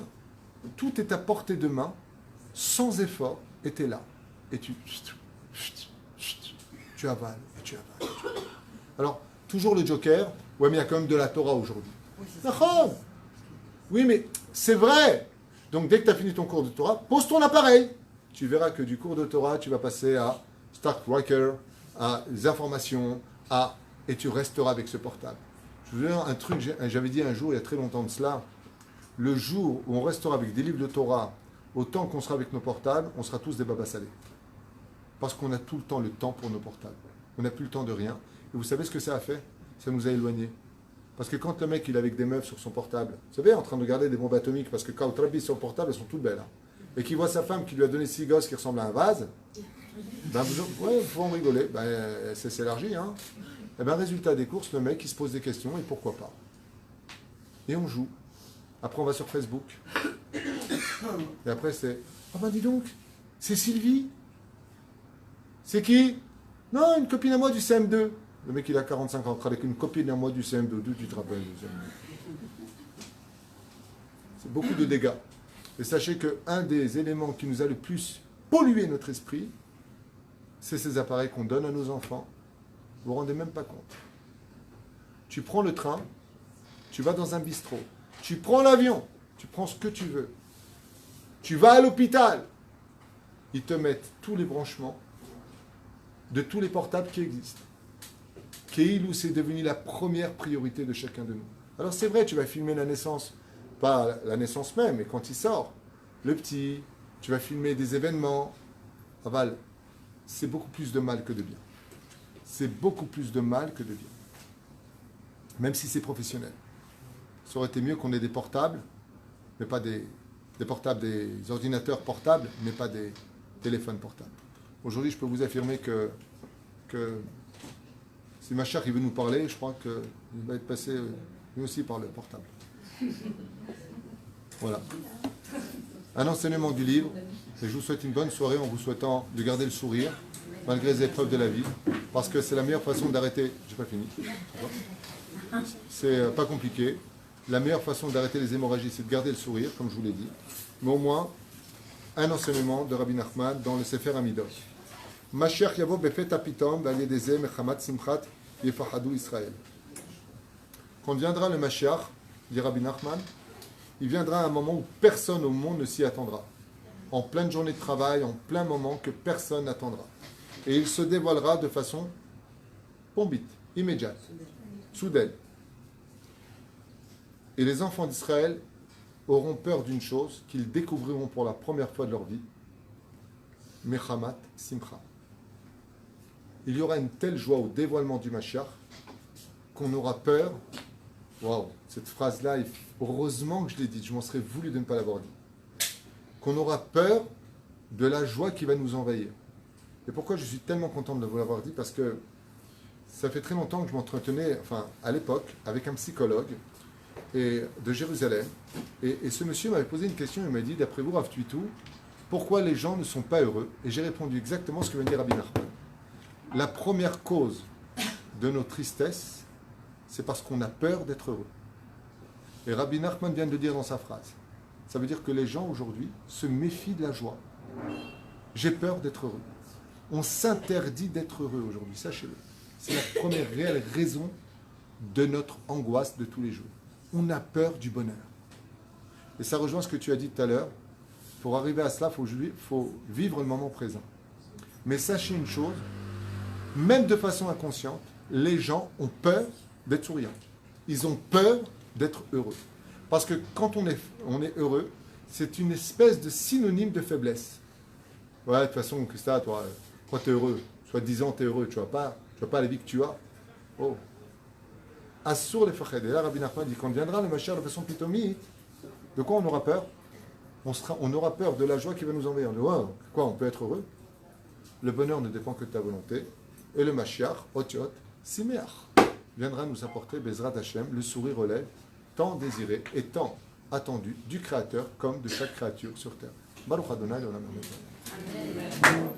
Tout est à portée de main, sans effort, et tu es là. Et tu avales, et tu avales. Alors, toujours le joker, ouais, mais il y a quand même de la Torah aujourd'hui. Oui, c'est ça. Oui, mais c'est vrai. Donc, dès que tu as fini ton cours de Torah, pose ton appareil. Tu verras que du cours de Torah, tu vas passer à Stark Walker, à les informations, et tu resteras avec ce portable. Je vous dis un truc, j'avais dit un jour, il y a très longtemps de cela, le jour où on restera avec des livres de Torah, autant qu'on sera avec nos portables, on sera tous des babas salés. Parce qu'on a tout le temps pour nos portables. On n'a plus le temps de rien. Et vous savez ce que ça a fait? Ça nous a éloignés. Parce que quand le mec il est avec des meufs sur son portable, vous savez, en train de regarder des bombes atomiques, parce que quand Trabi sur le portable, elles sont toutes belles. Hein, et qu'il voit sa femme qui lui a donné 6 gosses qui ressemblent à un vase, ben vous pouvez en rigoler. Ben, c'est s'élargit. Hein. Et ben, résultat des courses, le mec il se pose des questions et pourquoi pas. Et on joue. Après on va sur Facebook. Et après c'est, ah ben dis donc, c'est Sylvie. C'est qui? Non, une copine à moi du CM2. Le mec, il a 45 ans, avec une copine à moi du CM2. D'où tu te rappelles du CM2? C'est beaucoup de dégâts. Et sachez qu'un des éléments qui nous a le plus pollué notre esprit, c'est ces appareils qu'on donne à nos enfants. Vous ne vous rendez même pas compte. Tu prends le train, tu vas dans un bistrot, tu prends l'avion, tu prends ce que tu veux. Tu vas à l'hôpital. Ils te mettent tous les branchements de tous les portables qui existent. Keilou, c'est devenu la première priorité de chacun de nous. Alors c'est vrai, tu vas filmer la naissance, pas la naissance même, mais quand il sort, le petit, tu vas filmer des événements. Aval, c'est beaucoup plus de mal que de bien. C'est beaucoup plus de mal que de bien. Même si c'est professionnel. Ça aurait été mieux qu'on ait des portables, mais pas des portables, des ordinateurs portables, mais pas des téléphones portables. Aujourd'hui, je peux vous affirmer que si ma chère qui veut nous parler, je crois qu'il va être passé lui aussi par le portable. Voilà. Un enseignement du livre. Et je vous souhaite une bonne soirée en vous souhaitant de garder le sourire, malgré les épreuves de la vie. Parce que c'est la meilleure façon d'arrêter. J'ai pas fini. C'est pas compliqué. La meilleure façon d'arrêter les hémorragies, c'est de garder le sourire, comme je vous l'ai dit. Mais au moins, un enseignement de Rabbi Nachman dans le Sefer Amidot. Mashiach yavo befet apitom b'aliyedeze mechamat simchat yefahadu Israël. Quand viendra le Mashiach, dit Rabbi Nachman, il viendra à un moment où personne au monde ne s'y attendra. En pleine journée de travail, en plein moment que personne n'attendra. Et il se dévoilera de façon pombite, immédiate, soudaine. Et les enfants d'Israël auront peur d'une chose qu'ils découvriront pour la première fois de leur vie. Mechamat Simcha. Il y aura une telle joie au dévoilement du Mashiach qu'on aura peur. Waouh, cette phrase-là, heureusement que je l'ai dite, je m'en serais voulu de ne pas l'avoir dit. Qu'on aura peur de la joie qui va nous envahir. Et pourquoi je suis tellement content de vous l'avoir dit? Parce que ça fait très longtemps que je m'entretenais, enfin à l'époque, avec un psychologue de Jérusalem. Et ce monsieur m'avait posé une question, il m'a dit, d'après vous, Rav Tuitou, pourquoi les gens ne sont pas heureux? Et j'ai répondu exactement ce que vient de dire Rabbi Nachman. La première cause de nos tristesses, c'est parce qu'on a peur d'être heureux. Et Rabbi Nachman vient de le dire dans sa phrase. Ça veut dire que les gens aujourd'hui se méfient de la joie. J'ai peur d'être heureux. On s'interdit d'être heureux aujourd'hui, sachez-le. C'est la première réelle raison de notre angoisse de tous les jours. On a peur du bonheur. Et ça rejoint ce que tu as dit tout à l'heure. Pour arriver à cela, il faut vivre le moment présent. Mais sachez une chose, même de façon inconsciente, les gens ont peur d'être souriants. Ils ont peur d'être heureux. Parce que quand on est heureux, c'est une espèce de synonyme de faiblesse. Ouais, de toute façon, Christa, toi tu es heureux. Soit disant tu es heureux, tu ne vois pas la vie que tu as. Oh. Assur les fached. Et là, Rabbi Nachman dit quand viendra le Mashiach de façon pitomite, de quoi on aura peur? On aura peur de la joie qui va nous envahir. On dit, wow, quoi, on peut être heureux? Le bonheur ne dépend que de ta volonté. Et le Mashiach, Otiot, Simeach, viendra nous apporter, Bezrat Hashem, le sourire aux lèvres, tant désiré et tant attendu du Créateur comme de chaque créature sur terre. Baruch Adonai, Olam Amen.